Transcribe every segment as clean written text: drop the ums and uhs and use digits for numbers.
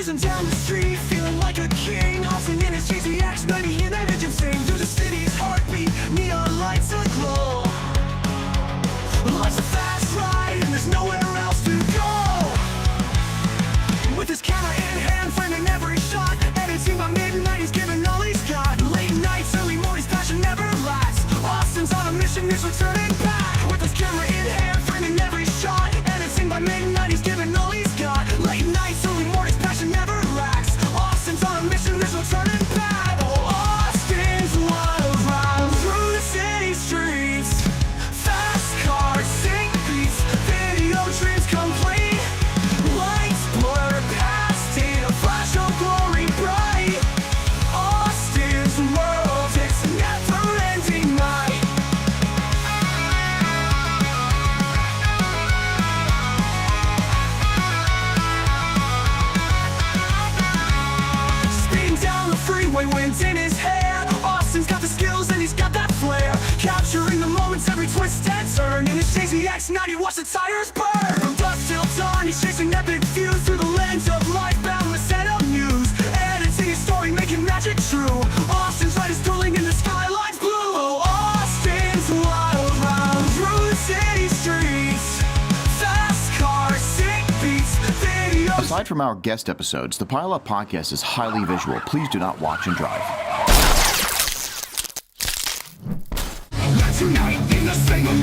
cruising down the street, feeling like a king. Austin in his cheesy X90, hear that engine sing through the city's heartbeat. Neon lights aglow. Life's a fast ride, and there's nowhere else to go. With his camera in hand, framing every shot, editing by midnight, he's giving all he's got. Late nights, early mornings, passion never lasts. Austin's on a mission, there's returning back. With his camera in hand, framing every shot, editing by midnight, he's giving all he's got. Late nights, early mornings, passion never lacks. Austin's on a mission, there's no turning back. Oh, Austin's wild ride through the city streets. Fast cars, sync beats, video dreams complete. Lights blur past in a flash of glory bright. Austin's world, it's a never-ending night. Speeding down the freeway, winds in his hair. Austin's got the skills and he's got that flair. Capturing the moments, every twist and turn. In his chasing X90, watch the tires burn. From dusk till dawn, he's chasing epic views through the lens of life, boundless set of news. Editing his story, making magic true. Austin's light is dueling in the skyline's blue. Oh, Austin's wild round through the city streets. Fast cars, sync beats, videos. Aside from our guest episodes, the Pile Up Podcast is highly visual. Please do not watch and drive. Tonight in the same Lord,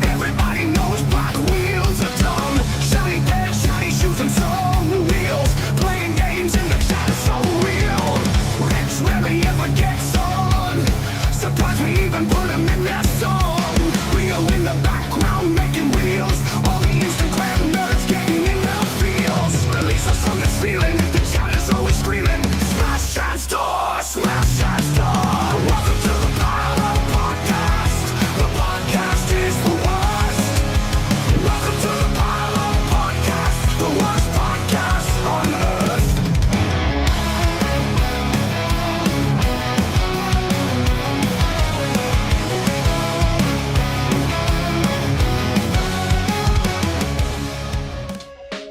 everybody knows black wheels are dumb. Shiny pants, shiny shoes and some wheels. Playing games in the chat is so real. Rich rarely ever gets on. Surprised we even put him in their song. Rio in the background making wheels. All the Instagram nerds getting in their feels. Release us from this feeling. The chat is always screaming. Smash that door, smash that door. Welcome to the Pile Up Podcast. The podcast is the worst. Welcome to the Pile Up Podcast. The worst podcast on earth.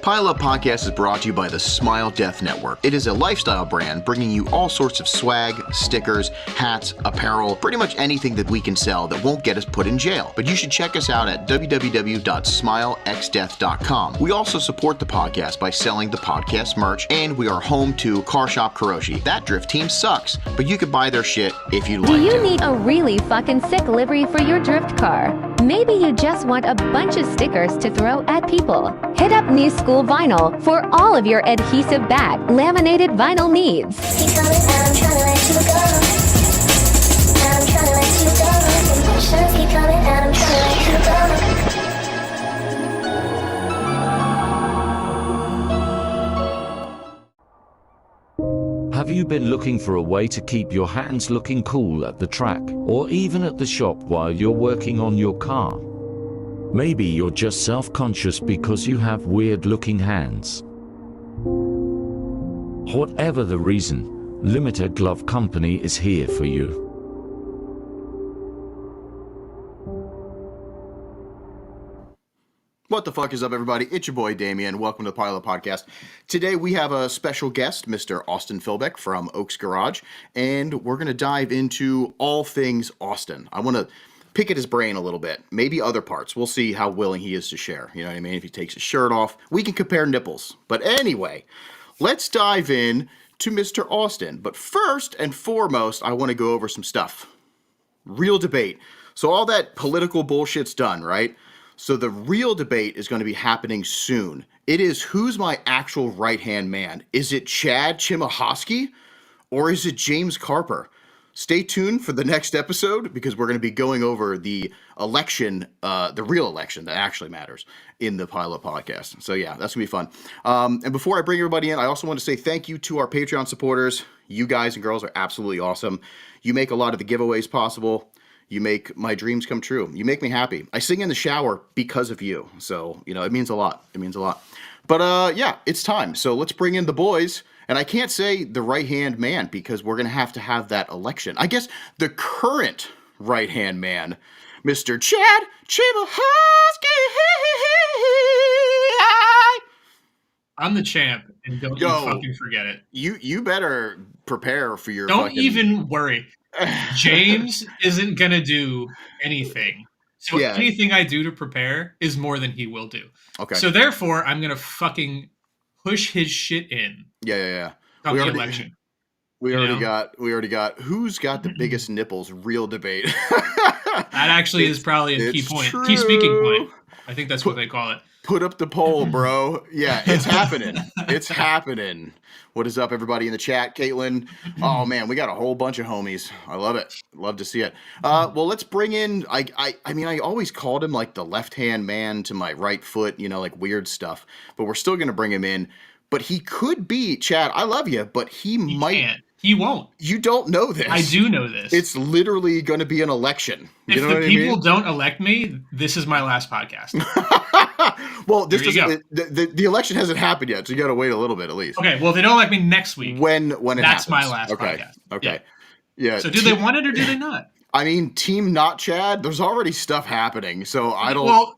Pile Up Podcast is brought to you by the Smile Death Network. It is a lifestyle brand bringing you all sorts of swag, stickers, hats, apparel, pretty much anything that we can sell that won't get us put in jail. But you should check us out at www.smilexdeath.com. We also support the podcast by selling the podcast merch, and we are home to Car Shop Kuroshi. That drift team sucks, but you could buy their shit if you'd like Do you to. need a really fucking sick livery for your drift car? Maybe you just want a bunch of stickers to throw at people. Hit up New School Vinyl for all of your adhesive back laminated vinyl needs. Keep coming and I'm trying to let you go. And I'm trying to let you go. Emotions keep coming and I'm trying to let you go. Have you been looking for a way to keep your hands looking cool at the track, or even at the shop while you're working on your car? Maybe you're just self-conscious because you have weird-looking hands. Whatever the reason, Limited Glove Company is here for you. What the fuck is up, everybody? It's your boy Damien. Welcome to the Pile Up Podcast. Today we have a special guest, Mr. Austin Philbeck from Oaks Garage, and we're going to dive into all things Austin. I want to pick at his brain a little bit, maybe other parts. We'll see how willing he is to share. You know what I mean? If he takes his shirt off, we can compare nipples. But anyway, let's dive in to Mr. Austin. But first and foremost, I want to go over some stuff. Real debate. So all that political bullshit's done, right? So the real debate is going to be happening soon. It is, who's my actual right-hand man? Is it Chad Chimahosky or is it James Carper? Stay tuned for the next episode because we're going to be going over the election, the real election that actually matters in the Pile Up Podcast. So yeah, that's going to be fun. And before I bring everybody in, I also want to say thank you to our Patreon supporters. You guys and girls are absolutely awesome. You make a lot of the giveaways possible. You make my dreams come true. You make me happy. I sing in the shower because of you. So, you know, it means a lot. It means a lot. But yeah, it's time. So let's bring in the boys. And I can't say the right-hand man because we're going to have that election. I guess the current right-hand man, Mr. Chad Chimahosky. I'm the champ, and don't you fucking forget it. You better prepare for your. Don't even worry. James isn't gonna do anything. So anything I do to prepare is more than he will do. Okay. So therefore, I'm gonna fucking push his shit in. Yeah. Come the election. We already got who's got the biggest nipples real debate. That actually is probably a key point. True. Key speaking point. I think that's what they call it. Put up the poll, bro. Yeah, it's happening. It's happening. What is up, everybody in the chat? Caitlin. Oh man, we got a whole bunch of homies. I love it. Love to see it. Well, let's bring in. I mean, I always called him like the left-hand man to my right foot. You know, like weird stuff. But we're still gonna bring him in. But he could be Chad. I love you, but he might. Can't. He won't. You don't know this. I do know this. It's literally going to be an election. If the people don't elect me, this is my last podcast. Well, the election hasn't happened yet, so you got to wait a little bit at least. Okay, well, if they don't elect me next week. When it that's happens. My last podcast. Okay. Yeah. So do they want it or do they not? I mean, team not Chad, there's already stuff happening, so I don't know.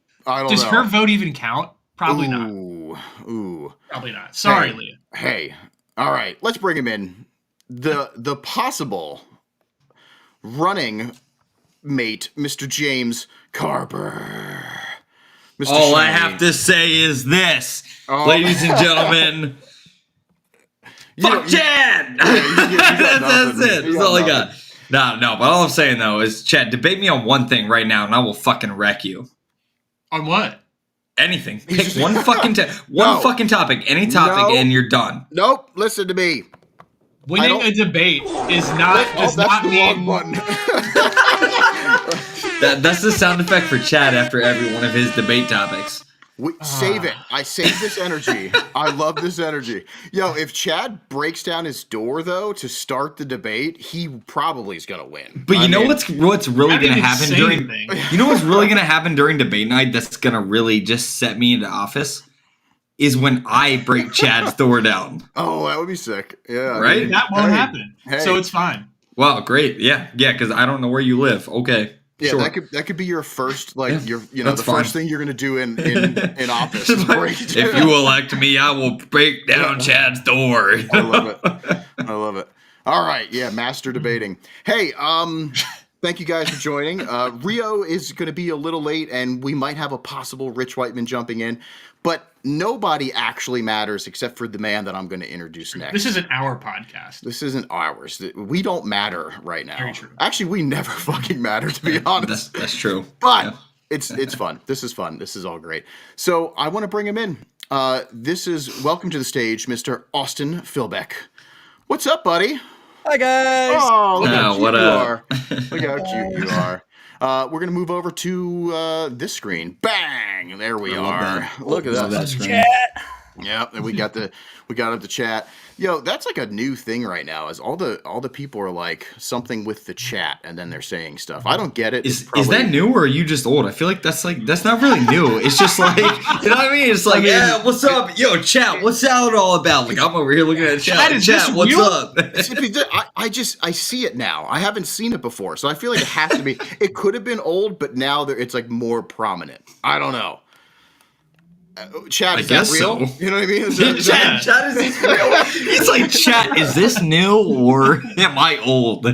Does her vote even count? Probably not. Ooh. Probably not. Sorry, Leah. Hey. All right, let's bring him in. The possible running mate, Mr. James Carper. Mr. All Shiny. I have to say is this, ladies and gentlemen. Fuck Chad! That's it. That's all I got. No, but all I'm saying, though, is, Chad, debate me on one thing right now, and I will fucking wreck you. On what? Anything. Pick one fucking fucking topic, any topic, and you're done. Nope, listen to me. Winning a debate does not mean... button. That's the sound effect for Chad after every one of his debate topics. Save it. I save this energy. I love this energy. Yo, if Chad breaks down his door, though, to start the debate, he probably is going to win. But you know what's really going to happen during... You know what's really going to happen during debate night that's going to really just set me into office? Is when I break Chad's door down. Oh, that would be sick. Yeah. Right? That won't happen. So it's fine. Wow, great. Yeah, because I don't know where you live. Okay. Yeah, sure. that could be your first, the that's fine. first thing you're gonna do in office. If you elect me, I will break down Chad's door. I love it. All right, yeah, master debating. Hey, thank you guys for joining. Rio is gonna be a little late, and we might have a possible Rich Whiteman jumping in, but nobody actually matters except for the man that I'm going to introduce next. This isn't our podcast. This isn't ours. We don't matter right now. Very true. Actually, we never fucking matter, to be honest. That's true. But it's fun. This is fun. This is all great. So I want to bring him in. Welcome to the stage, Mr. Austin Philbeck. What's up, buddy? Hi, guys. Oh, look how cute what you up? are. Look how cute you are. We're going to move over to this screen. Bang! There we are. Look at that screen. Yep, and we got up the chat. Yo, that's like a new thing right now. Is all the people are like something with the chat, and then they're saying stuff. I don't get it. Is that new, or are you just old? I feel like that's not really new. It's just like, you know what I mean? It's like, yeah, what's up, yo, chat? What's that all about? Like, I'm over here looking at chat. Chat, what's up? I see it now. I haven't seen it before, so I feel like it has to be. It could have been old, but now it's like more prominent. I don't know. Chat, is that real? So. You know what I mean? Chat, is this real? It's like, chat, is this new or am I old?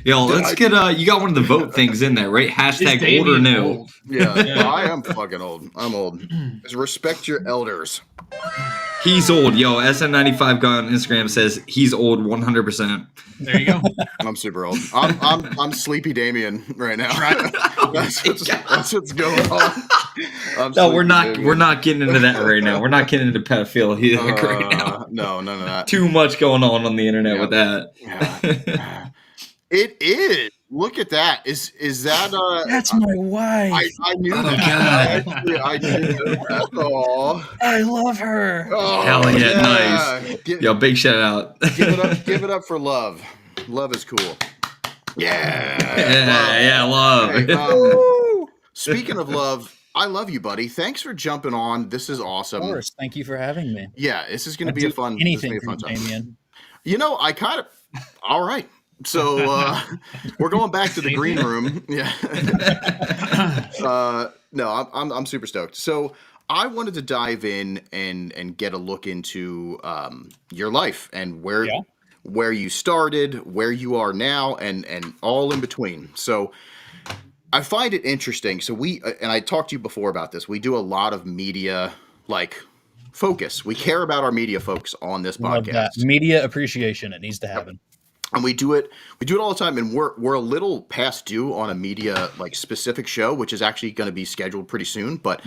Yo, let's get you got one of the vote things in there, right? Hashtag old or new. Old. Yeah, well, I am fucking old. I'm old. Just respect your elders. He's old. Yo, SM95 guy on Instagram says he's old 100%. There you go. I'm super old. I'm sleepy Damien right now. That's what's going on. No, we're not getting into that right now. We're not getting into pedophilia right now. No, none of that. Too much going on the internet with that. Yeah. It is. Look at that. Is that That's my wife. I knew that. God. I knew that. Oh. I love her. Oh, Hell yeah, nice. Yo, big shout out. Give it up for love. Love is cool. Yeah. Love. Hey, speaking of love, I love you, buddy. Thanks for jumping on. This is awesome. Of course. Thank you for having me. Yeah, this is going to be a fun. Anything fun from time. Damien. You know, I kind of. All right. So we're going back to the green room. Yeah. No, I'm super stoked. So I wanted to dive in and get a look into your life and where you started, where you are now, and all in between. So I find it interesting. So and I talked to you before about this. We do a lot of media like focus. We care about our media folks on this Love that. podcast. Media appreciation. It needs to happen. And we do it all the time, and we're a little past due on a media like specific show, which is actually going to be scheduled pretty soon. But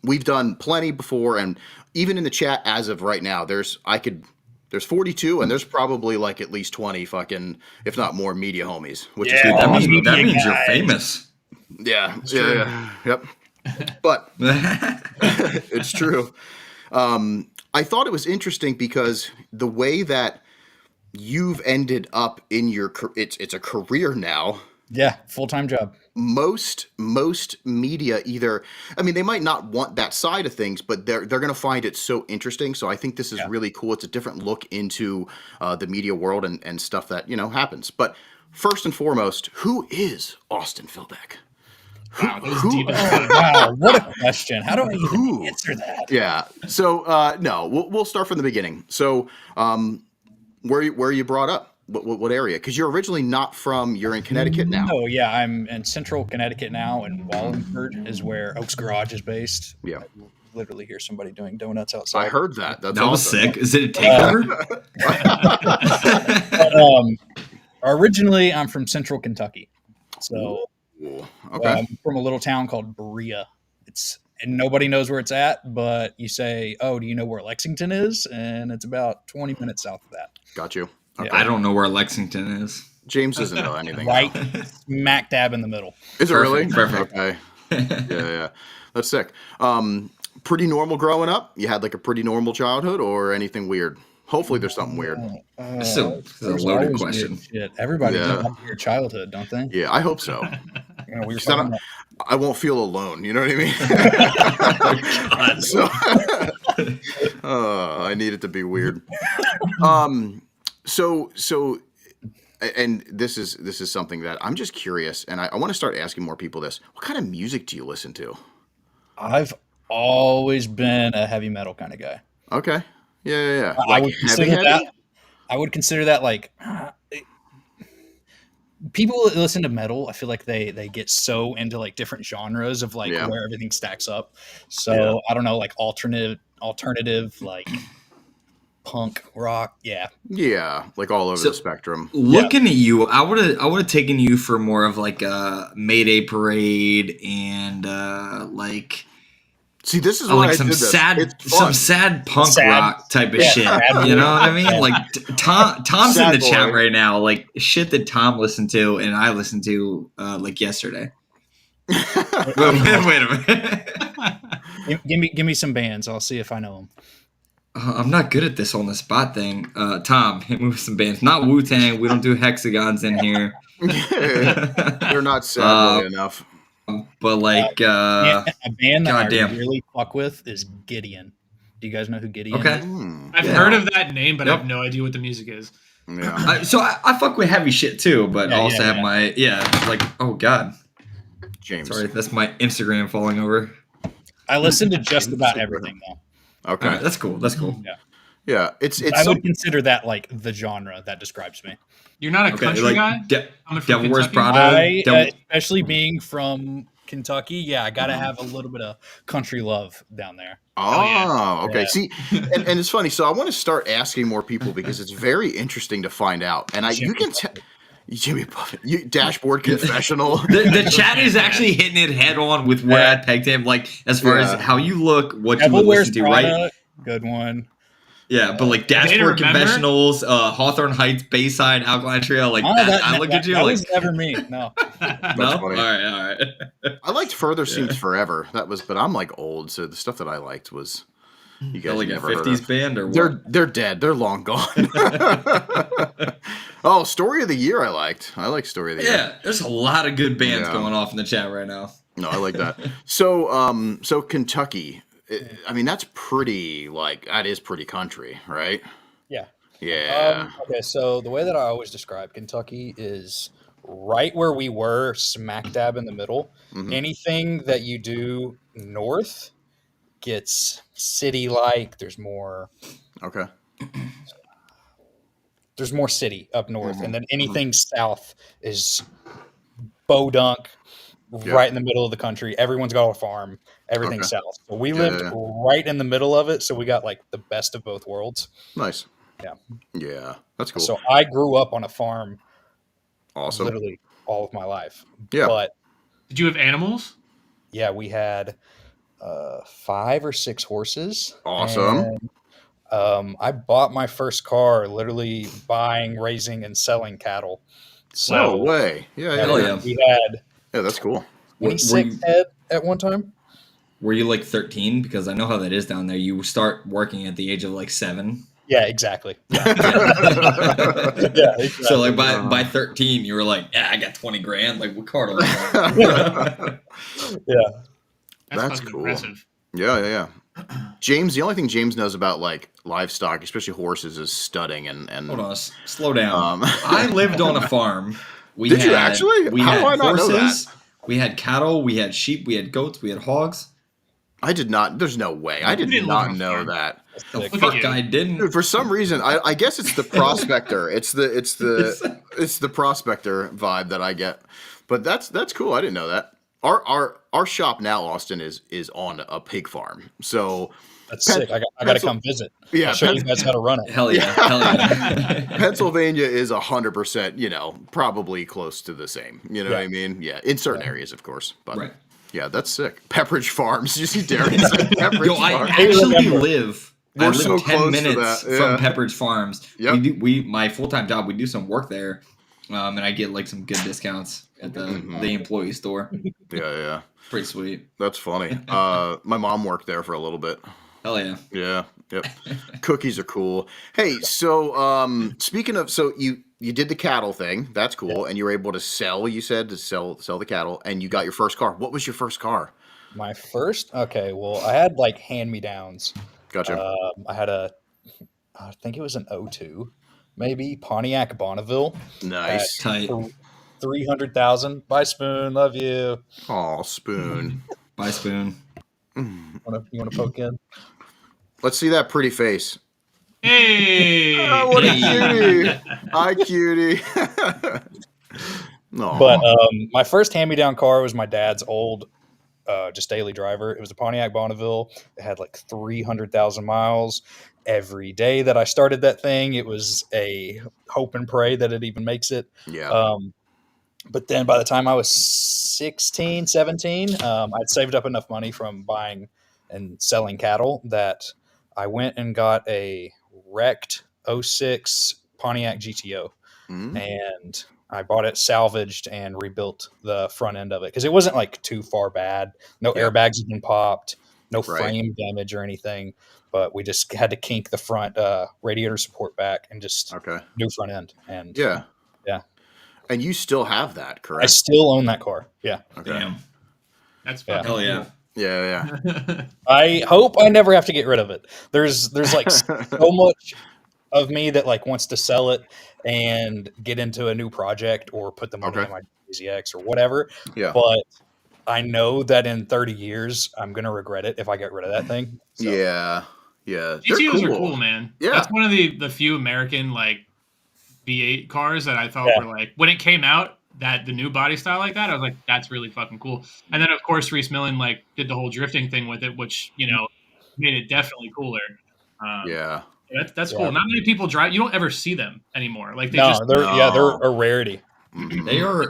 we've done plenty before, and even in the chat as of right now, there's 42, and there's probably like at least 20 fucking, if not more, media homies. Which is Dude, cool. that means you're famous. Yeah, yep. But it's true. I thought it was interesting because the way that you've ended up in your it's a career now. Yeah, full-time job. Most media either, I mean, they might not want that side of things, but they're going to find it so interesting. So I think this is really cool. It's a different look into the media world and stuff that, happens. But first and foremost, who is Austin Philbeck? Wow, that was deep. Wow, what a question. How do I even answer that? Yeah. So no, we'll start from the beginning. So where are you brought up? What area? Because you're originally not from. You're in Connecticut now. No, yeah, I'm in central Connecticut now, and Wallingford is where Oaks Garage is based. Yeah. I literally hear somebody doing donuts outside. I heard that. That's That was awesome. sick. Is it a takeover? But, originally, I'm from central Kentucky. So Ooh, okay. I'm from a little town called Berea. And nobody knows where it's at, but you say, "Oh, do you know where Lexington is?" And it's about 20 minutes south of that. Got you. Okay. I don't know where Lexington is. James doesn't know anything. Right smack dab in the middle. Is it really? Perfect. Okay. Yeah. That's sick. Pretty normal growing up? You had like a pretty normal childhood or anything weird? Hopefully there's something weird. This is a There's loaded always question. weird shit. Everybody Yeah. does your childhood, don't they? Yeah, I hope so. We were Because talking about I won't feel alone. You know what I mean? So, I need it to be weird. So, and this is something that I'm just curious, and I want to start asking more people this. What kind of music do you listen to? I've always been a heavy metal kind of guy. Okay. Yeah. I would consider that. I would consider that like people that listen to metal. I feel like they get so into like different genres of like where everything stacks up. So I don't know, like alternative, like punk rock. Yeah, like all over the spectrum. Looking at you, I would have taken you for more of like a Mayday Parade and like. See, this is why like I some did this. sad punk rock type of shit. You know what I mean? Like Tom's Sad in the chat boy. right now. Like shit that Tom listened to and I listened to like yesterday. Wait a minute. give me some bands. I'll see if I know them. I'm not good at this on the spot thing. Tom, hit me with some bands. Not Wu-Tang. We don't do hexagons in here. They're not sad boy enough. But like a band that goddamn. I really fuck with is Gideon. Do you guys know who Gideon Okay. is? I've heard of that name, but I have no idea what the music is. Yeah. So I fuck with heavy shit too, but I also have my like oh god. James. Sorry, that's my Instagram falling over. I listen to just about everything though. Okay. All right, that's cool. That's cool. Yeah. It's I would consider that like the genre that describes me. You're not a country guy? Coming from Devil Wears Kentucky? Prada. Especially being from Kentucky, I gotta have a little bit of country love down there. Oh, okay. Yeah. See, and it's funny. So I want to start asking more people because it's very interesting to find out. And you can tell. Jimmy Buffett, dashboard confessional. The chat is actually hitting it head on with where I pegged him, like as far as how you look, what Devil you would Wears listen to, Prada, right? good one. Yeah, but like Dashboard Confessionals, Hawthorne Heights, Bayside, Alkaline Trio, like I look at you that like was never me. No, no. Funny. All right. I liked Further Seems Forever. But I'm like old, so the stuff that I liked was you guys Like a never heard 50s of. band or what? They're dead. They're long gone. Oh, Story of the Year. I liked Story of the Year. Yeah, there's a lot of good bands going off in the chat right now. No, I like that. So Kentucky. I mean, that's pretty that is pretty country, right? yeah. Yeah. Okay, so the way that I always describe Kentucky is right where we were, smack dab in the middle. Mhm. Anything that you do north gets city-like. There's more Okay. city up north, and then anything south is Bodunk, right in the middle of the country. Everyone's got a farm. Everything's Okay. south. So we Yeah, lived yeah. right in the middle of it. So we got like the best of both worlds. Nice. Yeah. Yeah, that's cool. So I grew up on a farm Awesome. literally all of my life. Yeah. But Did you have animals? yeah, we had 5 or 6 horses. Awesome. And, I bought my first car literally buying, raising, and selling cattle. So No way. Yeah, yeah, Hell yeah. yeah. we had Yeah, that's cool. 26 head at one time. Were you like 13? Because I know how that is down there. You start working at the age of like 7. Yeah, exactly. Yeah, exactly. So like by 13, you were like, yeah, I got 20 grand. Like, what car do I want? Yeah. That's fucking cool. impressive. Yeah. James, the only thing James knows about like livestock, especially horses, is studding and Hold on, slow down. Um, I lived on a farm. We Did you actually? We How had do I not know horses. We had cattle. We had sheep. We had goats. We had hogs. I did not. There's no way. I did didn't live on not a know farm. that. The Look at fuck you. I didn't. Dude, for some reason, I guess it's the prospector. it's the prospector vibe that I get. But that's cool. I didn't know that. Our shop now, Austin, is on a pig farm. So That's sick. I got to come visit. Yeah, I'll show you guys how to run it. Hell yeah. Hell yeah. Pennsylvania is 100%, probably close to the same. You know what I mean? Yeah, in certain areas, of course. But Right. yeah, that's sick. Pepperidge Farms. You see Darren say Pepperidge Yo, I Farms. actually live. I We're live so 10 close to minutes that, yeah. from Pepperidge Farms. Yep. My full-time job, we do some work there, and I get like some good discounts at the employee store. Yeah. Pretty sweet. That's funny. My mom worked there for a little bit. Hell yeah. Yeah. Yep. Cookies are cool. Hey, so speaking of, so you did the cattle thing. That's cool, and you were able to sell. You said to sell the cattle, and you got your first car. What was your first car? My first? Okay, well, I had like hand-me-downs. Gotcha. I had I think it was an '02, maybe Pontiac Bonneville. Nice. Tight. 300,000. Bye, Spoon. Love you. Aw, Spoon. Bye, Spoon. You want to poke in? Let's see that pretty face. Hey, Oh, what a cutie. Hi, cutie. Aw. But my first hand-me-down car was my dad's old, just daily driver. It was a Pontiac Bonneville. It had like 300,000 miles. Every day that I started that thing, it was a hope and pray that it even makes it. Yeah. But then by the time I was 16, 17, I'd saved up enough money from buying and selling cattle that I went and got a wrecked 06 Pontiac GTO. Mhm. And I bought it salvaged and rebuilt the front end of it because it wasn't like too far bad. No Yeah. airbags had been popped, no Right. frame damage or anything. But we just had to kink the front radiator support back and just Okay. new front end. And Yeah. Yeah. And you still have that, I correct? still own that car. Yeah. Okay. Damn. that's Yeah. fucking Hell yeah. Yeah. cool. I hope I never have to get rid of it. There's like so much of me that like wants to sell it and get into a new project or put the money Okay. in my ZX or whatever. Yeah. But I know that in 30 years I'm gonna regret it if I get rid of that thing. So, Yeah. Yeah. They're GTOs are cool, man. Yeah. That's one of the few American like V8 cars that I thought Yeah. were like when it came out. That the new body style like that, I was like, that's really fucking cool. And then of course Reese Millen like did the whole drifting thing with it, which made it definitely cooler. Yeah. That's Yeah. cool. Not many people drive. You don't ever see them anymore. Like they No, just they're No. they're a rarity.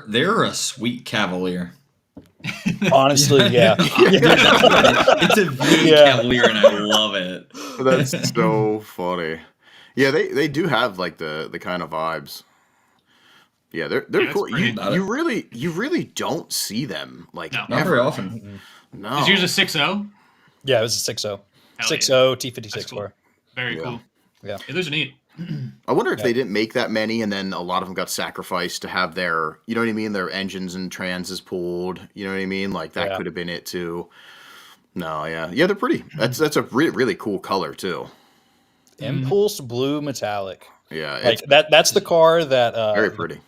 They're a sweet Cavalier. Honestly, yeah. It's a V Yeah. Cavalier, and I love it. That's so funny. Yeah, they do have like the kind of vibes. Yeah, they're that's cool. pretty about You really don't see them like No. Not ever. very often. No. Is yours a 6.0? Yeah, it was a 6.0. Hell 6.0 That's T56 cool. car. Very Yeah. cool. Yeah. Those are neat. I wonder if they didn't make that many and then a lot of them got sacrificed to have their, you know what I mean, their engines and transes pulled. You know what I mean? Like that Yeah. could have been it too. No, yeah. Yeah, they're pretty. That's a really cool color too. Impulse blue metallic. Yeah, Like it's that's the car that very pretty.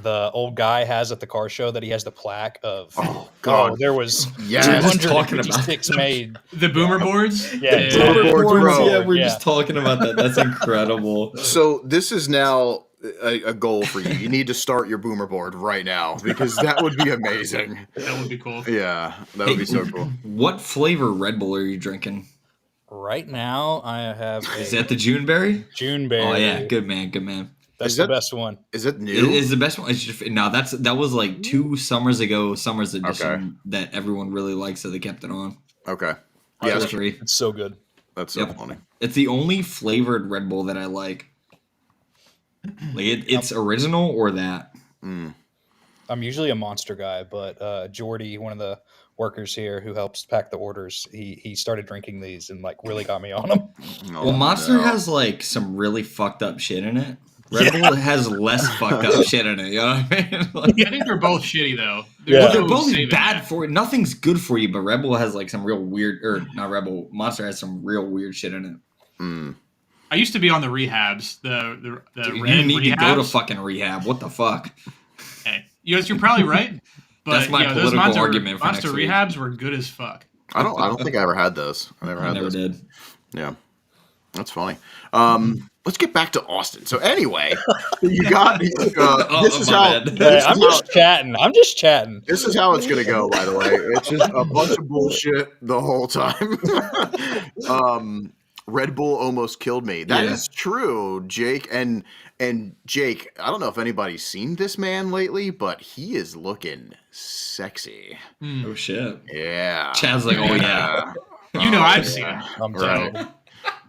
the old guy has at the car show that he has the plaque of. Oh, God. there was Yes. 256 made. The boomer boards. Yeah, boomer boards, bro. Yeah, we're Yeah. just talking about that. That's incredible. So this is now a goal for you. You need to start your boomer board right now because that would be amazing. That would be cool. Yeah, that would be so cool. What flavor Red Bull are you drinking? Right now, I have Is that the Juneberry? Juneberry. Oh yeah, good man, good man. That's Is the that- best one. Is it It new? is the best one. It's just, no, that was like 2 summers ago, summers edition that everyone really likes, so they kept it on. Okay. Yeah, Yeah, it's that's, free. It's so good. that's so Yep. funny. It's the only flavored Red Bull that I like. Like it's original or that. I'm usually a Monster guy, but Jordy, one of the workers here who helps pack the orders, he started drinking these and like really got me on them. Oh, Well, Monster no. has like some really fucked up shit in it. Red Bull has less fucked up shit in it. You know what I mean? Like, I think they're both shitty though. Yeah. well, they're no both saving bad that. for you. Nothing's good for you, but Red Bull has like some real weird, or not Red Bull, Monster has some real weird shit in it. I used to be on the rehabs. The Dude, red you need rehabs. to go to fucking rehab. What the fuck? Hey, you're probably right. But That's my those political Monster, argument for Monster next week. rehabs were good as fuck. I don't think I ever had those. I never I had never those. did. Yeah. That's funny. Let's get back to Austin. So anyway, you got this is my how bad. this I'm is how- just chatting. I'm just chatting. this is how it's gonna go, by the way. It's just a bunch of bullshit the whole time. Red Bull almost killed me. That is Yeah. true, Jake. And Jake, I don't know if anybody's seen this man lately, but he is looking sexy. Oh shit. Yeah. Chad's like, oh yeah. You know, I've seen it. I'm Right. telling you.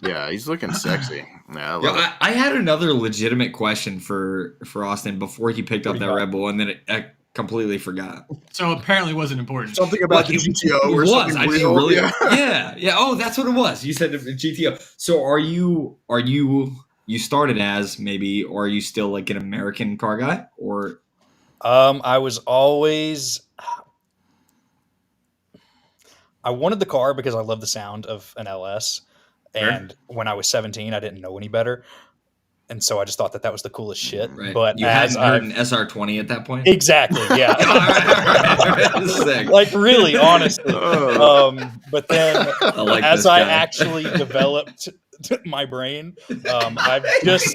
Yeah, he's looking sexy. Yeah, I love Yo, it. I had another legitimate question for Austin before he picked up that Red Bull, and then I completely forgot. So apparently, it wasn't important. Something about the GTO It or was. something I just real. really, Yeah. yeah. Oh, that's what it was. You said GTO. So are you started as maybe, or are you still like an American car guy, or I was always. I wanted the car because I love the sound of an LS, and when I was 17, I didn't know any better, and so I just thought that was the coolest shit. right? But you as hadn't heard I've an SR20 at that point. exactly, yeah, Sick. like really, honestly. Oh. But then I like as this I guy. actually developed my brain, I've just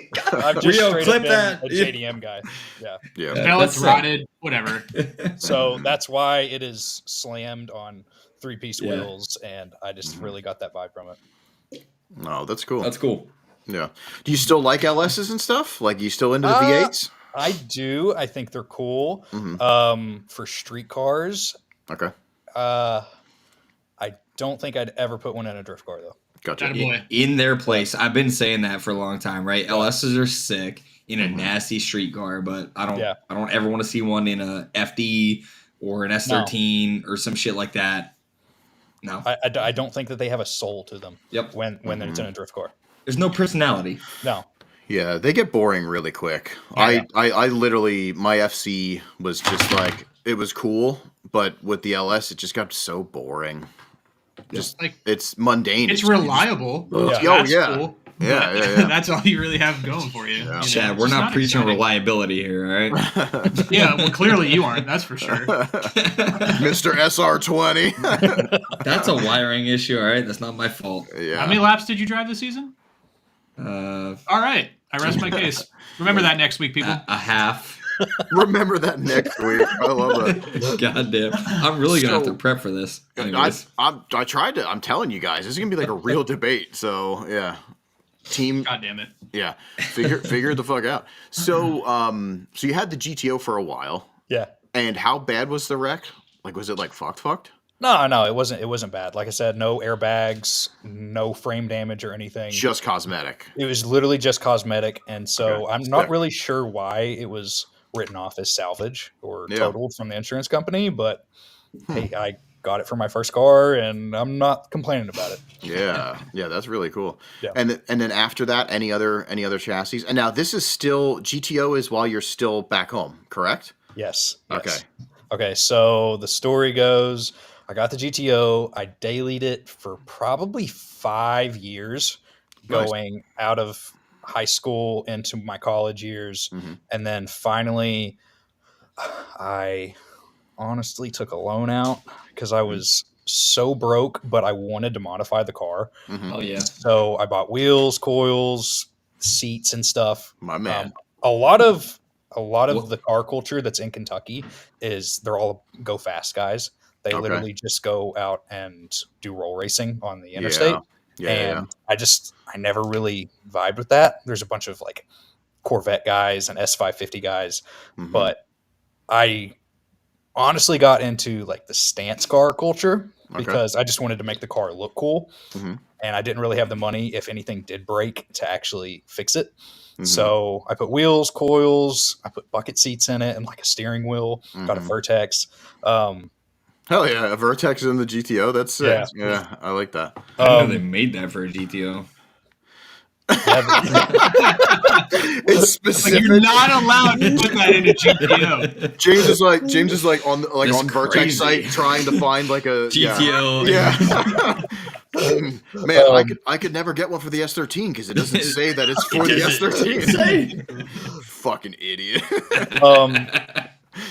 Rio, straight clip up been that. a JDM guy. Yeah. Yeah. Pellets that's sick. rotted, whatever. So that's why it is slammed on 3-piece Yeah. wheels, and I just really got that vibe from it. No, that's cool. That's cool. Yeah. Do you still like LSs and stuff? Like, you still into the V8s? I do. I think they're cool. For street cars, Okay. I don't think I'd ever put one in a drift car though. Gotcha. Attaboy. In their place, I've been saying that for a long time, right? LSs are sick in a nasty street car, but I don't ever want to see one in a FD or an S13 or some shit like that. No, I don't think that they have a soul to them. Yep. When it's in a drift car. there's no personality. No. Yeah, they get boring really quick. I literally, my FC was just like, it was cool, but with the LS, it just got so boring. Just Like, it's mundane. it's reliable. Oh, That's yeah. cool. Yeah, but yeah. That's all you really have going for you. Yeah. You know, Chad, it's we're just not preaching exciting. reliability here, all right? Yeah, well, clearly you aren't. That's for sure. Mr. SR20. That's a wiring issue, all right? That's not my fault. Yeah. How many laps did you drive this season? Uh, All right, I rest my case. Remember that next week, people. a half. Remember that next week. I love it. God damn. I'm really going to have So- to prep for this. Anyways. I tried to. I'm telling you guys, this is gonna be like a real debate. So yeah, team. God damn it. Yeah, figure it the fuck out. So so you had the GTO for a while, Yeah. and how bad was the wreck? Like, was it like fucked? No, it wasn't bad. Like I said, no airbags, no frame damage or anything. Just cosmetic. It was literally just cosmetic, and so Okay. I'm not really sure why it was written off as salvage or Yeah. totaled from the insurance company, but hey, I got it for my first car, and I'm not complaining about it. Yeah, that's really cool. Yeah. And then after that, any other chassis? And now this is still GTO is while you're still back home, correct? Yes. Okay. Okay, so the story goes, I got the GTO, I dailied it for probably 5 years, Nice. going out of high school into my college years, Mhm. and then finally I honestly took a loan out because I was so broke, but I wanted to modify the car. Mm-hmm. Oh yeah. So I bought wheels, coils, seats, and stuff. My man. A lot of What- the car culture that's in Kentucky is they're all go fast guys. They Okay. literally just go out and do roll racing on the Yeah. interstate. Yeah. And I never really vibed with that. There's a bunch of like Corvette guys and S550 guys, Mhm. but I honestly got into like the stance car culture Okay. because I just wanted to make the car look cool. Mhm. And I didn't really have the money if anything did break to actually fix it. Mhm. So I put wheels, coils, I put bucket seats in it and like a steering wheel, got a Mhm. Vertex. Hell yeah, a Vertex in the GTO. That's sick. Yeah. Yeah, I like that. I didn't know they made that for a GTO. It's Like, specific. you're not allowed to put that in a GTO. James is like on That's on Vertex crazy. site trying to find like a GTO. Yeah. Man, I could never get one for the S13 because it doesn't say that it's for the S13. Fucking idiot.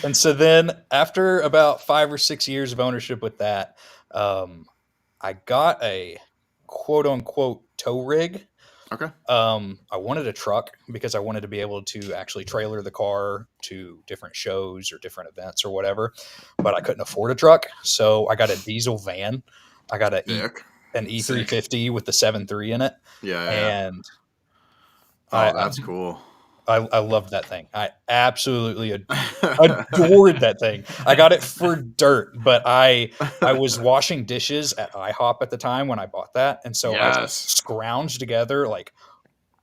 And so then after about 5 or 6 years of ownership with that, I got a quote unquote tow rig. Okay. I wanted a truck because I wanted to be able to actually trailer the car to different shows or different events or whatever, but I couldn't afford a truck. So I got a diesel van. I got an Sick. E350 with the 7.3 in it. Yeah. And Oh, that's cool. I loved that thing. I absolutely adored that thing. I got it for dirt, but I was washing dishes at IHOP at the time when I bought that, and so I Yes. scrounged together like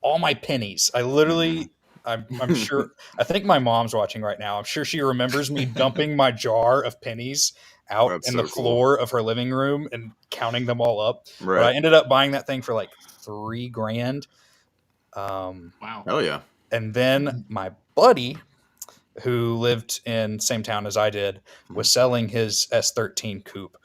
all my pennies. I literally, I'm sure. I think my mom's watching right now. I'm sure she remembers me dumping my jar of pennies out That's in so the cool. floor of her living room and counting them all up. But I Right. ended up buying that thing for like $3,000. Wow. Hell yeah. And then my buddy, who lived in the same town as I did, was selling his S13 coupe.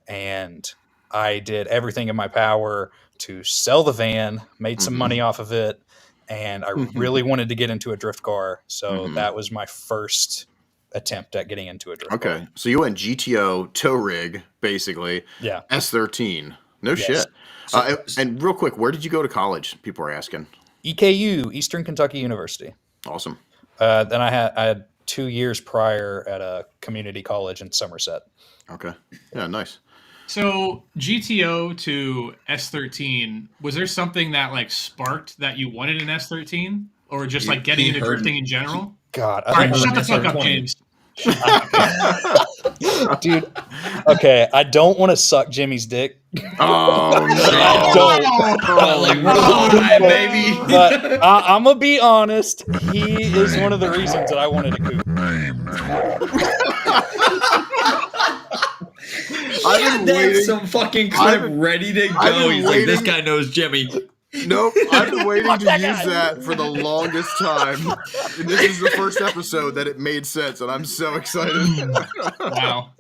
And I did everything in my power to sell the van, made some money off of it. And I really wanted to get into a drift car. So that was my first attempt at getting into a drift car. Okay. So you went GTO tow rig, basically. Yeah. S13. No Yes. shit. And real quick, where did you go to college? People are asking. EKU, Eastern Kentucky University. Awesome. Then I had 2 years prior at a community college in Somerset. Okay. Yeah, nice. So GTO to S13, was there something that like sparked that you wanted an S13, or just like getting he into heard- drifting in general? God, All right, I shut the think fuck up, James. dude. Okay, I don't want to suck Jimmy's dick, Oh, I don't. Oh, like, why, baby? But I'm gonna be honest. He is one of the reasons that I wanted to coupe. I've Had been that waiting. some fucking clip I've- ready to I've go. been He's like, this waiting- guy knows Jimmy. Nope. I've been waiting to that use guy. that for the longest time. And this is the first episode that it made sense, and I'm so excited. Wow.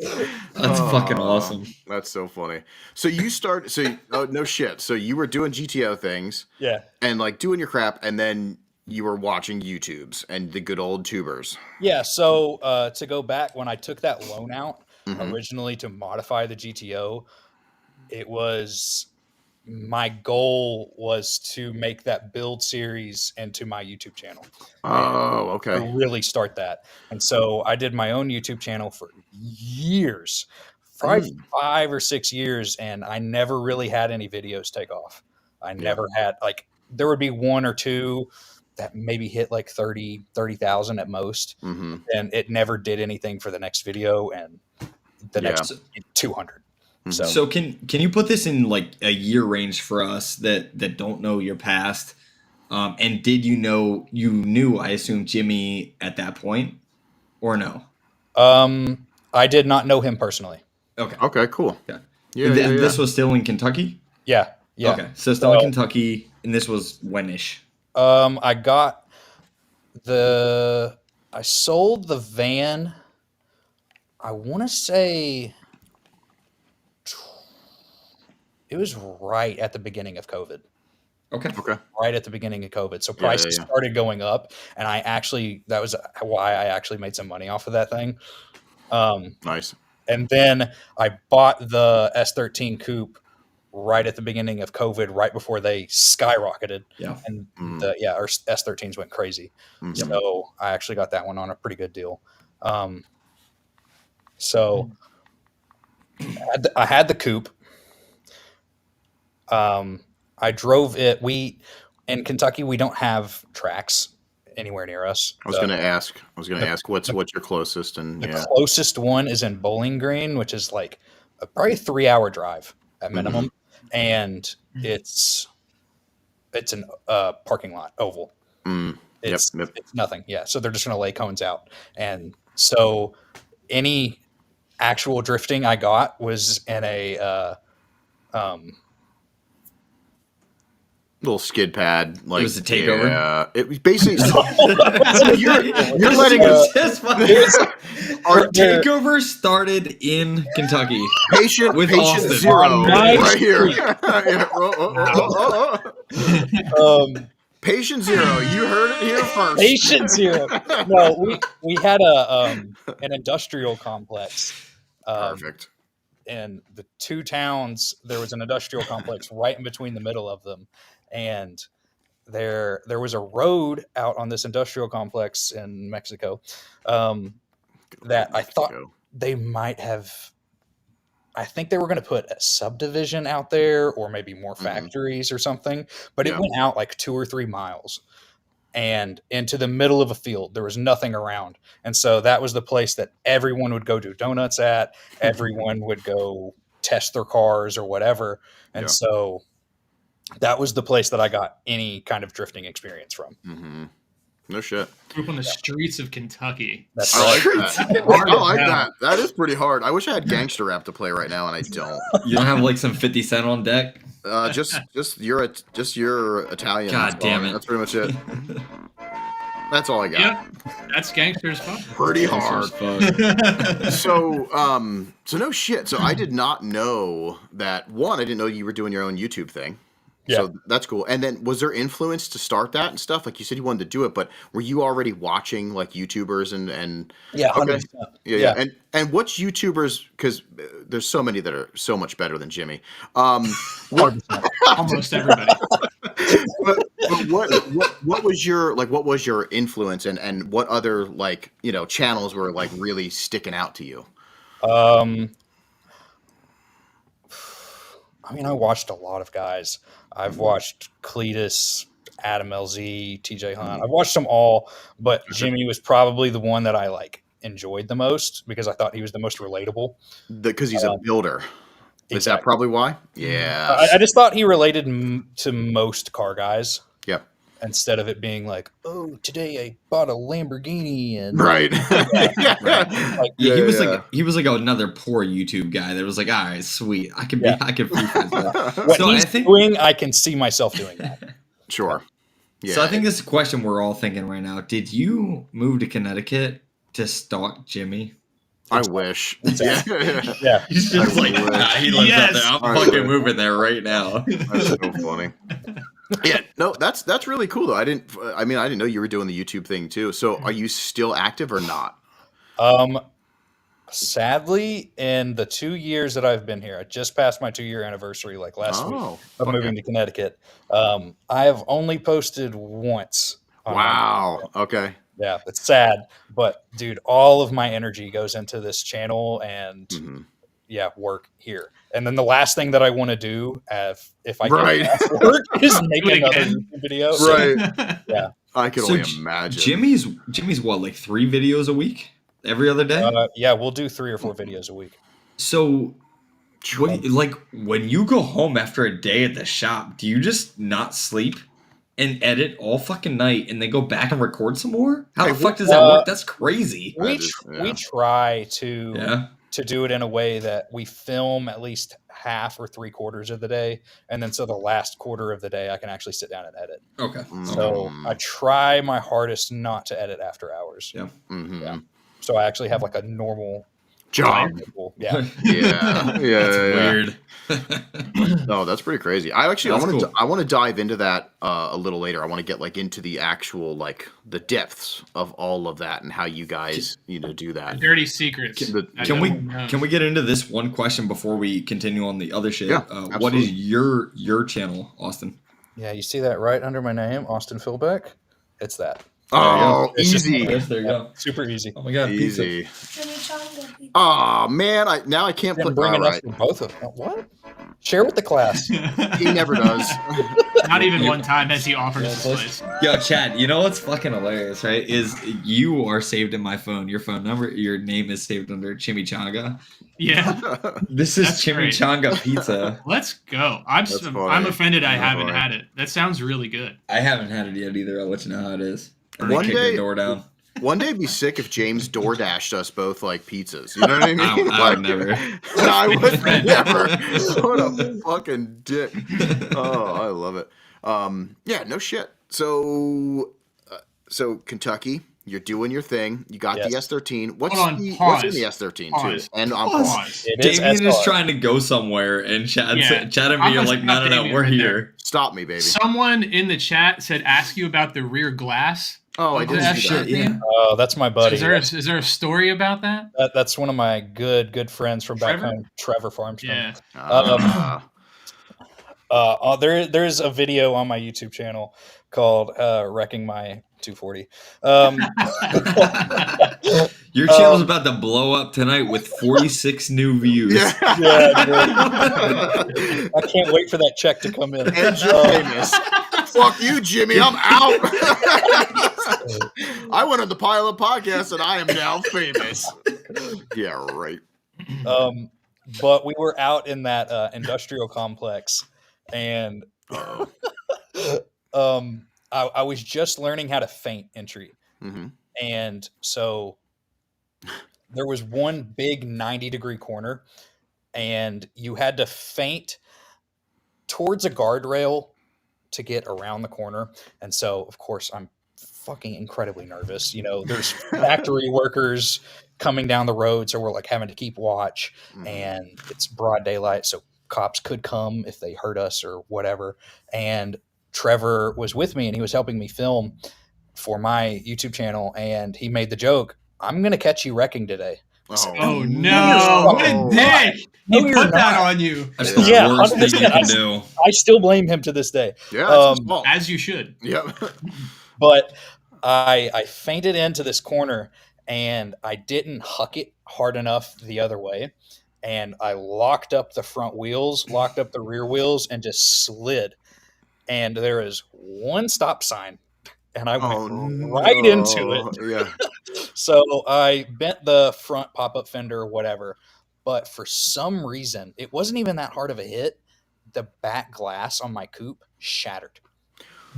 That's fucking awesome. That's so funny. So you start. No shit. So you were doing GTO things Yeah, and like doing your crap, and then you were watching YouTubes and the good old tubers. yeah. So to go back, when I took that loan out originally to modify the GTO, it was my goal was to make that build series into my YouTube channel. Oh, To okay. really start that. And so I did my own YouTube channel for years, probably 5 or 6 years, and I never really had any videos take off. I never had, like, there would be one or two that maybe hit like 30,000 at most, Mm-hmm. and it never did anything for the next video and the Yeah. next 200. So, So can you put this in like a year range for us that don't know your past? And did you knew, I assume, Jimmy at that point, or no? I did not know him personally. Okay. Okay. Cool. Yeah. Yeah. And yeah, yeah. This was still in Kentucky? Yeah. Yeah. Okay. So still in Kentucky, and this was when-ish? I sold the van. I want to say it was right at the beginning of COVID. Okay. right at the beginning of COVID. So prices started going up, and that was why I actually made some money off of that thing. Nice. And then I bought the S13 coupe right at the beginning of COVID, right before they skyrocketed. Yeah. And our S13s went crazy. So I actually got that one on a pretty good deal. So I had the coupe. I drove it. In Kentucky, we don't have tracks anywhere near us. I was going to ask what's your closest, and the closest one is in Bowling Green, which is like probably a 3-hour drive at minimum, and it's an parking lot oval. It's nothing. Yeah, so they're just going to lay cones out, and so any actual drifting I got was in a little skid pad. Like it was a takeover. Yeah, it was basically. you're letting us. Our takeover started in Kentucky. Patient Austin. zero right here. Patient zero. You heard it here first. Patient zero. No, we had an industrial complex. Perfect. And the two towns, there was an industrial complex right in between the middle of them, and there was a road out on this industrial complex in Mexico that I thought they might have. I think they were going to put a subdivision out there, or maybe more factories or something, but it went out like 2 or 3 miles and into the middle of a field. There was nothing around. And so that was the place that everyone would go do donuts at. Everyone would go test their cars or whatever. And so that was the place that I got any kind of drifting experience from. Mm-hmm. No shit. Grew up on the streets of Kentucky. I like that. I like that. That is pretty hard. I wish I had gangster rap to play right now, and I don't. You don't have like some 50 Cent on deck? Just your Italian. God damn it. That's pretty much it. That's all I got. Yeah, that's gangster's fun. Pretty hard. So no shit. So I did not know that. One, I didn't know you were doing your own YouTube thing. Yeah. So that's cool. And then was there influence to start that and stuff? Like you said you wanted to do it, but were you already watching like YouTubers and Yeah, 100%. Okay. Yeah. And which YouTubers, because there's so many that are so much better than Jimmy. Almost everybody. but what was your influence and what other like, channels were like really sticking out to you? I mean, I watched a lot of guys. I've watched Cletus, Adam LZ, TJ Hunt. I've watched them all, but Jimmy was probably the one that I like enjoyed the most because I thought he was the most relatable. Because he's a builder. Is that probably why? Yeah. I just thought he related to most car guys. Yeah. Instead of it being like, oh, today I bought a Lamborghini and right. He was like another poor YouTube guy that was like, all right, sweet, I can freestyle that. What he's doing, I can see myself doing that. Sure. Yeah. So I think this is a question we're all thinking right now. Did you move to Connecticut to stalk Jimmy? I wish. Yeah. He's just like, he lives out there. I'm fucking moving there right now. That's so funny. Yeah, no, that's really cool though. I didn't know you were doing the YouTube thing too. So are you still active or not? Sadly, in the 2 years that I've been here, I just passed my 2-year anniversary like last week of moving to Connecticut. I have only posted once. Wow. Okay. Yeah, it's sad, but dude, all of my energy goes into this channel and work here. And then the last thing that I want to do, if I get work, is make another YouTube video. So, right. Yeah. I can only imagine. Jimmy's what, like 3 videos a week? Every other day? Yeah, we'll do 3 or 4 videos a week. So, when you go home after a day at the shop, do you just not sleep and edit all fucking night and then go back and record some more? How the fuck does that work? That's crazy. We try to do it in a way that we film at least half or 3/4 of the day, and then so the last quarter of the day I can actually sit down and edit. Okay. So I try my hardest not to edit after hours. Yeah. Yeah. So I actually have like a normal Job. Yeah. Yeah. That's yeah. weird. No, that's pretty crazy. That's I want to cool. I want to dive into that a little later. I want to get like into the actual like the depths of all of that and how you guys do that. Dirty secrets. Can we get into this one question before we continue on the other shit? Yeah, what is your channel, Austin? Yeah, you see that right under my name, Austin Philbeck? It's that. Oh, It's just- easy. Yes, there you go. Super easy. Oh my god, Easy. pizza. Oh man, I can't Didn't put bring all enough right. for both of them. What? Share with the class. He never does. Not even one time has he offered us this place. Yo, Chad, you know what's fucking hilarious, right? Is you are saved in my phone. Your phone number, your name is saved under Chimichanga. Yeah. This is That's great. Chimichanga pizza. Let's go. I'm funny. offended I That's haven't funny. had it. That sounds really good. I haven't had it yet either. I'll let you know how it is. And One then kick day- the door down. One day, it'd be sick if James DoorDashed us both like pizzas. You know what I mean? I would never. I would never. What a fucking dick. Oh, I love it. Yeah, no shit. So Kentucky, you're doing your thing. You got the Yes. S13. What's Hold on, the, pause. what's in the S13 Pause. too? And on Pause. pause. It is Damien is SR. trying to go somewhere, and Chad, Yeah. Chad and I'm me are gonna like, stop no, Damien we're right here. there. Stop me, baby. Someone in the chat said, "Ask you about the rear glass." Oh, I of did the see that. S13. Yeah. Oh, that's my buddy. Is there a story about that? That's one of my good friends from back Trevor? home, Trevor Farmstone. Yeah. There's a video on my YouTube channel called "Wrecking My 240." Your channel's about to blow up tonight with 46 new views. yeah. Yeah, dude. I can't wait for that check to come in. And you're famous. Fuck you, Jimmy. I'm out. I went on the Pilot Podcast and I am now famous. Yeah, right. But we were out in that industrial complex, and I was just learning how to feint entry, Mm-hmm. and so there was one big 90-degree corner, and you had to feint towards a guardrail to get around the corner. And so, of course, I'm fucking incredibly nervous. There's factory workers coming down the road, so we're like having to keep watch, and it's broad daylight, so cops could come if they hurt us or whatever. And Trevor was with me, and he was helping me film for my YouTube channel, and he made the joke, "I'm gonna catch you wrecking today." Oh no! What a dick! No, He you're put that not. on you, That's the Yeah, worst thing you 100%. can do. I still blame him to this day. Yeah, that's his fault. as you should. Yep. But I feinted into this corner, and I didn't huck it hard enough the other way, and I locked up the front wheels, locked up the rear wheels, and just slid. And there is one stop sign, and I went right into it. Yeah. So I bent the front pop-up fender or whatever, but for some reason, it wasn't even that hard of a hit. The back glass on my coupe shattered.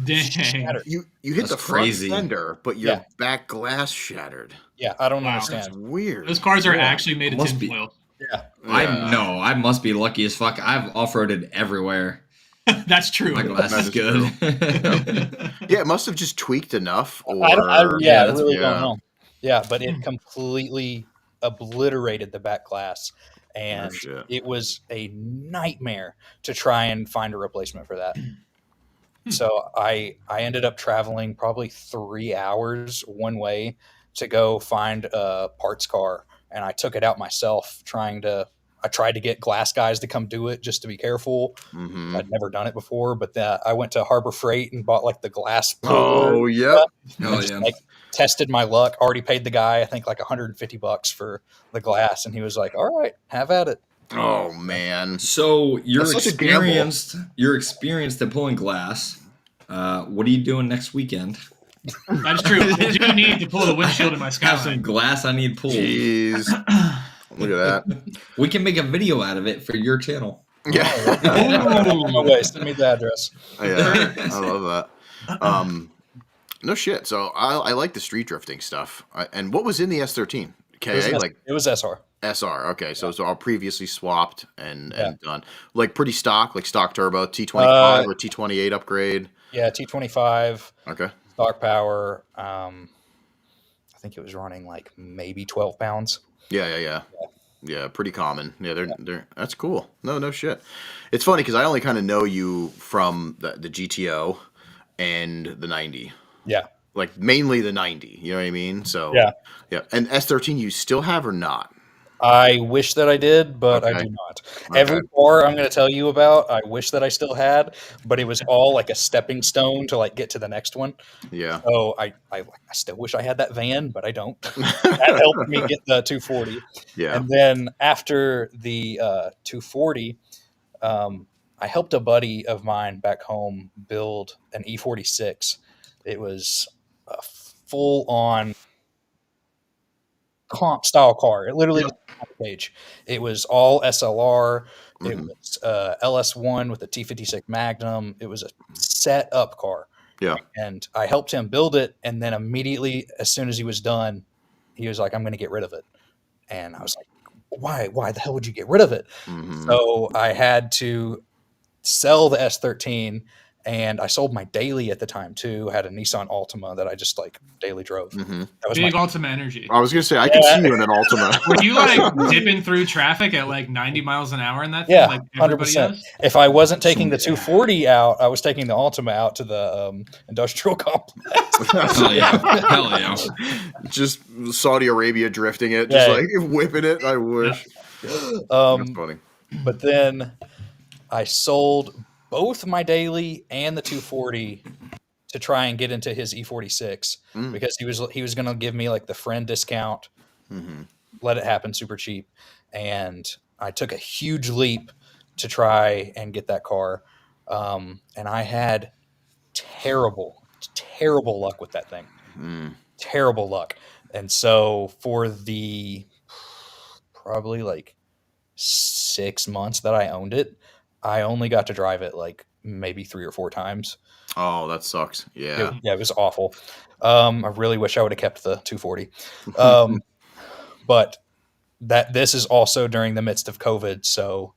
Dang. Shattered. You hit That's the front crazy. fender, but your Yeah. back glass shattered. Yeah, I don't Wow. That's understand. weird. Those cars are Yeah. actually made of Must be. tinfoil. Yeah. I must be lucky as fuck. I've off-roaded everywhere. That's true. My glass That is is good. Yeah, it must have just tweaked enough. Or I that's- really don't know. Yeah, but it completely obliterated the back glass, and shit. it was a nightmare to try and find a replacement for that. So I ended up traveling probably 3 hours one way to go find a parts car, and I took it out myself. I tried to get glass guys to come do it just to be careful. Mm-hmm. I'd never done it before, but I went to Harbor Freight and bought like the glass. Oh, puller yep. and Oh, just, yeah. like, tested my luck. Already paid the guy, I think, like $150 for the glass, and he was like, "All right, have at it." Oh, man. So you're That's such a gamble. experienced. You're experienced at pulling glass. What are you doing next weekend? That's true. I do need to pull the windshield in my Have some Skyline. glass I need pulled. Jeez. Look at that. We can make a video out of it for your channel. Yeah. On my way, send me the address. Yeah, I love that. No shit. So I like the street drifting stuff. And what was in the S13? KA, like It was SR. SR. Okay, so it's all previously swapped and done. Like pretty stock, like stock turbo, T25 or T28 upgrade. Yeah, T25, Okay. stock power. I think it was running like maybe 12 pounds. Yeah. Yeah, pretty common. Yeah, they're that's cool. No shit. It's funny because I only kind of know you from the GTO and the 90. Yeah. Like mainly the 90. You know what I mean? So Yeah. yeah. And S13 you still have or not? I wish that I did, but I Okay. do not. Every car I'm going to tell you about, I wish that I still had, but it was all like a stepping stone to like get to the next one. Yeah. So I still wish I had that van, but I don't. That helped me get the 240. Yeah. And then after the 240, I helped a buddy of mine back home build an E46. It was a full on comp style car. It literally was on the page. It was all SLR. It Mhm. was LS1 with a T56 Magnum. It was a set up car. Yeah. And I helped him build it. And then immediately, as soon as he was done, he was like, I'm going to get rid of it. And I was like, why? Why the hell would you get rid of it? Mhm. So I had to sell the S13, and I sold my daily at the time too. I had a Nissan Altima that I just like daily drove. Mhm. That was Big my Ultima energy. I was gonna say I could see you in an Altima. Were you like dipping through traffic at like 90 miles an hour in that thing? Yeah, Like everybody 100%. does? If I wasn't taking the 240 out, I was taking the Altima out to the industrial complex. Hell yeah. Hell yeah. Just Saudi Arabia drifting it, just Yeah. like whipping it. I wish. That's funny. But then I sold both my daily and the 240 to try and get into his E46 because he was going to give me like the friend discount, let it happen super cheap, and I took a huge leap to try and get that car, and I had terrible luck with that thing. Terrible luck. And so for the probably like 6 months that I owned it, I only got to drive it like maybe 3 or 4 times. Oh, that sucks. Yeah. It was awful. I really wish I would have kept the 240. But this is also during the midst of COVID, so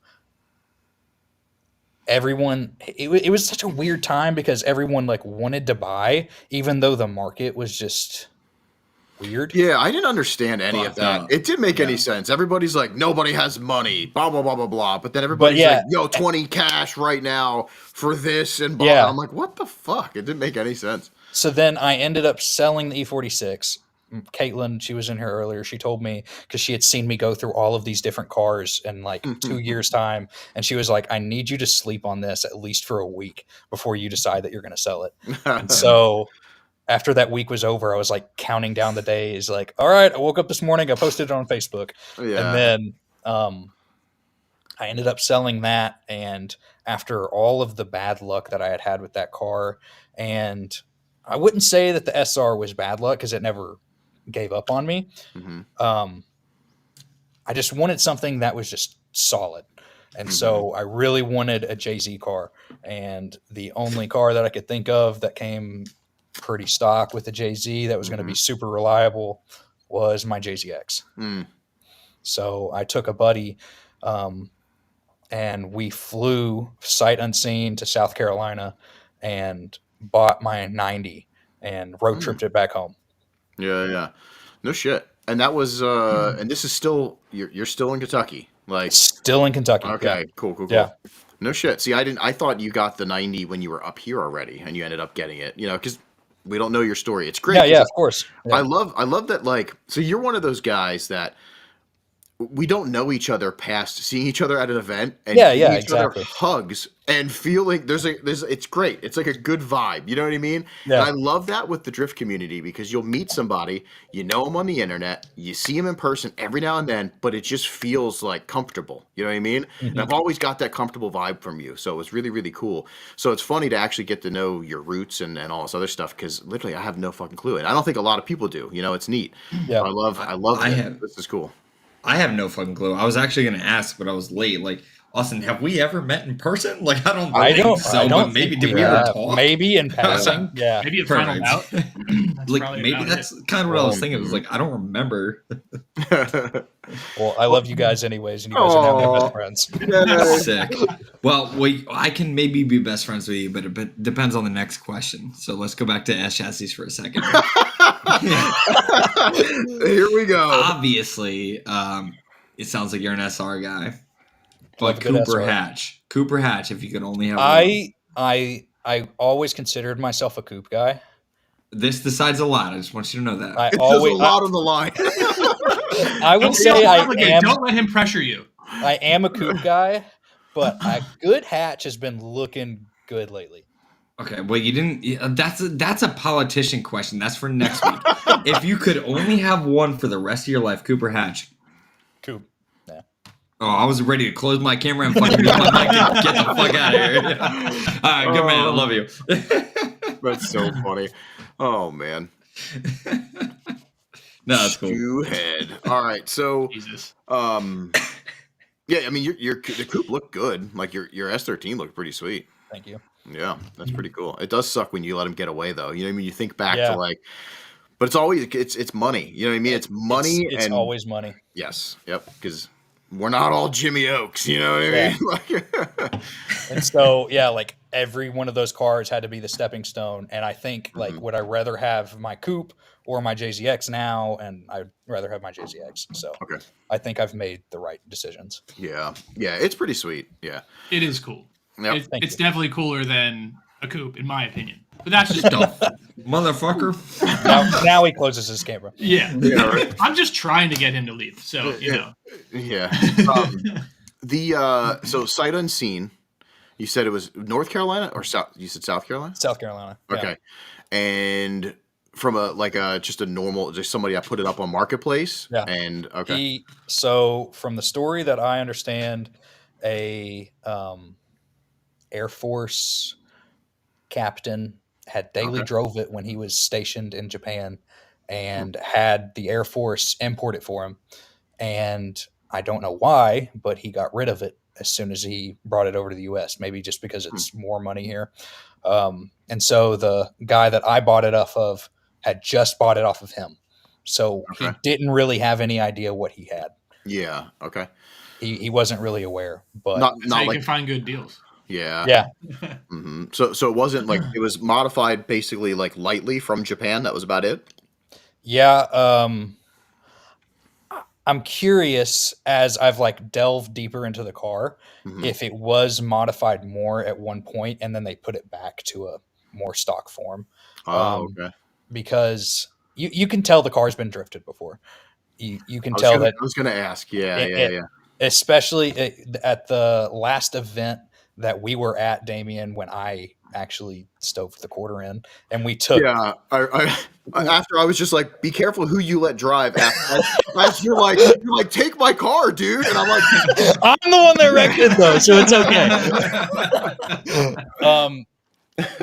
everyone it was such a weird time because everyone like wanted to buy, even though the market was just weird. Yeah, I didn't understand any of Fucked that. up. It didn't make any Yeah. sense. Everybody's like, nobody has money, blah blah blah blah blah. But then everybody's yeah. like, yo, 20 cash right now for this and blah. Yeah. I'm like, what the fuck? It didn't make any sense. So then I ended up selling the E46. Caitlin, she was in here earlier. She told me because she had seen me go through all of these different cars in like 2 years' time. And she was like, I need you to sleep on this at least for a week before you decide that you're going to sell it. And so after that week was over, I was like counting down the days, like, all right, I woke up this morning, I posted it on Facebook. Yeah. And then I ended up selling that. And after all of the bad luck that I had had with that car, and I wouldn't say that the SR was bad luck because it never gave up on me. I just wanted something that was just solid. And so I really wanted a JZ car. And the only car that I could think of that came pretty stock with the JZ that was going to be super reliable was my JZX. So I took a buddy and we flew sight unseen to South Carolina and bought my 90 and road tripped it back home. Yeah. No shit. And that was and this is still you're still in Kentucky. Like Still in Kentucky. okay, Yeah. cool. Yeah. No shit. See, I thought you got the 90 when you were up here already and you ended up getting it, cuz we don't know your story. It's great. Yeah, of course. Yeah. I love that, like, so you're one of those guys that we don't know each other past seeing each other at an event and Yeah, giving each exactly. other hugs and feeling there's it's great. It's like a good vibe. You know what I mean? Yeah. And I love that with the drift community because you'll meet somebody, you know them on the internet, you see them in person every now and then, but it just feels like comfortable. You know what I mean? And I've always got that comfortable vibe from you. So it was really, really cool. So it's funny to actually get to know your roots and all this other stuff because literally I have no fucking clue. And I don't think a lot of people do. It's neat. Yeah. I love it. This is cool. I have no fucking clue. I was actually going to ask, but I was late. Like, Austin, have we ever met in person? Like, I don't think so, I don't but maybe, think did we we ever have. talk? Maybe in passing. Yeah. Maybe at final Perfect. out. That's Like, probably maybe about that's it. kind of what I was thinking. It was like, I don't remember. Well, I love you guys anyways, and you guys are now my best friends. Sick. Well, I can maybe be best friends with you, but it depends on the next question. So let's go back to S chassis for a second. Here we go. Obviously, It sounds like you're an SR guy. Love But a good Cooper SR. Hatch. Cooper Hatch, if you could only have one. I always considered myself a coupe guy. This decides a lot. I just want you to know that. I It always says a lot on the line. I would Don't feel say I obligated. am Don't let him pressure you. I am a coupe guy, but a good hatch has been looking good lately. Okay, well, you didn't. That's a politician question. That's for next week. If you could only have one for the rest of your life, Cooper Hatch. Coupe. Yeah. Oh, I was ready to close my camera and fucking mute my mic and get the fuck out of here. All right, good man. I love you. That's so funny. Oh man. No, that's cool. Head. All right, so Jesus. yeah, I mean, the coupe looked good. Like your S13 looked pretty sweet. Thank you. Yeah, that's pretty cool. It does suck when you let him get away, though. You know what I mean? You think back Yeah. to like, but it's always it's money. You know what I mean? It's money, It's and always money. yes, yep. Because we're not all Jimmy Oaks. You know what I Yeah. mean? Like, And so, yeah, like every one of those cars had to be the stepping stone. And I think, like, Mhm. would I rather have my coupe or my JZX now? And I'd rather have my JZX. So okay. I think I've made the right decisions. Yeah, it's pretty sweet. Yeah. It is cool. Yep. Thank It's you. definitely cooler than a coupe, in my opinion. But that's just Motherfucker. Now he closes his camera. yeah. Yeah, right. I'm just trying to get him to leave. So you know. Yeah. So sight unseen. You said it was North Carolina or South? You said South Carolina. South Carolina. Yeah. Okay. And from just a normal, just somebody I put it up on Marketplace. Yeah. And okay. So from the story that I understand, a Air Force captain had daily Okay. drove it when he was stationed in Japan and had the Air Force import it for him. And I don't know why, but he got rid of it as soon as he brought it over to the US, maybe just because it's more money here. And so the guy that I bought it off of had just bought it off of him. So he Okay. didn't really have any idea what he had. Yeah. Okay. He wasn't really aware, but Not That's how you like can find good deals. yeah. yeah, hmm So it wasn't like it was modified basically like lightly from Japan. That was about it. yeah. I'm curious as I've like delved deeper into the car Mhm. if it was modified more at one point and then they put it back to a more stock form. Oh, okay. Because you can tell the car's been drifted before. You can I tell that, was gonna ask. Yeah. It- Yeah. especially at the last event that we were at, Damien, when I actually stove the quarter in and we took Yeah, after I was just like, be careful who you let drive. As you're like, take my car, dude, and I'm like, I'm the one that wrecked it though, so it's okay.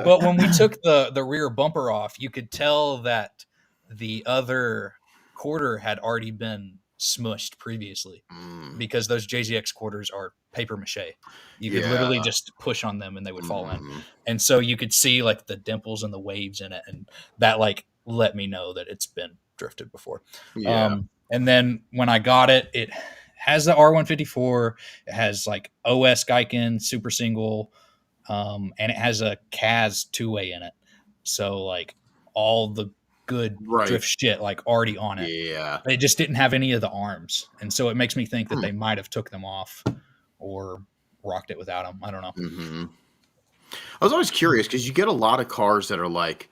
But when we took the rear bumper off, you could tell that the other quarter had already been smushed previously because those JZX quarters are paper mache. You could literally just push on them and they would fall in. And so you could see like the dimples and the waves in it. And that like let me know that it's been drifted before. yeah, And then when I got it, it has the R154. It has like OS Geiken super single. And it has a CAS 2-way in it. So like all the good Right. drift shit like already on it. yeah. They just didn't have any of the arms. And so it makes me think that they might have took them off or rocked it without them. I don't know. hmm I was always curious because you get a lot of cars that are like,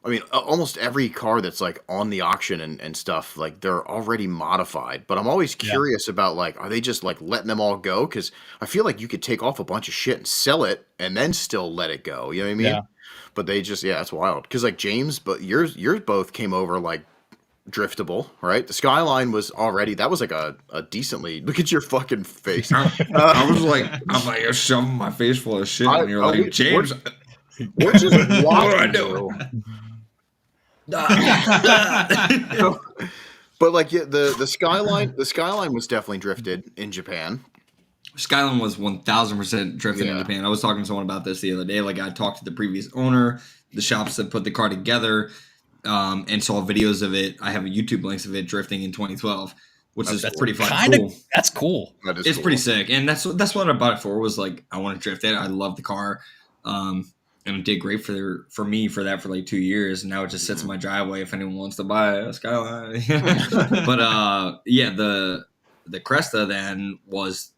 I mean, almost every car that's like on the auction and stuff, like they're already modified. But I'm always curious about like, are they just like letting them all go? Because I feel like you could take off a bunch of shit and sell it and then still let it go. You know what I mean? Yeah. But they just, that's wild. Because like James, but yours both came over like driftable, right? The Skyline was already, that was like a decently, look at your fucking face. I was like, you're shoving my face full of shit, and you're like, James. We're just What do I do? But like the Skyline was definitely drifted in Japan. Skyline was 1,000% drifted in Japan. I was talking to someone about this the other day. Like I talked to the previous owner, the shops that put the car together, and saw videos of it. I have a YouTube links of it drifting in 2012, which is pretty fucking cool. That's cool. That is It's cool. pretty sick, and that's what I bought it for. Was like I want to drift it. I love the car, and it did great for me for that for like 2 years. And now it just sits in my driveway if anyone wants to buy a Skyline. But the Cresta then was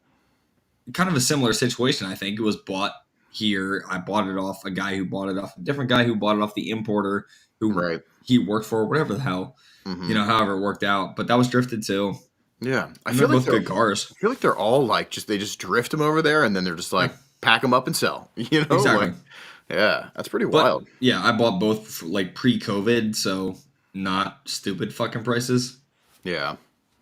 kind of a similar situation. I think it was bought here. I bought it off a guy who bought it off a different guy who bought it off the importer who he worked for, whatever the hell, however it worked out. But that was drifted too. Yeah, I feel like both good cars. I feel like they're all like they just drift them over there and then they're just like pack them up and sell. Exactly. Like, yeah, that's pretty wild. Yeah, I bought both like pre-COVID, so not stupid fucking prices. Yeah.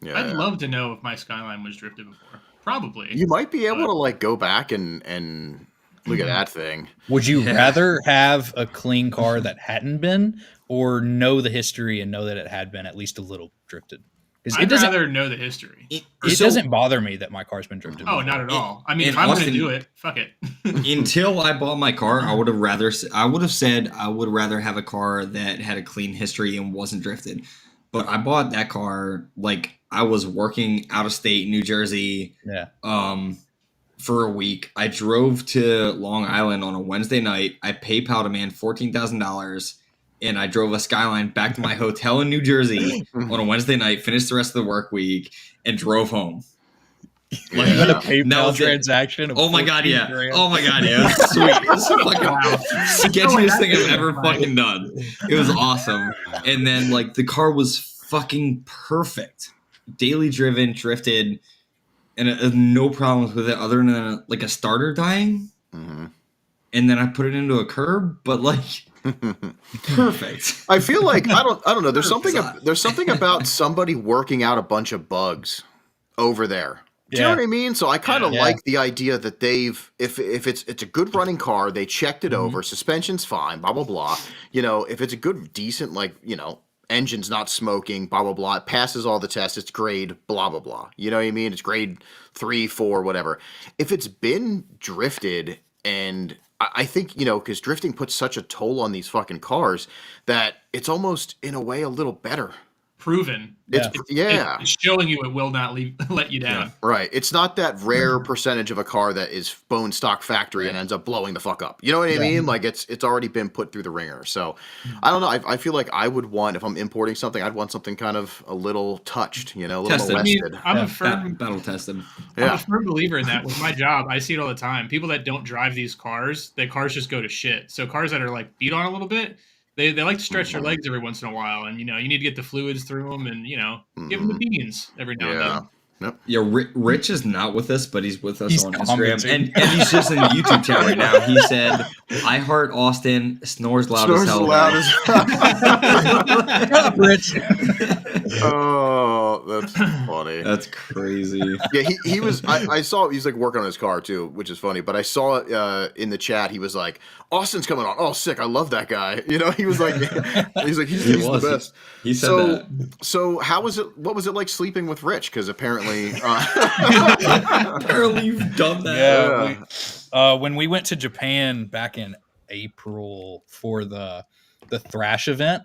I'd love to know if my Skyline was drifted before. Probably. You might be able to like go back and look at that thing. Would you rather have a clean car that hadn't been, or know the history and know that it had been at least a little drifted? I'd rather know the history. It doesn't bother me that my car's been drifted. Oh, not at all. I mean, if I'm going to do it, fuck it. Until I bought my car, I would have said I would rather have a car that had a clean history and wasn't drifted. But I bought that car like I was working out of state, New Jersey. Yeah. For a week. I drove to Long Island on a Wednesday night. I PayPal'd a man $14,000. And I drove a Skyline back to my hotel in New Jersey on a Wednesday night, finished the rest of the work week, and drove home. Like a PayPal transaction. Oh my god, yeah. $grand. Oh my god, yeah. It was sweet. It was fucking sketchiest thing I've ever fucking done. It was awesome. And then like the car was fucking perfect. Daily driven, drifted, and no problems with it other than like a starter dying. Mm-hmm. And then I put it into a curb, but like perfect. I feel like I don't know. There's something about somebody working out a bunch of bugs over there. Do you know what I mean? So I kind of like the idea that they've if it's a good running car, they checked it over, suspension's fine, blah blah blah. If it's a good decent engine's not smoking, blah blah blah, it passes all the tests, it's grade blah blah blah. You know what I mean? It's grade 3, 4, whatever. If it's been drifted, and I think, because drifting puts such a toll on these fucking cars that it's almost, in a way, a little better. Proven. It's showing you it will not let you down. Yeah. Right. It's not that rare percentage of a car that is bone stock factory and ends up blowing the fuck up. You know what I mean? Like it's already been put through the ringer. So I don't know. I feel like I would want, if I'm importing something, I'd want something kind of a little touched, a little tested. molested. I'm a firm battle tested. I'm a firm believer in that. With my job, I see it all the time. People that don't drive these cars, their cars just go to shit. So cars that are like beat on a little bit, They like to stretch their legs every once in a while, and you need to get the fluids through them, and give them the beans every now and then. Yep. Yeah, Rich is not with us, but he's with us on Instagram, and he's just in the YouTube chat right now. He said, "I heart Austin snores loud as hell." Shut up, Rich. Oh, that's funny. That's crazy. Yeah, he was. I saw he's like working on his car too, which is funny. But I saw in the chat he was like, "Austin's coming on. Oh, sick! I love that guy." He was like, he's the best. He said that. So how was it? What was it like sleeping with Rich? Because apparently you've done that. Yeah. When we went to Japan back in April for the Thrash event,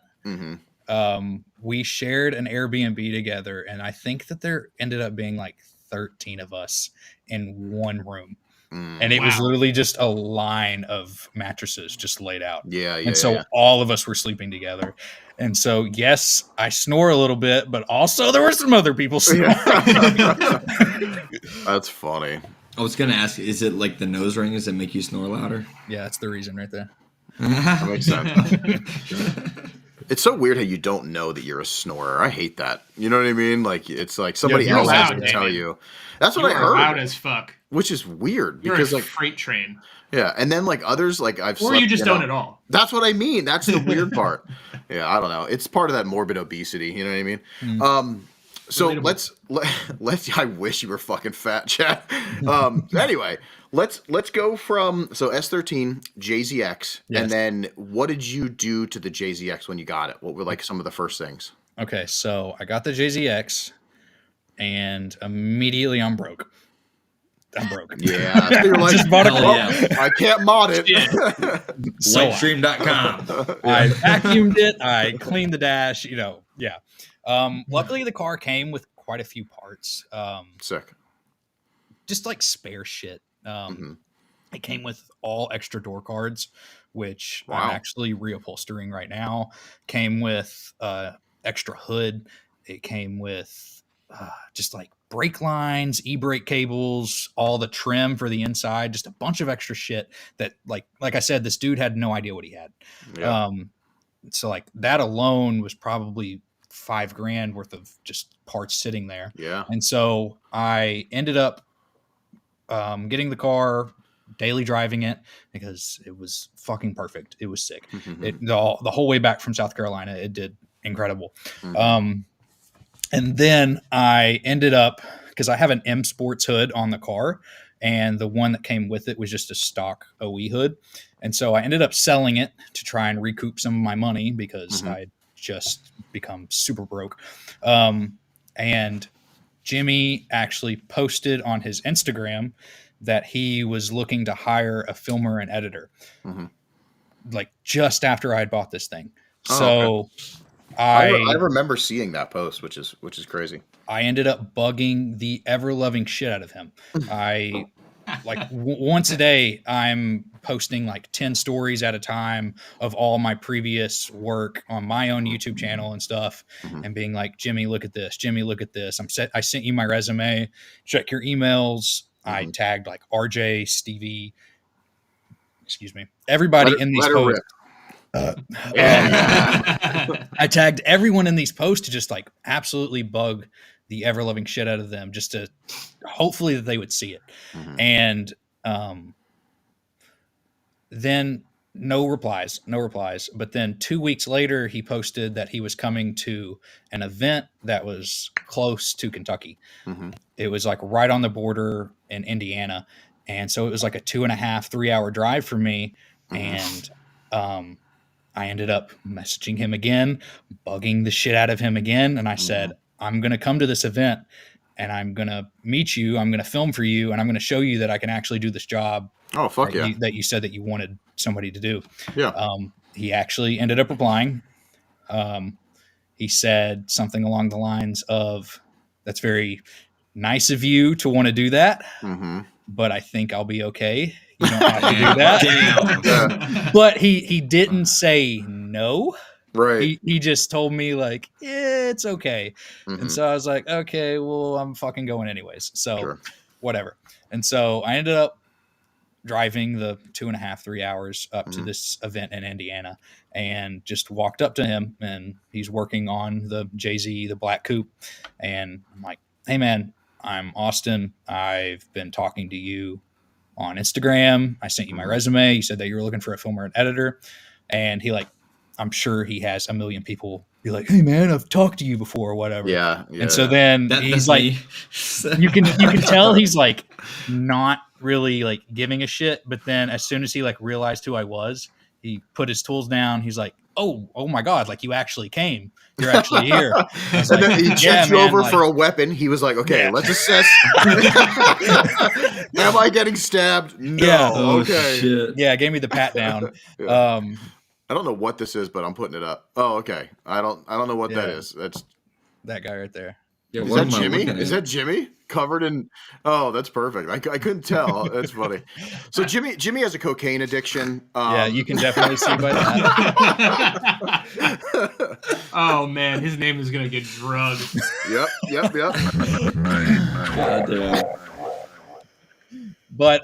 we shared an Airbnb together, and I think that there ended up being like 13 of us in one room. And it was literally just a line of mattresses just laid out. So all of us were sleeping together. And so, yes, I snore a little bit, but also there were some other people snoring. That's funny. I was going to ask, is it like the nose ring? Does it make you snore louder? Yeah, that's the reason right there. That makes sense. It's so weird how you don't know that you're a snorer. I hate that. You know what I mean? Like it's like somebody else has to tell you. That's what I heard. Loud as fuck. Which is weird You're because a like freight train. Yeah, and then like others, like I've or you just don't at all. That's what I mean. That's the weird part. Yeah, I don't know. It's part of that morbid obesity. You know what I mean? So let's. I wish you were fucking fat, Chad. Anyway, let's go from S13 JZX, and then what did you do to the JZX when you got it? What were like some of the first things? Okay, so I got the JZX, and immediately I'm broke. Yeah, so you're like, just bought I can't mod it. So Lightstream.com. I vacuumed it. I cleaned the dash. Luckily, the car came with quite a few parts. Sick. Just like spare shit. It came with all extra door cards, which I'm actually reupholstering right now. Came with extra hood. It came with just like brake lines, e-brake cables, all the trim for the inside, just a bunch of extra shit that like I said, this dude had no idea what he had. Yeah. So like that alone was probably $5,000 worth of just parts sitting there. Yeah. And so I ended up getting the car, daily driving it because it was fucking perfect. It was sick. The whole way back from South Carolina, it did incredible. And then I ended up, because I have an M Sports hood on the car, and the one that came with it was just a stock OE hood. And so I ended up selling it to try and recoup some of my money because I'd just become super broke. And Jimmy actually posted on his Instagram that he was looking to hire a filmer and editor, like just after I had bought this thing. So I remember seeing that post, which is crazy. I ended up bugging the ever loving shit out of him. I like once a day, I'm posting like 10 stories at a time of all my previous work on my own YouTube channel and stuff, and being like, Jimmy, look at this. Jimmy, look at this. I sent you my resume. Check your emails. I tagged like RJ, Stevie, excuse me, everybody in these posts. I tagged everyone in these posts to just like absolutely bug the ever loving shit out of them, just to hopefully that they would see it. And then no replies. But then 2 weeks later, he posted that he was coming to an event that was close to Kentucky. It was like right on the border in Indiana. And so it was like a 2.5, 3 hour drive for me. And I ended up messaging him again, bugging the shit out of him again. And I said, I'm going to come to this event and I'm going to meet you. I'm going to film for you. And I'm going to show you that I can actually do this job. Oh, fuck yeah. That you said that you wanted somebody to do. Yeah. He actually ended up replying. He said something along the lines of, that's very nice of you to want to do that, but I think I'll be okay. You don't have to do that. But he didn't say no. Right. He just told me like, yeah, it's okay. And so I was like, okay, well, I'm fucking going anyways. So whatever. And so I ended up driving the 2.5, 3 hours up to this event in Indiana, and just walked up to him, and he's working on the Jay-Z, the black coupe. And I'm like, hey man, I'm Austin. I've been talking to you on Instagram. I sent you my resume. You said that you were looking for a filmer and editor. And he like, I'm sure he has a million people be like, hey man, I've talked to you before or whatever. Yeah. And so then he's like, you can tell he's like not really like giving a shit. But then as soon as he like realized who I was, he put his tools down. He's like, oh my God, like you actually came. You're actually here. And then he checks you over for a weapon. He was like, okay, let's assess. Am I getting stabbed? No. Yeah. Okay. Shit. Yeah, gave me the pat down. I don't know what this is, but I'm putting it up. Oh, okay. I don't know what that is. That's that guy right there. Yeah, Is what that am I Jimmy? looking Is at? that Jimmy covered in? Oh, that's perfect. I couldn't tell. That's funny. So Jimmy has a cocaine addiction. Yeah, you can definitely see by that. Oh man, his name is gonna get drugged. Yep. God damn. But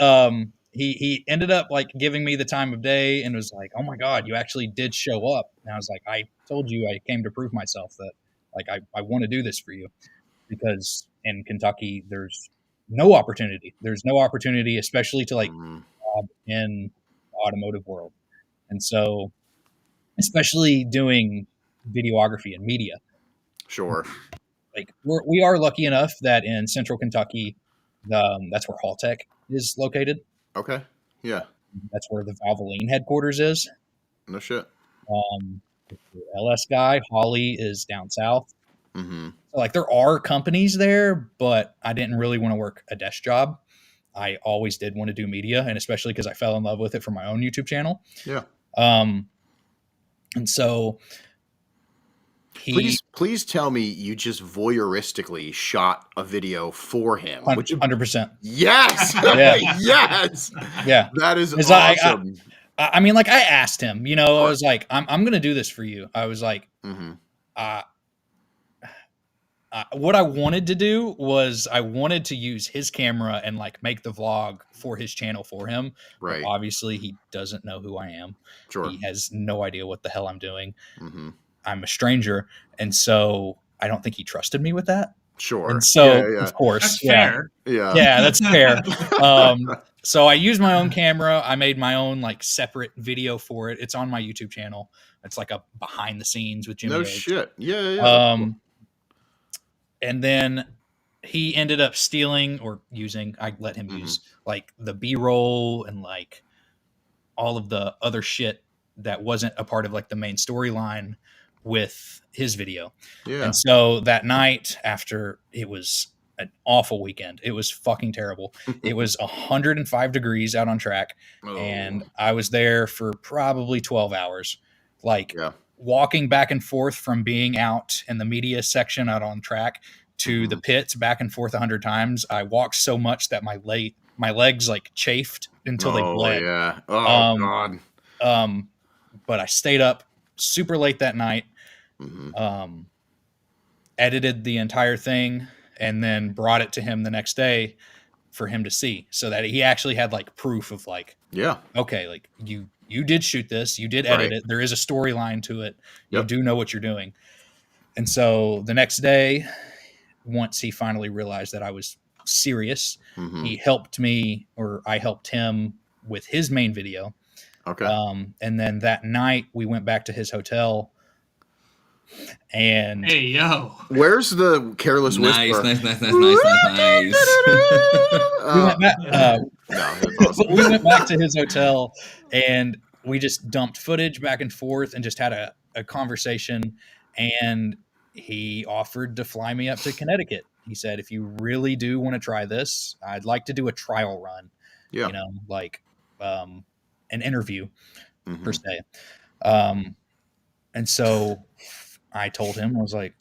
he ended up like giving me the time of day and was like, oh my God, you actually did show up. And I was like, I told you I came to prove myself that like I want to do this for you, because in Kentucky there's no opportunity. There's no opportunity, especially to like job in the automotive world. And so especially doing videography and media. Sure. Like we are lucky enough that in central Kentucky, that's where Haltech is located. Okay. Yeah. That's where the Valvoline headquarters is. No shit. The LS guy, Holly, is down south. Mm-hmm. So like there are companies there, but I didn't really want to work a desk job. I always did want to do media, and especially because I fell in love with it for my own YouTube channel. Yeah. And so Please tell me you just voyeuristically shot a video for him. 100%. Yes. Yeah. Yes. Yeah. That is 'Cause awesome. I mean, like I asked him, you know, I was like, I'm going to do this for you. I was like, what I wanted to do was I wanted to use his camera and like make the vlog for his channel for him. But Right. obviously, he doesn't know who I am. Sure. He has no idea what the hell I'm doing. Mm-hmm. I'm a stranger, and so I don't think he trusted me with that. Sure. And so, Yeah. of course, That's fair. Yeah. yeah, that's fair. So I used my own camera. I made my own like separate video for it. It's on my YouTube channel. It's like a behind the scenes with Jimmy. No Oaks. shit. Yeah. And then he ended up stealing or using. I let him use like the B-roll and like all of the other shit that wasn't a part of like the main storyline with his video. Yeah. And so that night, after it was an awful weekend, it was fucking terrible. It was 105 degrees out on track, and I was there for probably 12 hours, like walking back and forth from being out in the media section out on track to the pits back and forth 100 times. I walked so much that my legs like chafed until they bled. Yeah. Oh God. But I stayed up super late that night, edited the entire thing, and then brought it to him the next day for him to see, so that he actually had like proof of like, okay, like you did shoot this, you did edit it, there is a storyline to it, you do know what you're doing. And so the next day, once he finally realized that I was serious, he helped me, or I helped him with his main video. Okay. And then that night we went back to his hotel, and hey, yo, where's the careless whisper? Nice. We went back to his hotel, and we just dumped footage back and forth and just had a conversation. And he offered to fly me up to Connecticut. He said, if you really do want to try this, I'd like to do a trial run, like an interview per se. And so I told him, I was like,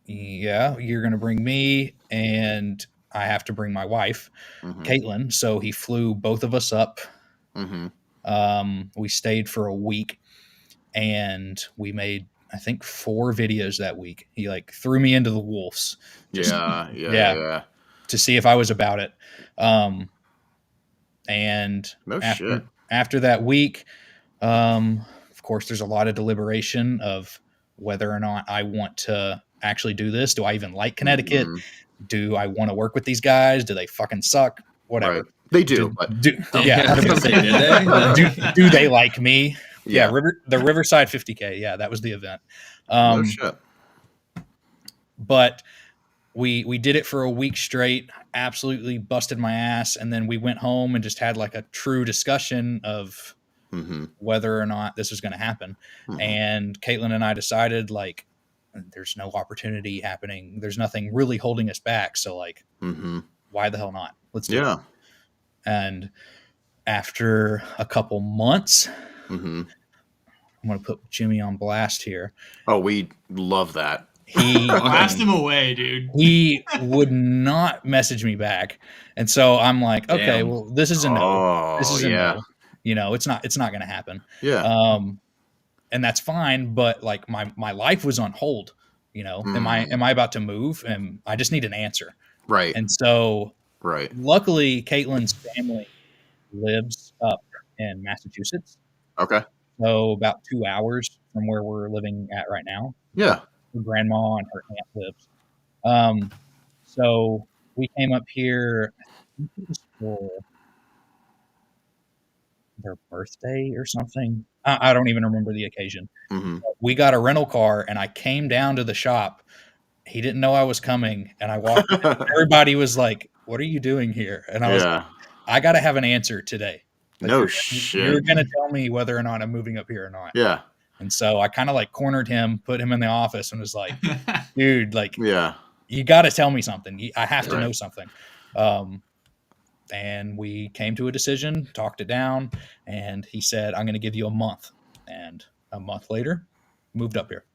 yeah, you're going to bring me, and I have to bring my wife, Caitlin. So he flew both of us up. We stayed for a week, and we made, I think, 4 videos that week. He like threw me into the wolves. To see if I was about it. And after that week, of course, there's a lot of deliberation of whether or not I want to actually do this. Do I even like Connecticut? Do I want to work with these guys? Do they fucking suck? Whatever. Right. They do. Do they like me? Yeah. The Riverside 50K. Yeah, that was the event. No shit. But we did it for a week straight, absolutely busted my ass. And then we went home and just had like a true discussion of whether or not this was going to happen. And Caitlin and I decided like, there's no opportunity happening. There's nothing really holding us back. So like, why the hell not? Let's do it. And after a couple months, I'm going to put Jimmy on blast here. Oh, we love that. He blast him away, dude. He would not message me back. And so I'm like, okay, well, this is a no. This is a no. You know, it's not going to happen. Yeah. And that's fine. But like my life was on hold, you know, am I about to move? And I just need an answer. Right. And so, luckily Caitlin's family lives up in Massachusetts. Okay. So about 2 hours from where we're living at right now. Yeah. Her grandma and her aunt lives. So we came up here, I think it was for their birthday or something. I don't even remember the occasion. We got a rental car, and I came down to the shop. He didn't know I was coming, and I walked in. Everybody was like, what are you doing here? And I was like, I got to have an answer today. Like, you're going to tell me whether or not I'm moving up here or not. Yeah. And so I kind of like cornered him, put him in the office, and was like, dude, like, you got to tell me something. I have to know something. And we came to a decision, talked it down, and he said, I'm going to give you a month. And a month later, moved up here.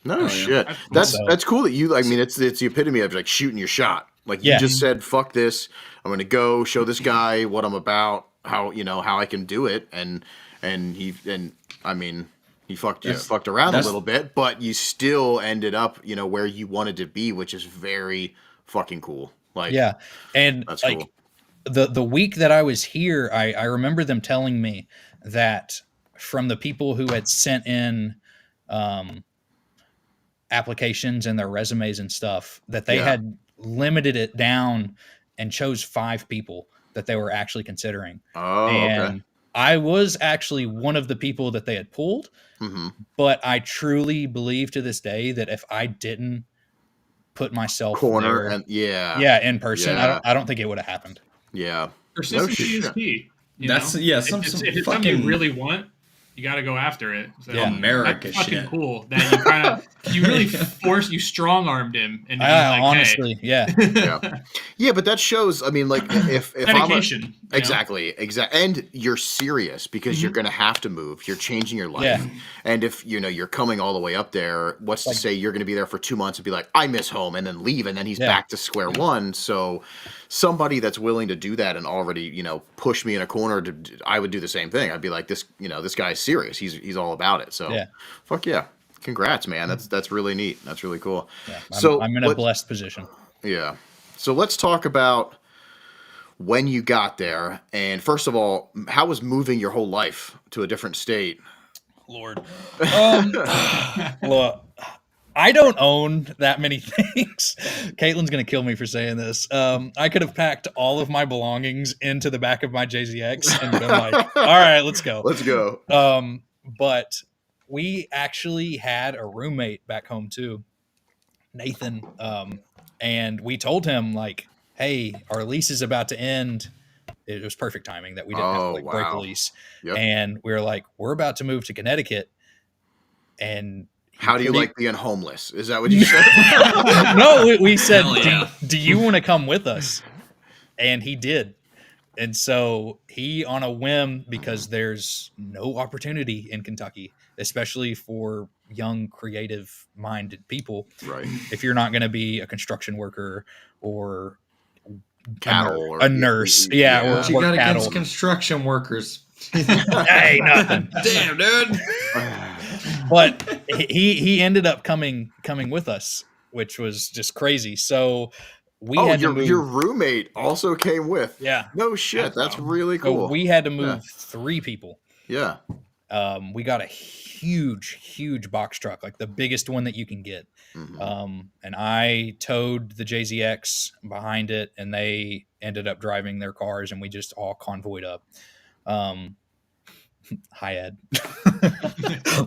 No shit. That's cool that you, I mean, it's the epitome of like shooting your shot. Like you just said, fuck this. I'm going to go show this guy what I'm about, how I can do it. And I mean, You fucked around a that's- little bit, but you still ended up, where you wanted to be, which is very fucking cool. Like, Yeah. And that's like cool. the week that I was here, I remember them telling me that from the people who had sent in applications and their resumes and stuff, that they had limited it down and chose 5 people that they were actually considering. Oh, okay. And I was actually one of the people that they had pulled, but I truly believe to this day that if I didn't put myself Corner there, and in person, Yeah. I don't think it would have happened. Yeah. Consistency is shit. key. That's know? yeah. If Some it's something fucking you really want, you got to go after it. So Yeah. America that's fucking shit. cool that you kind of you really you strong armed him and he's like, Honestly, hey. yeah. Yeah, but that shows. I mean, like if Dedication, I'm you know? exactly, and you're serious because you're going to have to move. You're changing your life, Yeah. and if you're coming all the way up there, what's to say you're going to be there for 2 months and be like, I miss home, and then leave, and then he's back to square one. So somebody that's willing to do that and already push me in a corner, I would do the same thing. I'd be like, this guy's serious. He's all about it. So fuck yeah. Congrats, man. That's really neat. That's really cool. Yeah, So I'm in a blessed position. Yeah. So let's talk about when you got there. And first of all, how was moving your whole life to a different state? Lord. Look, I don't own that many things. Caitlin's going to kill me for saying this. I could have packed all of my belongings into the back of my JZX and been like, all right, let's go. Let's go. But we actually had a roommate back home too, Nathan. And we told him like, hey, our lease is about to end. It was perfect timing that we didn't have to break the lease. Yep. And we were like, we're about to move to Connecticut. And how do you like being homeless? Is that what you said? No, we said, yeah. do you want to come with us? And he did. And so he, on a whim, because there's no opportunity in Kentucky, especially for young, creative-minded people. Right. If you're not going to be a construction worker or cattle, a nurse, or What you got against construction workers? Hey, nothing. Damn, dude. But he ended up coming with us, which was just crazy. So we had to move. Your roommate also came with. Yeah. No shit. That's really cool. So we had to move 3 people. Yeah. We got a huge box truck, like the biggest one that you can get. And I towed the JZX behind it, and they ended up driving their cars, and we just all convoyed up. Hi, Ed.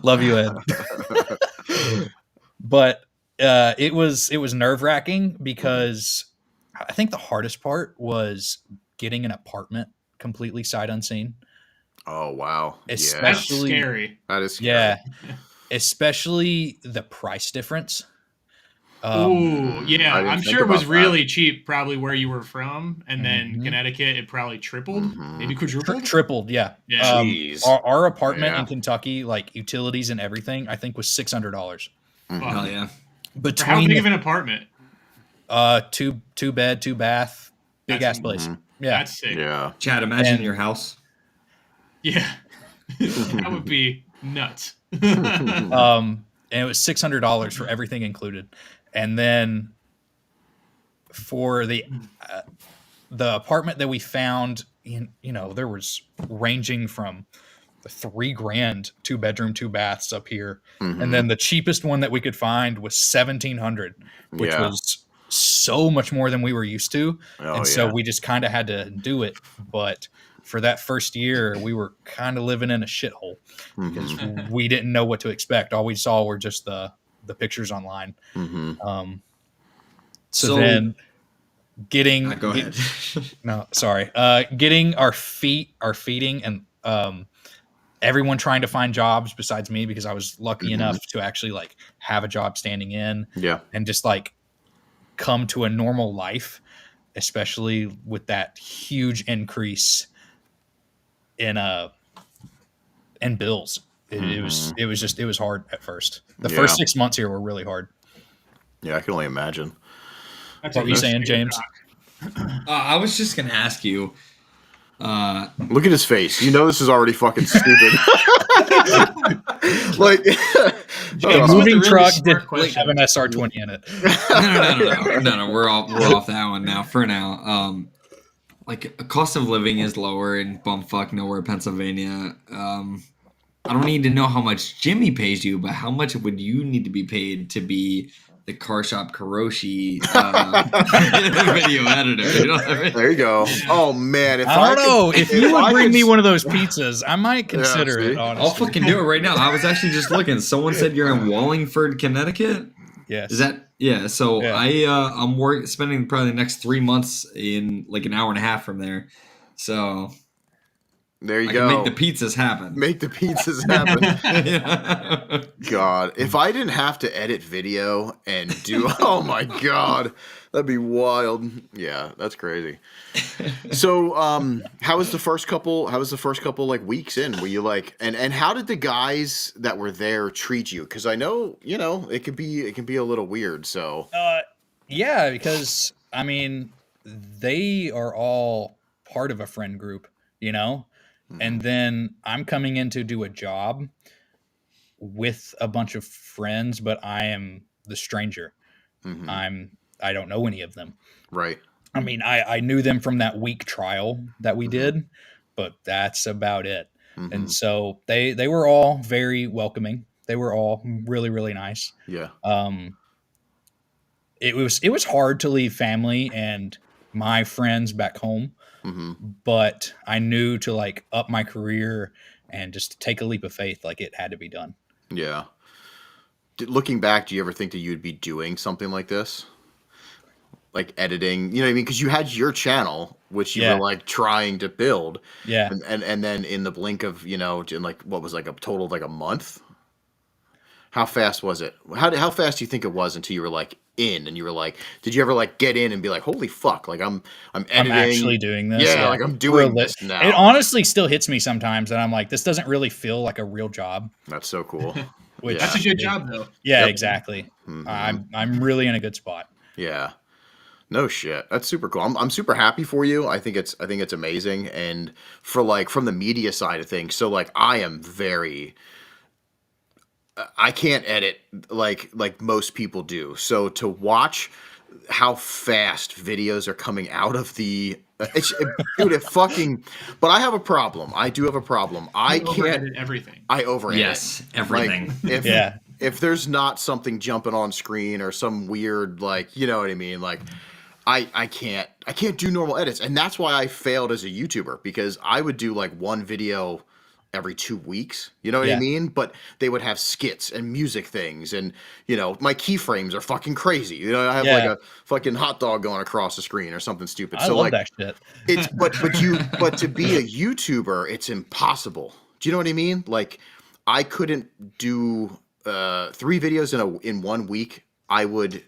Love you, Ed. But it was nerve-wracking because I think the hardest part was getting an apartment completely sight unseen. Oh wow. Especially, That's scary. That is scary. Yeah. Especially the price difference. Ooh, yeah. I didn't I'm think sure it was about that. really cheap probably where you were from. And then Connecticut, it probably tripled, maybe quadrupled. Tripled, yeah. Yeah. Jeez. Our apartment Yeah. in Kentucky, like utilities and everything, I think was $600. Hell yeah. For how big of an apartment? 2 bed, 2 bath, big ass place. Yeah. That's sick. Yeah. Chad, imagine And- your house. Yeah. That would be nuts. And it was $600 for everything included. And then for the apartment that we found, there was ranging from the $3,000 2-bedroom, 2 baths up here, and then the cheapest one that we could find was $1,700, which Yeah. was so much more than we were used to, so yeah. we just kind of had to do it. But for that first year, we were kind of living in a shithole because we didn't know what to expect. All we saw were just the pictures online. So then getting Go ahead. getting our feeding and everyone trying to find jobs besides me, because I was lucky enough to actually like have a job standing in and just like come to a normal life, especially with that huge increase in bills. It was hard at first. The first 6 months here were really hard. Yeah, I can only imagine. That's What were you saying, interesting James? talk. I was just gonna ask you, Look at his face. You know this is already fucking stupid. Like, A with moving the really truck smart did question. have an SR20 in it. No. We're off that one now. For now, like a cost of living is lower in bumfuck nowhere, Pennsylvania. I don't need to know how much Jimmy pays you, but how much would you need to be paid to be the car shop Karoshi video editor? You know what I mean? there you go. Oh man, if I don't know. If you would bring me one of those Yeah. pizzas, I might consider see? it, I'll honestly. fucking do it right now. I was actually just looking. Someone said you're in Wallingford, Connecticut. Yes. Is that So Yeah. I'm spending probably the next 3 months in like an hour and a half from there. So There you I go. can make the pizzas happen. Make the pizzas happen. Yeah. God, if I didn't have to edit video and do, oh my God, that'd be wild. Yeah, that's crazy. So, how was the first couple like weeks in? Were you like, and how did the guys that were there treat you? Because I know, it can be a little weird. So, Yeah, because I mean, they are all part of a friend group, and then I'm coming in to do a job with a bunch of friends, but I am the stranger. I don't know any of them. right. I mean, I knew them from that week trial that we did, but that's about it. And so they were all very welcoming. They were all really, really nice. Yeah. It was hard to leave family and my friends back home, but I knew to like up my career and just take a leap of faith, like it had to be done. Yeah. Looking back, do you ever think that you'd be doing something like this? Like editing, you know what I mean? Because you had your channel, which you Yeah. were like trying to build. Yeah. And then in the blink of, in like what was like a total of like a month? How fast was it? How fast do you think it was until you were like in and you were like, did you ever like get in and be like, holy fuck, like I'm editing. I'm actually doing this. Yeah, like I'm doing this now. It honestly still hits me sometimes, and I'm like, this doesn't really feel like a real job. That's so cool. Which That's a good job, though. Yeah, Yep. exactly. I'm really in a good spot. Yeah. No shit. That's super cool. I'm super happy for you. I think it's amazing. And for like from the media side of things, so like I can't edit like most people do. So to watch how fast videos are coming out of the dude, it fucking. But I have a problem. I do have a problem. I You can't. over-edit everything. I over Yes, everything. Like, Yeah. if there's not something jumping on screen or some weird like, you know what I mean, like. I can't do normal edits, and that's why I failed as a YouTuber, because I would do like one video every 2 weeks, you know what I Yeah. mean? But they would have skits and music things, and my keyframes are fucking crazy. I have like Yeah. a fucking hot dog going across the screen or something stupid. I so love like that shit. it's but to be a YouTuber, it's impossible. Do you know what I mean? Like I couldn't do 3 videos in 1 week. I would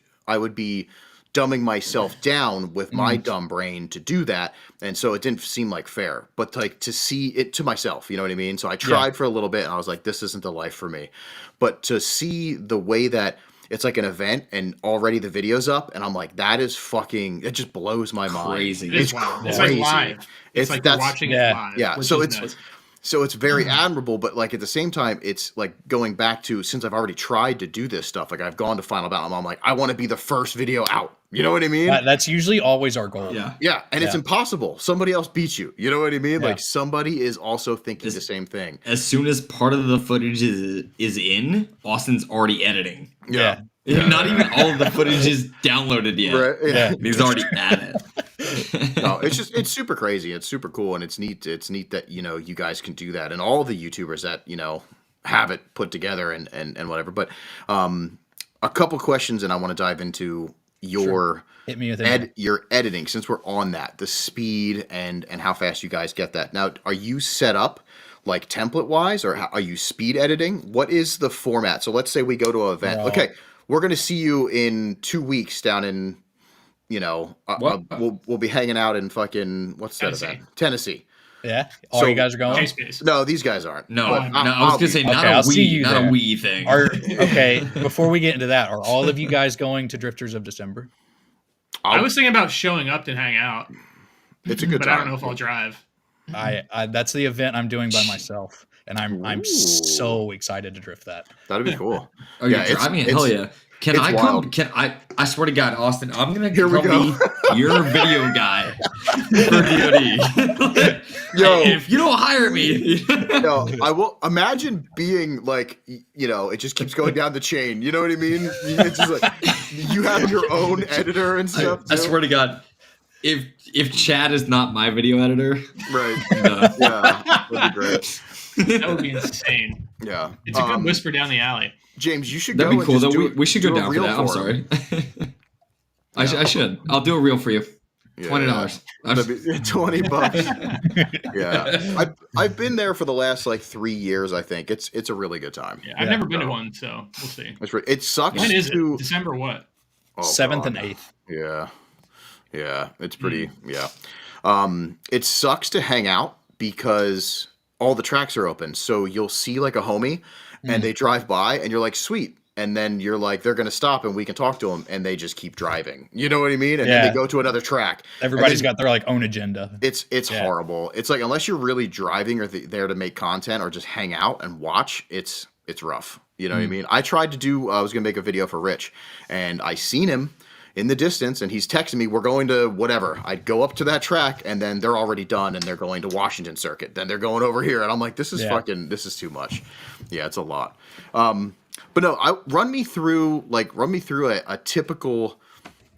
be dumbing myself down with my dumb brain to do that, and so it didn't seem like fair. But like to see it to myself, you know what I mean? So I tried for a little bit, and I was like, this isn't the life for me. But to see the way that it's like an event and already the video's up, and I'm like, that is fucking. It just blows my Crazy. mind. It is It's wild. crazy. It's like live. It's like you're that's- watching yeah. it live. Yeah, which so is it's nuts. so it's very admirable, but like at the same time, it's like going back to, since I've already tried to do this stuff, like I've gone to Final Battle, and I'm like, I want to be the first video out. You know what I mean? That's usually always our goal. Yeah. Yeah, and it's Yeah. impossible. Somebody else beats you. You know what I mean? Yeah. Like somebody is also thinking the same thing. As soon as part of the footage is in, Austin's already editing. Yeah. Not even all of the footage is downloaded yet. Right? Yeah. He's already at it. No, it's super crazy. It's super cool, and it's neat. It's neat that you guys can do that, and all the YouTubers that have it put together and whatever. But a couple questions, and I want to dive into your Hit me with it. your editing, since we're on that, the speed and how fast you guys get that. Now, are you set up like template wise, or are you speed editing? What is the format? So let's say we go to an event. No. Okay, we're going to see you in 2 weeks down in, we'll be hanging out in fucking, what's that Tennessee. event? Tennessee. Yeah. All So- you guys are going? Chase base. No, these guys aren't. No, But no, I was I'll gonna be- say not Okay, I'll a see you not a there. we thing. Okay, before we get into that, are all of you guys going to Drifters of December? I was thinking about showing up to hang out, It's a good but time. I don't know if I'll drive. I that's the event I'm doing by myself, and I'm Ooh. so excited to drift that. That'd be cool. Oh, you're driving it? Hell yeah. Can it's I wild. come? Can I swear to God, Austin, I'm gonna Here we become go. your video guy for DoD. Yo. If you don't hire me, No, I will imagine being like, it just keeps going down the chain. You know what I mean? It's just like you have your own editor and stuff. I too. swear to God, if Chad is not my video editor, Right. no. Yeah. That'd be great. That would be insane. Yeah. It's a good whisper down the alley. James, you should That'd go be and cool. just Though do we should do go a down for reel that. I'm for him. sorry. I should. I'll do a reel for you. Yeah. $20. That'd be $20. Yeah. I've been there for the last like 3 years, I think. It's a really good time. Yeah, I've never been to one, so we'll see. It sucks. When is it? December what? Oh, 7th God. and 8th. Yeah. Yeah. It's pretty yeah. It sucks to hang out because all the tracks are open. So you'll see like a homie and they drive by and you're like, sweet. And then you're like, they're going to stop and we can talk to them. And they just keep driving. You know what I mean? And then Yeah. they go to another track. Everybody's And then got their like own agenda. It's Yeah. horrible. It's like, unless you're really driving or there to make content or just hang out and watch, it's rough. You know what I mean? I tried to do, I was going to make a video for Rich and I seen him in the distance and he's texting me, we're going to whatever. I'd go up to that track and then they're already done and they're going to Washington Circuit. Then they're going over here. And I'm like, this is this is too much. Yeah, it's a lot. But no, run me through a typical,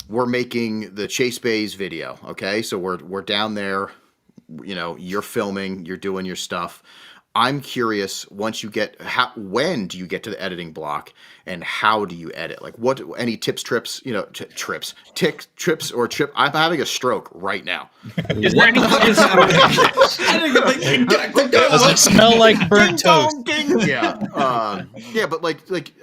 we're making the Chase Bays video. Okay. So we're down there, you're filming, you're doing your stuff. I'm curious, when do you get to the editing block and how do you edit? Like any tips, trips, trips or trip? I'm having a stroke right now. Is there any Does it smell like burnt toast? Yeah. Yeah, but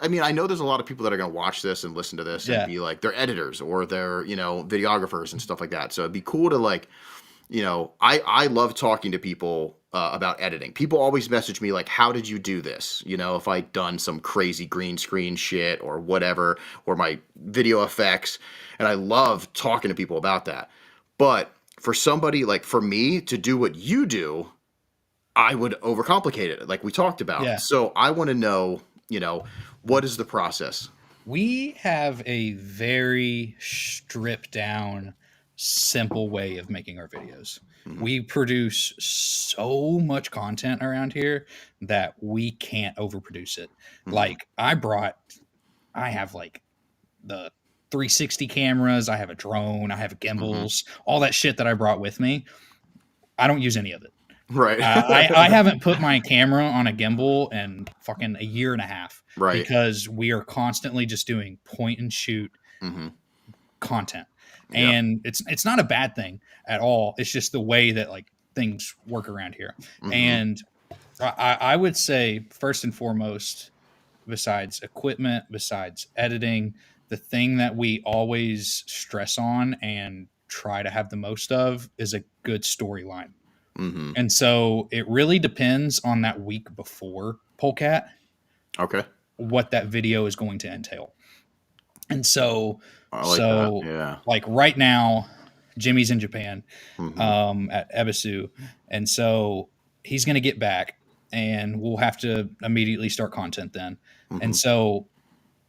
I mean, I know there's a lot of people that are going to watch this and listen to this and be like, they're editors or they're, videographers and stuff like that. So it'd be cool to I love talking to people about editing. People always message me like, how did you do this? If I'd done some crazy green screen shit or whatever, or my video effects. And I love talking to people about that. But for somebody like for me to do what you do, I would overcomplicate it, like we talked about. Yeah. So I want to know, what is the process? We have a very stripped down, simple way of making our videos. We produce so much content around here that we can't overproduce it. Like I have like the 360 cameras, I have a drone, I have gimbals, all that shit that I brought with me. I don't use any of it. Right. I haven't put my camera on a gimbal in fucking a year and a half. Right. Because we are constantly just doing point and shoot content. And it's not a bad thing at all. It's just the way that like things work around here. And I would say first and foremost, besides equipment, besides editing, the thing that we always stress on and try to have the most of is a good storyline. And so it really depends on that week before Polecat. Okay. What that video is going to entail. And so I like that. Yeah. like right now, Jimmy's in Japan at Ebisu. And so he's going to get back and we'll have to immediately start content then. And so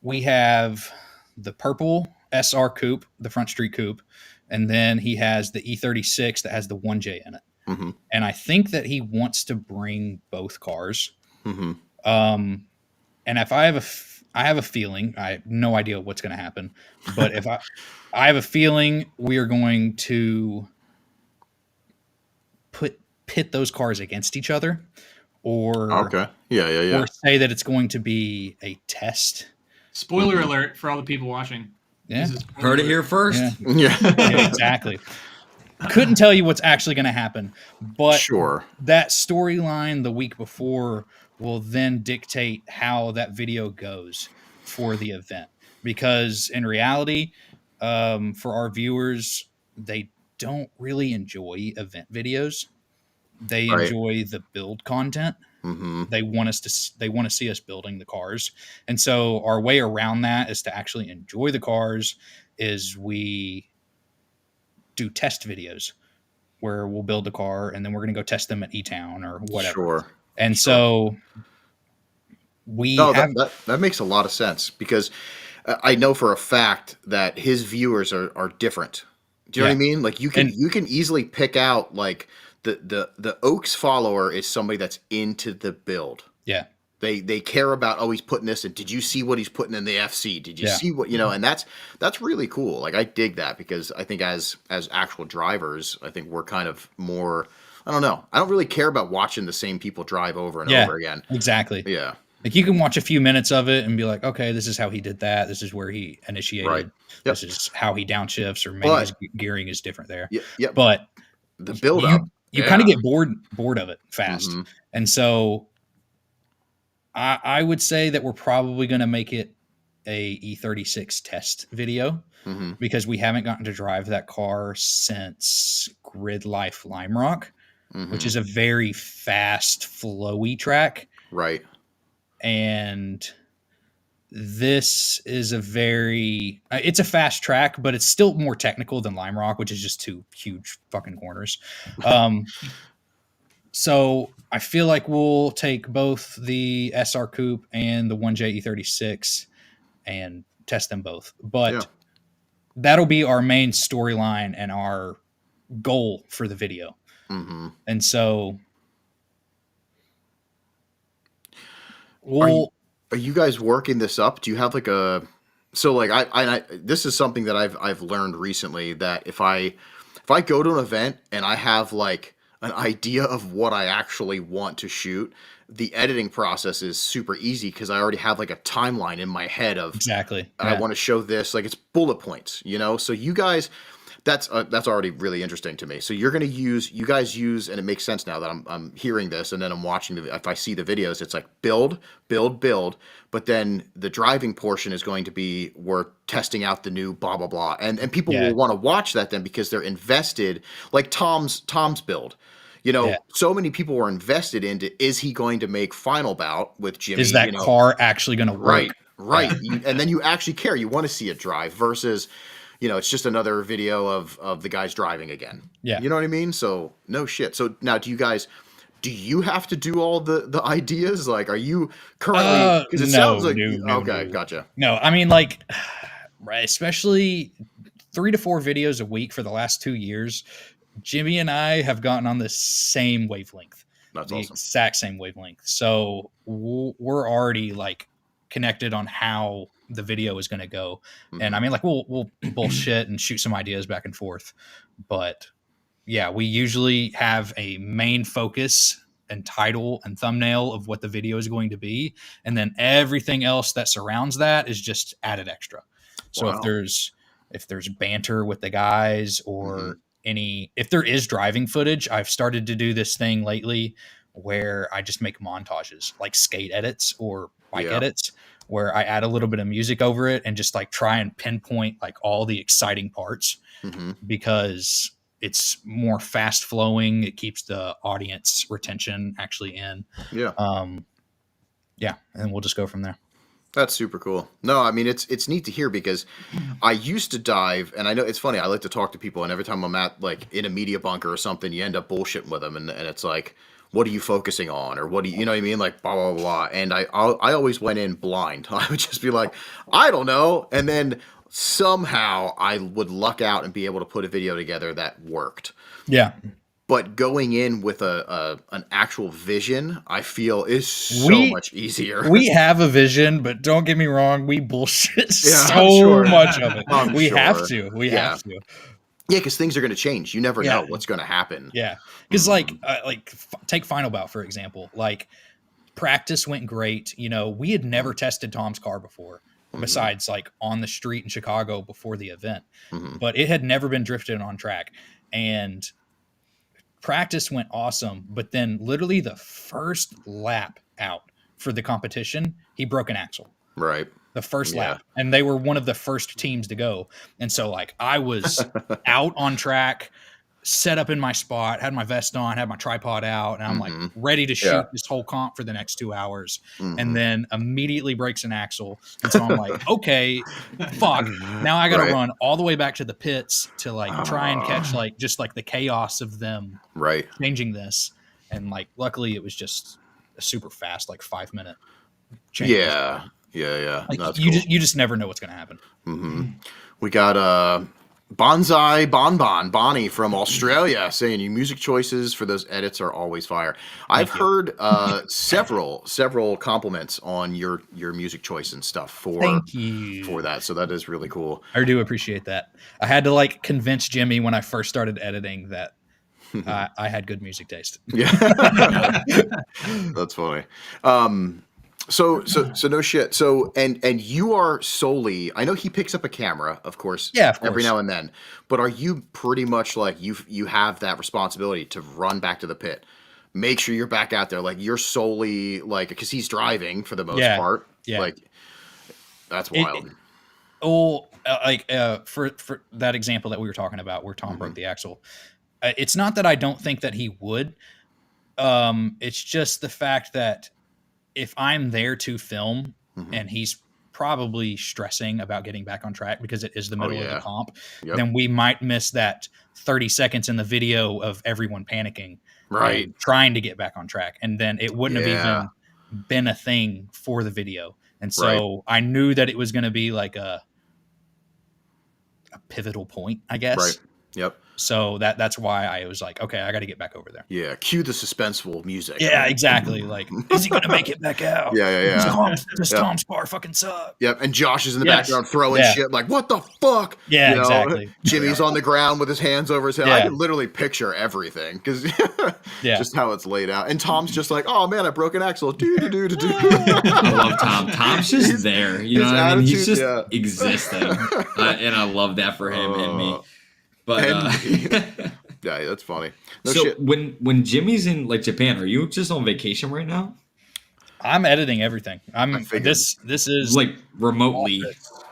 we have the purple SR coupe, the front street coupe. And then he has the E36 that has the 1J in it. And I think that he wants to bring both cars. And if I have a feeling, I have no idea what's going to happen, but if I have a feeling we are going to pit those cars against each other, or Okay. Yeah. or say that it's going to be a test. Spoiler alert for all the people watching. Yeah, This is spoiler heard it alert. here first. yeah, Yeah. yeah, exactly. Couldn't tell you what's actually going to happen, but Sure. that storyline the week before will then dictate how that video goes for the event. Because in reality, for our viewers, they don't really enjoy event videos. They Right. enjoy the build content. They want to see us building the cars. And so our way around that is to actually enjoy the cars is we do test videos where we'll build the car and then we're going to go test them at E-Town or whatever. Sure. And so we No, have that makes a lot of sense because I know for a fact that his viewers are different. Do you know what I mean? Like you can easily pick out like the Oaks follower is somebody that's into the build. yeah. They care about, oh, he's putting this in. Did you see what he's putting in the FC? Did you see what, and that's really cool. Like I dig that because I think as actual drivers, I think we're kind of more, I don't know. I don't really care about watching the same people drive over and over again. Exactly. Yeah. Like you can watch a few minutes of it and be like, okay, this is how he did that. This is where he initiated. Right. Yep. This is how he downshifts, or maybe his gearing is different there. Yeah. But the build up, you kind of get bored of it fast. Mm-hmm. And so I would say that we're probably going to make it a E36 test video because we haven't gotten to drive that car since Grid Life Lime Rock, which is a very fast, flowy track. Right. And this is it's a fast track, but it's still more technical than Lime Rock, which is just two huge fucking corners. So I feel like we'll take both the SR Coupe and the 1J E36 and test them both. But that'll be our main storyline and our goal for the video. And so are you guys working this up? Do you have like I this is something that I've learned recently, that if I go to an event and I have like an idea of what I actually want to shoot, the editing process is super easy because I already have like a timeline in my head of exactly. I want to show this, like it's bullet points, So you guys, that's already really interesting to me. So you guys use, and it makes sense now that I'm hearing this, and then I'm watching if I see the videos, it's like build, but then the driving portion is going to be we're testing out the new blah blah blah, and people will want to watch that then because they're invested, like Tom's build. So many people were invested into, is he going to make final bout with Jimmy? Is that car actually going to work? Right. And then you actually care. You want to see it drive versus, it's just another video of the guys driving again. Yeah. You know what I mean? So no shit. So now do you have to do all the ideas? Like, are you currently, because it sounds like, okay, gotcha. No, I mean like, right. Especially 3 to 4 videos a week for the last 2 years. Jimmy and I have gotten on the same wavelength. That's the awesome. Exact same wavelength. So we're already like connected on how the video is going to go. And I mean, like we'll bullshit and shoot some ideas back and forth. But yeah, we usually have a main focus and title and thumbnail of what the video is going to be. And then everything else that surrounds that is just added extra. So if there's banter with the guys or if there is driving footage, I've started to do this thing lately where I just make montages, like skate edits or bike edits, where I add a little bit of music over it and just like try and pinpoint like all the exciting parts because it's more fast flowing. It keeps the audience retention actually in. Yeah. And we'll just go from there. That's super cool. No, I mean, it's neat to hear because I used to dive, and I know it's funny. I like to talk to people, and every time I'm at like in a media bunker or something, you end up bullshitting with them, and it's like, what are you focusing on, or what do you know what I mean? Like blah blah blah. And I always went in blind. I would just be like, I don't know, and then somehow I would luck out and be able to put a video together that worked. Yeah. But going in with an actual vision, I feel is so much easier. We have a vision, but don't get me wrong, we bullshit much of it. We have to. We have to. Yeah, because things are going to change. You never know what's going to happen. Yeah, because take Final Bout for example. Like practice went great. We had never tested Tom's car before, besides like on the street in Chicago before the event. But it had never been drifted on track, and practice went awesome, but then literally the first lap out for the competition, he broke an axle. Right. The first lap. And they were one of the first teams to go. And so like I was out on track set up in my spot, had my vest on, had my tripod out, and I'm like Mm-hmm. ready to shoot this whole comp for the next 2 hours, and then immediately breaks an axle. And so I'm like, okay, fuck. Now I got to Right. run all the way back to the pits to like try and catch like just like the chaos of them Right. changing this. And like, luckily it was just a super fast, like 5-minute change. Yeah. Like, That's you cool. you just never know what's going to happen. We got Bonsai Bonbon Bonnie from Australia saying your music choices for those edits are always fire. I've heard several compliments on your music choice and stuff for Thank you for that. So that is really cool. I do appreciate that. I had to like convince Jimmy when I first started editing that I had good music taste. Yeah. That's funny. So no shit. So and you are solely, I know he picks up a camera, of course, Yeah, of every course. now and then, but are you pretty much like you have that responsibility to run back to the pit, make sure you're back out there, like you're solely like, because he's driving for the most Yeah, part, yeah. like that's wild. For that example that we were talking about where Tom broke the axle, it's not that I don't think that he would. It's just the fact that if I'm there to film and he's probably stressing about getting back on track because it is the middle of the comp, then we might miss that 30 seconds in the video of everyone panicking, Right. and trying to get back on track. And then it wouldn't have even been a thing for the video. And so I knew that it was going to be like a pivotal point, I guess. Right. Yep. So that's why I was like, okay, I got to get back over there. Yeah. Cue the suspenseful music. Yeah, exactly. Like, is he going to make it back out? Yeah. Does Tom's bar fucking suck? Yep, and Josh is in the Yes. background throwing Yeah. shit like, what the fuck? Yeah, You know, exactly. Jimmy's on the ground with his hands over his head. I Yeah. can literally picture everything because Yeah. just how it's laid out. And Tom's just like, oh man, I broke an axle. Do. I love Tom. Tom's just there. You know his what I mean? He's attitude, just existing. And I love that for him and me. But yeah, that's funny. No so shit. when Jimmy's in like Japan, are you just on vacation right now? I'm editing everything. figured. This is Like remotely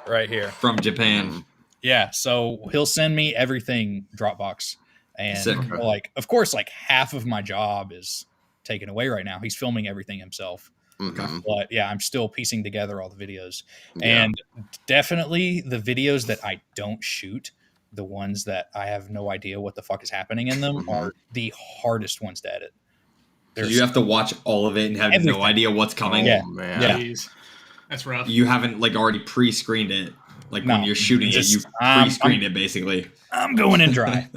right here. from Japan. Yeah, so he'll send me everything Dropbox, and Sick. like, of course, like half of my job is taken away right now. He's filming everything himself, but yeah, I'm still piecing together all the videos, and definitely the videos that I don't shoot, the ones that I have no idea what the fuck is happening in them, are the hardest ones to edit. You have to watch all of it and have Everything. no idea what's coming. Yeah. Man. Yeah. Jeez. That's rough. You haven't like already pre-screened it. Like No, when you're shooting it, just, you pre-screened it basically. I'm going in dry.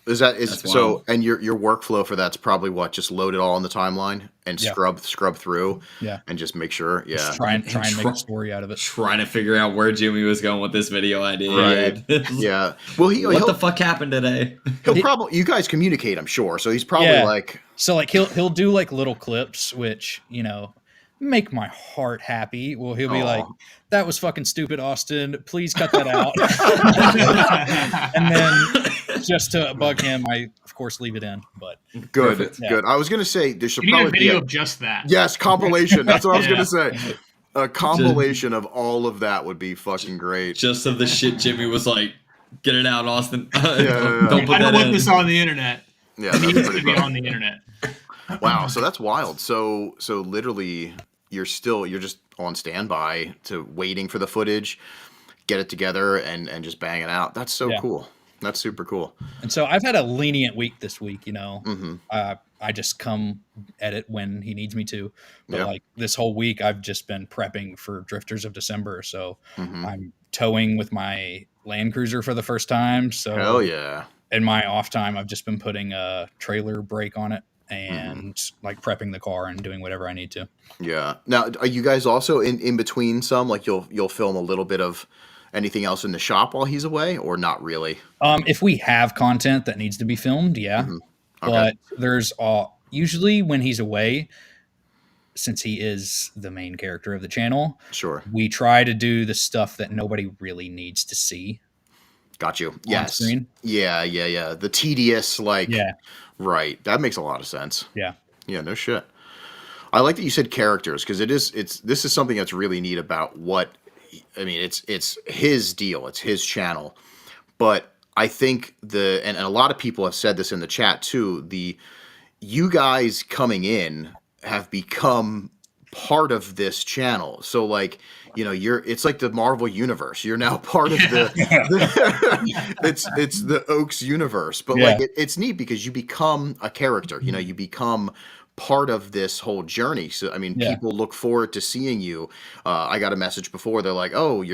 Is that That's so? wild. And your workflow for that's probably what, just load it all on the timeline and Yeah. scrub through, Yeah. and just make sure. Yeah, Just try and make try- a story out of it. Trying to figure out where Jimmy was going with this video idea. Right. yeah. Well, What he'll the fuck happened today? probably, you guys communicate, I'm sure. So he's probably Yeah. like, So like he'll do like little clips, which, you know, make my heart happy. Well, he'll be Aw. like, "That was fucking stupid, Austin. Please cut that out." And then just to bug him, I of course leave it in. But good, Perfect. Yeah. good. I was gonna say there should You need a probably be video of just that. yes, compilation. That's what I was Yeah. gonna say. A compilation of all of that would be fucking great. Just of the shit Jimmy was like, get it out, Austin. yeah. Don't put I that don't want in. this on the internet. Yeah, It that's needs pretty to be fun. on the internet. Wow, so that's wild. So literally, you're just on standby to waiting for the footage, get it together, and just bang it out. That's so Yeah. cool. That's super cool. and so I've had a lenient week this week. You know, Mm-hmm. I just come edit when he needs me to. But Yeah. like this whole week, I've just been prepping for Drifters of December. So Mm-hmm. I'm towing with my Land Cruiser for the first time. So Hell yeah. in my off time, I've just been putting a trailer brake on it and like prepping the car and doing whatever I need to. Yeah. Now, are you guys also in between some? Like you'll film a little bit of anything else in the shop while he's away, or not really? If we have content that needs to be filmed, yeah. Okay. But there's usually when he's away, since he is the main character of the channel, Sure. we try to do the stuff that nobody really needs to see. Got you. Yes. screen. Yeah. The tedious, like, Yeah. right. That makes a lot of sense. Yeah. Yeah, no shit. I like that you said characters because this is something that's really neat about what I mean. It's his deal. It's his channel, but I think and a lot of people have said this in the chat too, you guys coming in have become part of this channel. So like, it's like the Marvel universe. You're now part of it's the Oaks universe. But like it's neat because you become a character, you become part of this whole journey. So I mean, people look forward to seeing you. I got a message before, they're like, oh,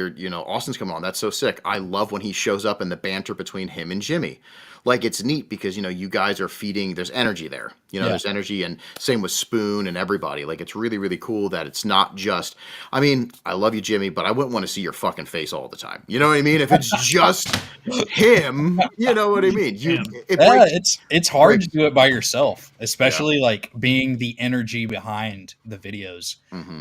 Austin's coming on, that's so sick. I love when he shows up and the banter between him and Jimmy. Like, it's neat because you guys are feeding, there's energy there, there's energy, and same with Spoon and everybody. Like, it's really, really cool that it's not just, I mean, I love you, Jimmy, but I wouldn't want to see your fucking face all the time. You know what I mean? If it's just him, you know what I mean? It's hard to do it by yourself, especially like being the energy behind the videos.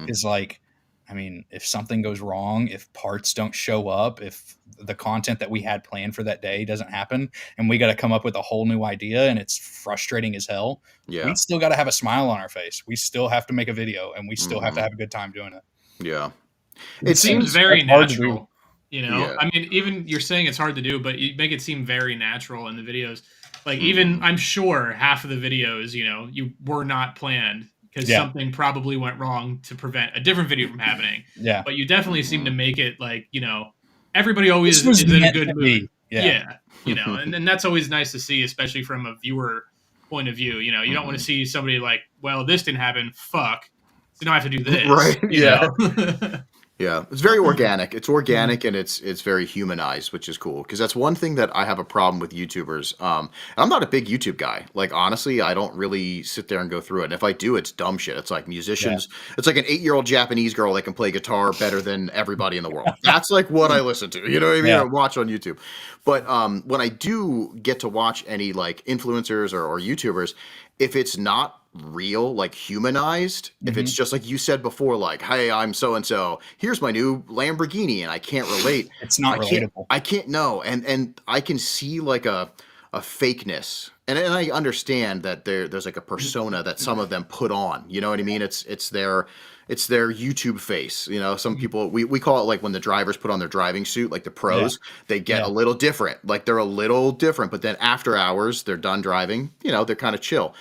Is like, I mean, if something goes wrong, if parts don't show up, if the content that we had planned for that day doesn't happen, and we got to come up with a whole new idea, and it's frustrating as hell, we still got to have a smile on our face. We still have to make a video, and we still have to have a good time doing it. Yeah. It seems very natural. Yeah. I mean, even you're saying it's hard to do, but you make it seem very natural in the videos. Like, even I'm sure half of the videos, you were not planned, because something probably went wrong to prevent a different video from happening. Yeah. But you definitely seem to make it like, everybody always is in a good mood. Yeah. And then that's always nice to see, especially from a viewer point of view. You don't want to see somebody like, well, this didn't happen. Fuck. So now I have to do this. Right. Yeah. Yeah, it's very organic. It's organic and it's very humanized, which is cool. Because that's one thing that I have a problem with YouTubers. I'm not a big YouTube guy. Like, honestly, I don't really sit there and go through it. And if I do, it's dumb shit. It's like musicians. It's like an 8-year-old Japanese girl that can play guitar better than everybody in the world. That's like what I listen to. You know what I mean? I watch on YouTube. But when I do get to watch any like influencers or YouTubers, if it's not real, like humanized, if it's just like you said before, like, hey, I'm so and so, here's my new Lamborghini, and I can't relate, it's not relatable. I can't know, and I can see like a fakeness, and I understand that there's like a persona that some of them put on, you know what I mean? It's their YouTube face. Some people, we call it like when the drivers put on their driving suit, like the pros, they get a little different, like they're a little different, but then after hours, they're done driving, they're kind of chill.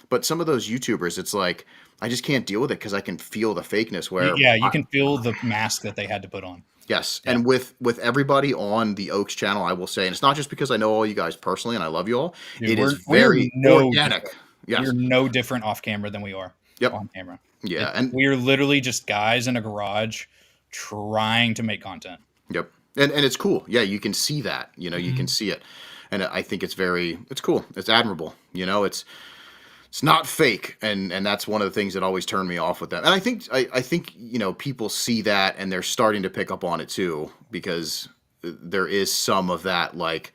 But some of those YouTubers, it's like, I just can't deal with it because I can feel the fakeness where... Yeah, you can feel the mask that they had to put on. Yes. Yeah. And with everybody on the Oaks channel, I will say, and it's not just because I know all you guys personally and I love you all, it is very organic. Yes. We're no different off camera than we are on camera. Yeah. And we're literally just guys in a garage trying to make content. Yep. And it's cool. Yeah, you can see that. You can see it. And I think it's cool. It's admirable. It's not fake, and that's one of the things that always turned me off with them. And I think people see that and they're starting to pick up on it too, because there is some of that, like,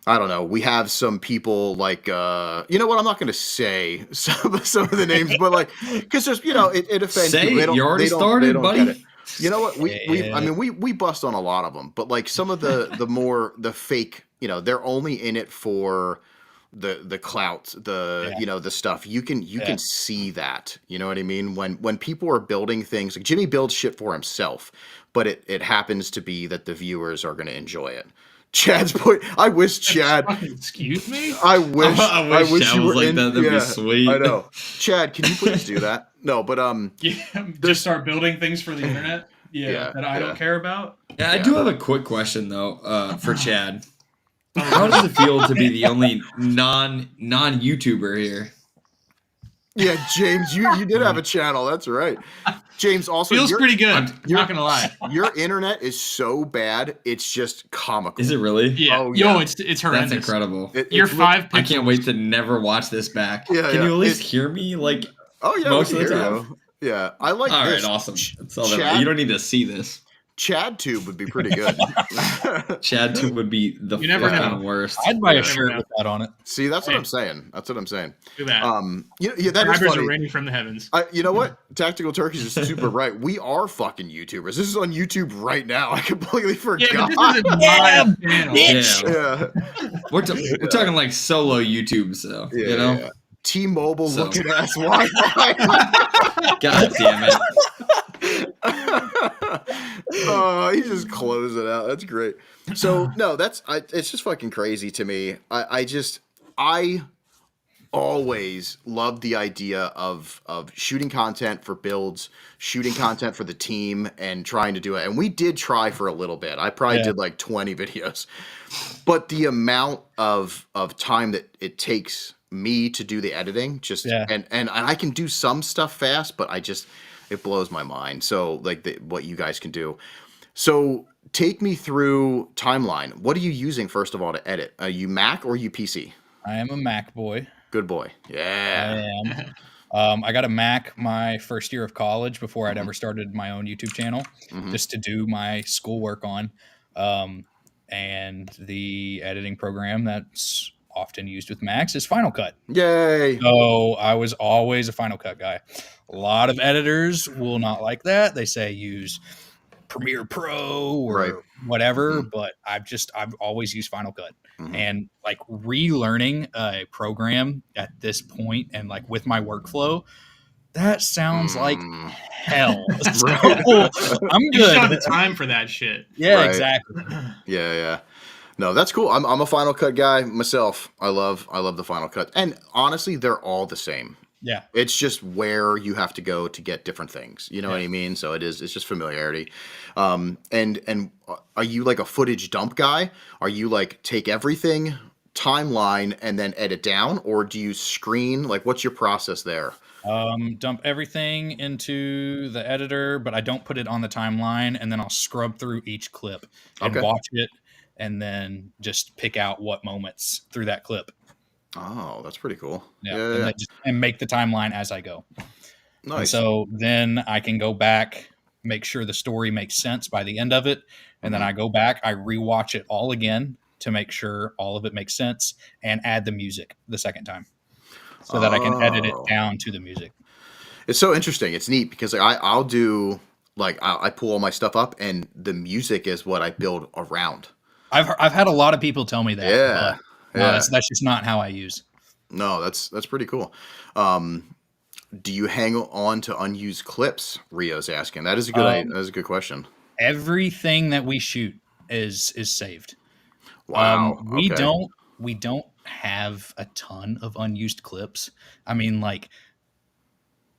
I don't know. We have some people like you know what? I'm not going to say some of the names, but like, because there's it offends people. You already started, buddy. You know what? We bust on a lot of them, but like some of the more the fake, they're only in it for the clout, the stuff. You can see that, you know what I mean? When people are building things, like Jimmy builds shit for himself, but it happens to be that the viewers are going to enjoy it. Chad's point. I wish Chad. Excuse me. I wish Chad you was were like in, that. That'd be sweet. I know. Chad, can you please do that? No, but just start building things for the internet. That I don't care about. Yeah, I do have a quick question though, for Chad. How does it feel to be the only non-YouTuber here? Yeah, James, you did have a channel. That's right. James, also feels pretty good. I'm not gonna lie. Your internet is so bad, it's just comical. Is it really? Yeah. Oh, yeah. Yo, it's horrendous. That's incredible. You're 5 pixels. I can't wait to never watch this back. Yeah, Can you at least hear me like? Oh yeah, most of the time. Yeah, I like all this. All right, awesome. That's all that you don't need to see this. ChadTube would be pretty good. ChadTube would be the fucking worst. I'd buy a shirt with that on it. See, that's what I'm saying. That's what I'm saying. Do that. That is funny. Are raining from the heavens. You know what? Tactical Turkeys is super right. We are fucking YouTubers. This is on YouTube right now. I completely forgot. Yeah, this isn't my channel. Yeah. We're talking like solo YouTube, so Yeah. T-Mobile looking ass Wi-Fi. God damn it. Oh, he just closed it out. That's great. So no, it's just fucking crazy to me. I always loved the idea of shooting content for builds, shooting content for the team, and trying to do it. And we did try for a little bit. I probably did like 20 videos, but the amount of time that it takes me to do the editing, and I can do some stuff fast, but it blows my mind. So like what you guys can do. So take me through timeline. What are you using first of all to edit? Are you Mac or are you PC? I am a Mac boy. Good boy. Yeah. I am. I got a Mac my first year of college before I'd ever started my own YouTube channel, just to do my schoolwork on. And the editing program that's often used with Macs is Final Cut. Yay. So I was always a Final Cut guy. A lot of editors will not like that. They say use Premiere Pro or whatever, but I've always used Final Cut. And like relearning a program at this point and like with my workflow, that sounds like hell. So I'm You good. should have the time for that shit. Yeah, Right. exactly. Yeah. No, that's cool. I'm a Final Cut guy myself. I love the Final Cut. And honestly, they're all the same. Yeah. It's just where you have to go to get different things. You know what I mean? So it's just familiarity. And are you like a footage dump guy? Are you like take everything, timeline, and then edit down? Or do you screen? Like what's your process there? Dump everything into the editor, but I don't put it on the timeline, and then I'll scrub through each clip and watch it, and then just pick out what moments through that clip. Oh, that's pretty cool. Yeah. And make the timeline as I go. Nice. And so then I can go back, make sure the story makes sense by the end of it, and then I go back, I rewatch it all again to make sure all of it makes sense, and add the music the second time, so that I can edit it down to the music. It's so interesting. It's neat because I'll do like I pull all my stuff up, and the music is what I build around. I've had a lot of people tell me that. Yeah. No, that's just not how I use. No, that's pretty cool. Do you hang on to unused clips? Rio's asking. That is a good question. Everything that we shoot is saved. Wow. We don't have a ton of unused clips. I mean, like,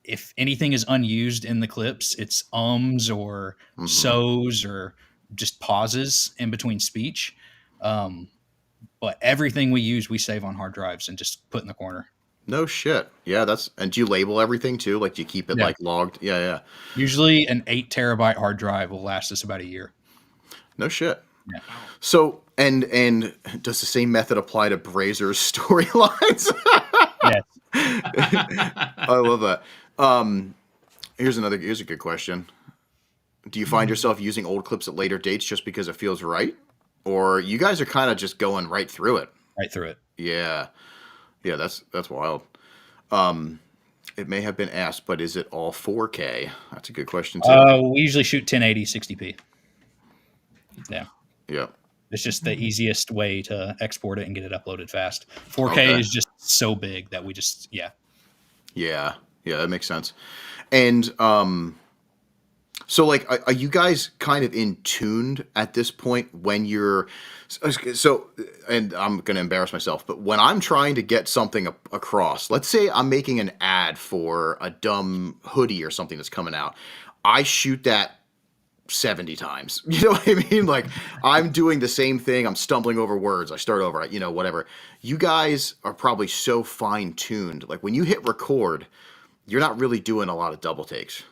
if anything is unused in the clips, it's ums or so's or just pauses in between speech. But everything we use, we save on hard drives and just put in the corner. No shit. Yeah, and do you label everything too? Like, do you keep it like logged? Yeah. Usually an 8 terabyte hard drive will last us about a year. No shit. Yeah. So, and does the same method apply to Brazer's storylines? Yes. I love that. Here's a good question. Do you find yourself using old clips at later dates just because it feels right? Or you guys are kind of just going right through it? Right through it. Yeah, that's wild. It may have been asked, but is it all 4K? That's a good question too. We usually shoot 1080 60p. Yeah. Yeah. It's just the easiest way to export it and get it uploaded fast. 4K is just so big that we just Yeah, that makes sense. And so like, are you guys kind of in tuned at this point when you're so? And I'm going to embarrass myself, but when I'm trying to get something across, let's say I'm making an ad for a dumb hoodie or something that's coming out, I shoot that 70 times. You know what I mean? Like, I'm doing the same thing. I'm stumbling over words. I start over, whatever. You guys are probably so fine tuned. Like, when you hit record, you're not really doing a lot of double takes.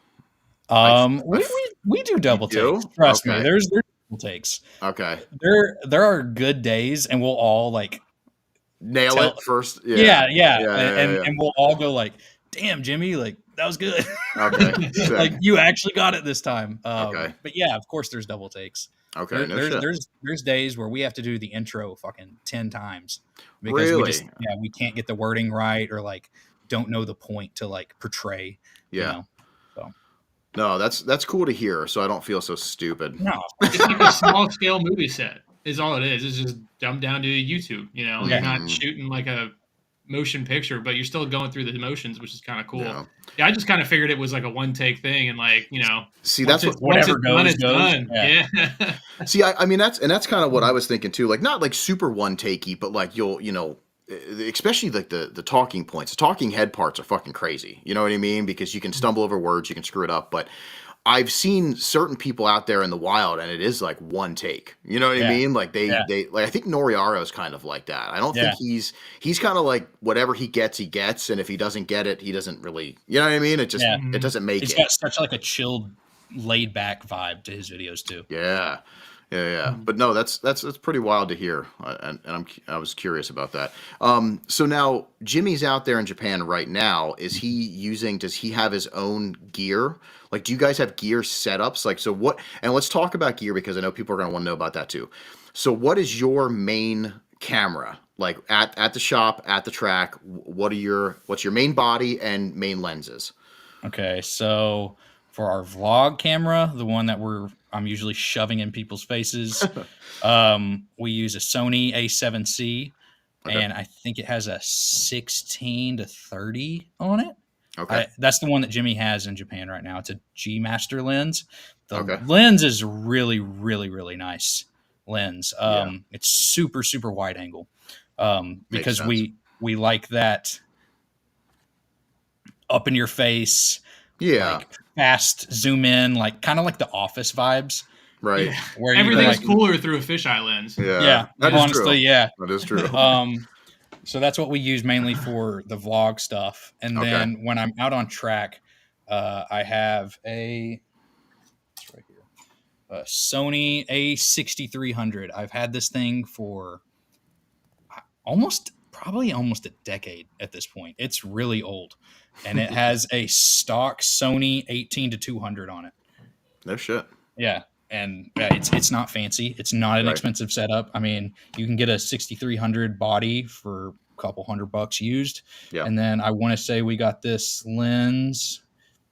We do double takes. Trust me. There's double takes. Okay. There are good days, and we'll all like nail it first. Yeah. And we'll all go like, "Damn, Jimmy, like that was good." Okay. Like you actually got it this time. Okay. But yeah, of course, there's double takes. Okay. There's days where we have to do the intro fucking 10 times because we can't get the wording right or like don't know the point to like portray. Yeah. You know? So. No, that's cool to hear. So I don't feel so stupid. No, it's like a small scale movie set is all it is. It's just dumbed down to YouTube. You're not shooting like a motion picture, but you're still going through the motions, which is kind of cool. Yeah. Yeah, I just kind of figured it was like a one take thing, and like See, once that's it's, what once whatever it's done, goes, it's goes. done. Yeah. Yeah. See, I mean that's kind of what I was thinking too. Like not like super one takey, but like especially like the talking points, the talking head parts are fucking crazy. You know what I mean? Because you can stumble over words, you can screw it up. But I've seen certain people out there in the wild, and it is like one take. You know what I Yeah. mean? Like they Yeah. like I think Noriaro's kind of like that. I don't Yeah. think he's kind of like whatever he gets, and if he doesn't get it, he doesn't really. You know what I mean? It just Yeah. it doesn't make He's it. got such like a chilled, laid back vibe to his videos too. Yeah. But no, that's pretty wild to hear, and I was curious about that. So now Jimmy's out there in Japan right now. Does he have his own gear? Like, do you guys have gear setups? Like, so what? And let's talk about gear because I know people are going to want to know about that too. So, what is your main camera? Like at the shop, at the track, what's your main body and main lenses? Okay, so for our vlog camera, the one that I'm usually shoving in people's faces, we use a Sony A7C, Okay. and I think it has a 16-30 on it. Okay. That's the one that Jimmy has in Japan right now. It's a G Master lens. The Okay. lens is really, really, really nice lens. Yeah. It's super, super wide angle because sense. we like that up in your face, Yeah. like fast zoom in, like kind of like the Office vibes. Right. Yeah. Where Everything's like, cooler through a fisheye lens. Yeah, That is honestly, true. yeah. That is true. So that's what we use mainly for the vlog stuff. And Okay. then when I'm out on track, I have it's right here, a Sony A6300. I've had this thing for probably almost a decade at this point. It's really old, and it has a stock Sony 18-200 on it. No shit. Yeah. And it's not fancy. It's not an Right. expensive setup. I mean, you can get a 6300 body for a couple $100 used. Yeah. And then I want to say we got this lens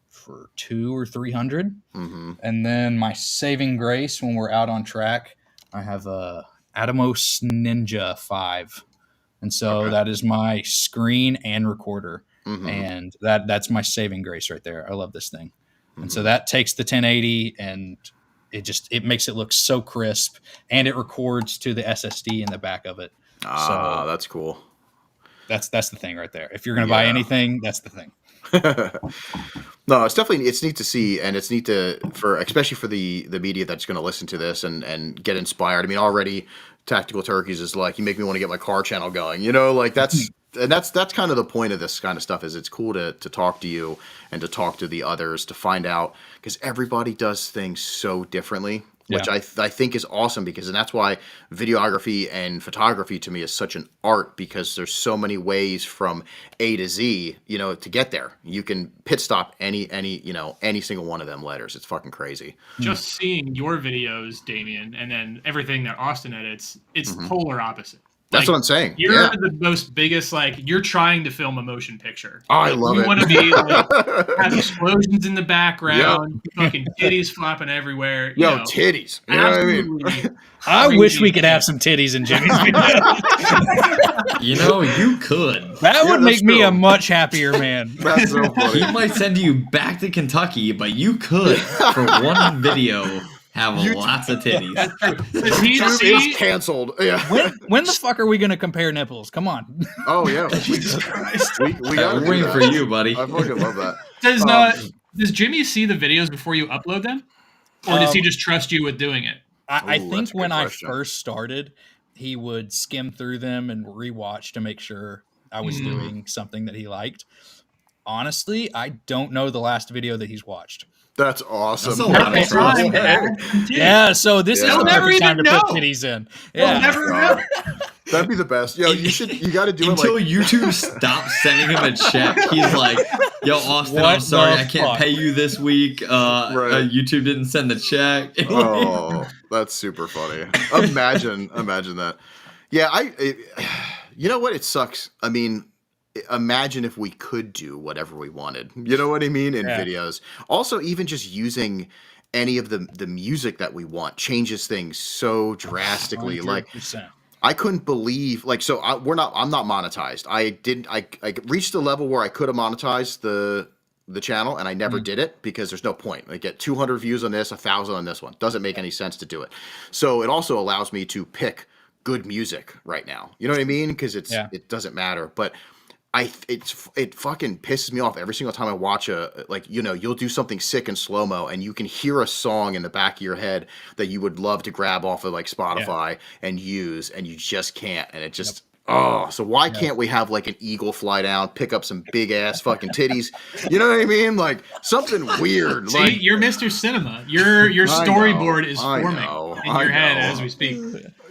for $200 or $300. Mm-hmm. And then my saving grace when we're out on track, I have a Atomos Ninja 5. And so Okay. that is my screen and recorder. Mm-hmm. And that's my saving grace right there. I love this thing. And so that takes the 1080 and it makes it look so crisp, and it records to the SSD in the back of it. Ah, So that's cool. that's the thing right there. If you're going to buy anything, that's the thing. No, it's neat to see, and it's neat especially for the media that's going to listen to this and get inspired. I mean, already Tactical Turkeys is like, you make me want to get my car channel going, like that's kind of the point of this kind of stuff. Is it's cool to talk to you and to talk to the others to find out, because everybody does things so differently, which Yeah. I think is awesome, and that's why videography and photography to me is such an art, because there's so many ways from A to Z, to get there. You can pit stop any single one of them letters. It's fucking crazy. Just seeing your videos, Damien, and then everything that Austin edits, it's polar opposite. That's what I'm saying. You're Yeah. the most biggest, you're trying to film a motion picture. Oh, I love you it. want to be have explosions in the background, fucking titties flopping everywhere. Yo, titties. You know what I mean? Absolutely. I wish we could have some titties in Jimmy's video. You could. That would that's make me true. a much happier man. That's so funny. He might send you back to Kentucky, but you could, for one video, have lots of titties. Does he YouTube see? is canceled. Yeah. When the fuck are we going to compare nipples? Come on. Oh yeah. Jesus Christ. We gotta We're do waiting that. for you, buddy. I fucking love that. Does Jimmy see the videos before you upload them, or does he just trust you with doing it? I Ooh, think that's a good when I question. first started, he would skim through them and rewatch to make sure I was doing something that he liked. Honestly, I don't know the last video that he's watched. That's awesome. That's a lot of Perfect trust. time to add some titties. Yeah, so this is Yeah. the You'll never perfect time even to put know. titties in. We'll Yeah. never God. know. That'd be the best. Yo, you got to do Until it like. YouTube stops sending him a check, he's like, "Yo, Austin, What I'm sorry, the I can't fuck? pay you this week. Right. YouTube didn't send the check." Oh, that's super funny. Imagine that. Yeah, you know what? It sucks. I mean, imagine if we could do whatever we wanted. You know what I mean? In Yeah. videos. Also, even just using any of the music that we want changes things so drastically. Like, 100%. I couldn't believe so I'm not monetized. I reached a level where I could have monetized the channel, and I never did it because there's no point. I get 200 views on this, 1,000 on this one. Doesn't make any sense to do it. So it also allows me to pick good music right now. You know what I mean? Because it doesn't matter. But it fucking pisses me off every single time I watch you'll do something sick in slow-mo and you can hear a song in the back of your head that you would love to grab off of like Spotify and use, and you just can't, and it just so why can't we have like an eagle fly down, pick up some big ass fucking titties? You know what I mean? Like something weird. See, you're Mr. Cinema. Your storyboard is forming in your head as we speak.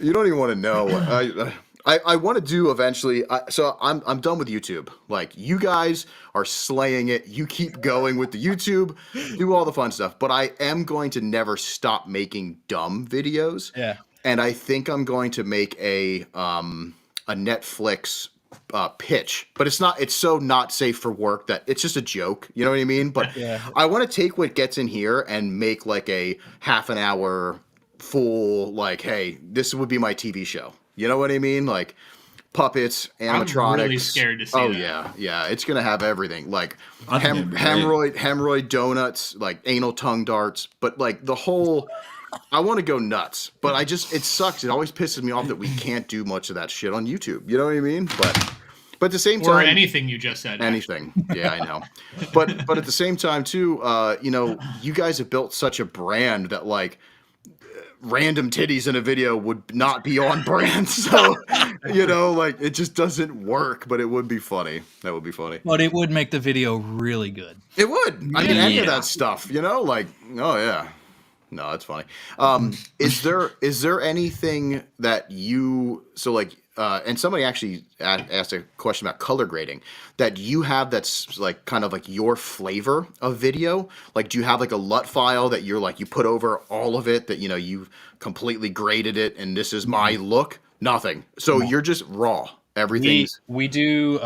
You don't even want to know. I want to do eventually. So I'm done with YouTube. Like you guys are slaying it. You keep going with the YouTube, do all the fun stuff. But I am going to never stop making dumb videos. Yeah. And I think I'm going to make a Netflix pitch, but it's so not safe for work that it's just a joke. You know what I mean? But I want to take what gets in here and make like a half an hour full, like, hey, this would be my TV show. You know what I mean? Like puppets, animatronics. I'm really scared to see that. Yeah. It's gonna have everything, like hemorrhoid donuts, like anal tongue darts, but like the whole. I want to go nuts, but it sucks. It always pisses me off that we can't do much of that shit on YouTube. You know what I mean? But at the same time, or anything you just said. Anything. Yeah, I know. But at the same time too, you guys have built such a brand that like random titties in a video would not be on brand. So, like it just doesn't work, but it would be funny. That would be funny. But it would make the video really good. It would. I mean, any of that stuff, like, oh yeah. No, that's funny. Is there anything that and somebody actually asked a question about color grading that you have that's like kind of like your flavor of video? Like, do you have like a LUT file that you're like, you put over all of it that, you've completely graded it and this is my look? Nothing. So you're just raw. Everything's. We do.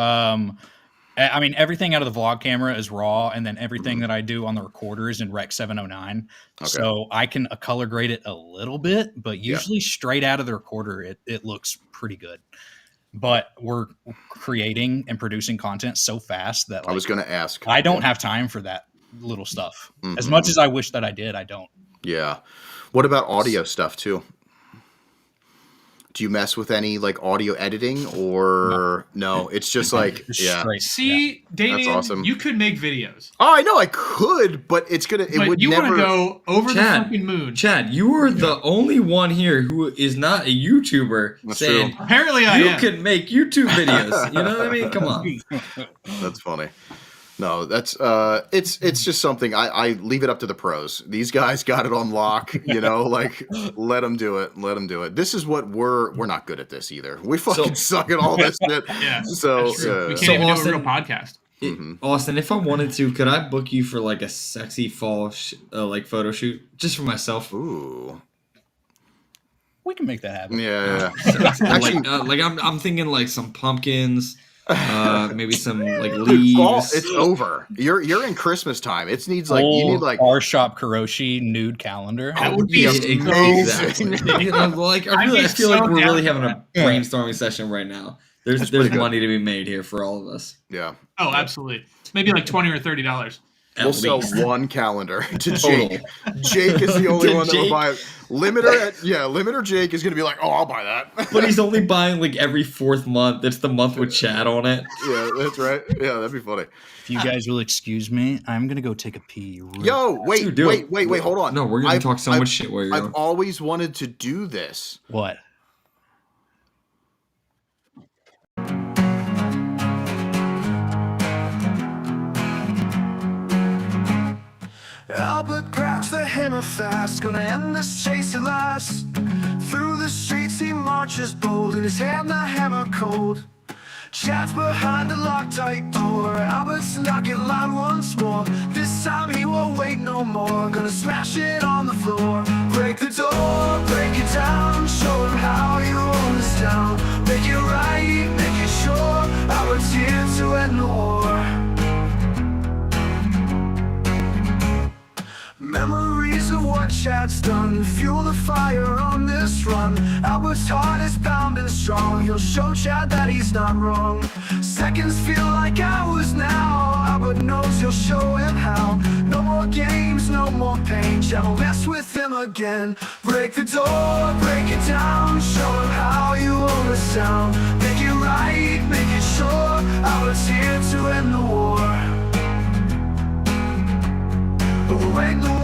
I mean, everything out of the vlog camera is raw, and then everything that I do on the recorder is in Rec 709. Okay. So I can color grade it a little bit, but usually straight out of the recorder, it looks pretty good. But we're creating and producing content so fast that I was going to ask. I don't have time for that little stuff. Mm-hmm. As much as I wish that I did, I don't. Yeah. What about audio stuff too? Do you mess with any like audio editing or no? It's just like See, Damien, that's awesome. You could make videos. Oh, I know I could, but it would you never. Want to go over the fucking moon. Chad, you are the only one here who is not a YouTuber. That's saying true. Apparently I am. You can make YouTube videos. You know what I mean? Come on. That's funny. No, that's it's just something I leave it up to the pros. These guys got it on lock, like let them do it. This is what we're not good at this either. We fucking suck at all this shit. Yeah. So we can't even do a real podcast. Austin, if I wanted to, could I book you for like a sexy fall like photo shoot just for myself? Ooh. We can make that happen. Yeah. Actually, I'm thinking like some pumpkins. Maybe some like leaves. Fall, it's over. You're in Christmas time. It needs like you need like our shop Kuroshi nude calendar. That would be amazing. I feel like we're really having a brainstorming session right now. There's money to be made here for all of us. Yeah. Oh, absolutely. Maybe like $20 or $30. We'll sell one calendar to Jake. Jake is the only one that will buy it. Limiter Jake is going to be like, oh, I'll buy that. But he's only buying like every 4th month. It's the month with Chad on it. Yeah, that's right. Yeah, that'd be funny. If you guys will excuse me, I'm going to go take a pee. Wait, hold on. No, we're going to talk so much shit while you're I've always wanted to do this. What? Albert grabs the hammer fast, gonna end this chase at last. Through the streets he marches bold, in his hand the hammer cold. Chad's behind the locked tight door, Albert's knocking loud once more. This time he won't wait no more, gonna smash it on the floor. Break the door, break it down, show him how you own this town. Make it right, make it sure, Albert's here to end the war. Memories of of what Chad's done. Fuel the fire on this run. Albert's heart is pounding strong. He'll show Chad that he's not wrong. Seconds feel like hours now. Albert knows he'll show him how. No more games, no more pain. Chad will mess with him again. Break the door, break it down. Show him how you own the sound. Make it right, make it sure. Albert's here to end the war. We'll end the war.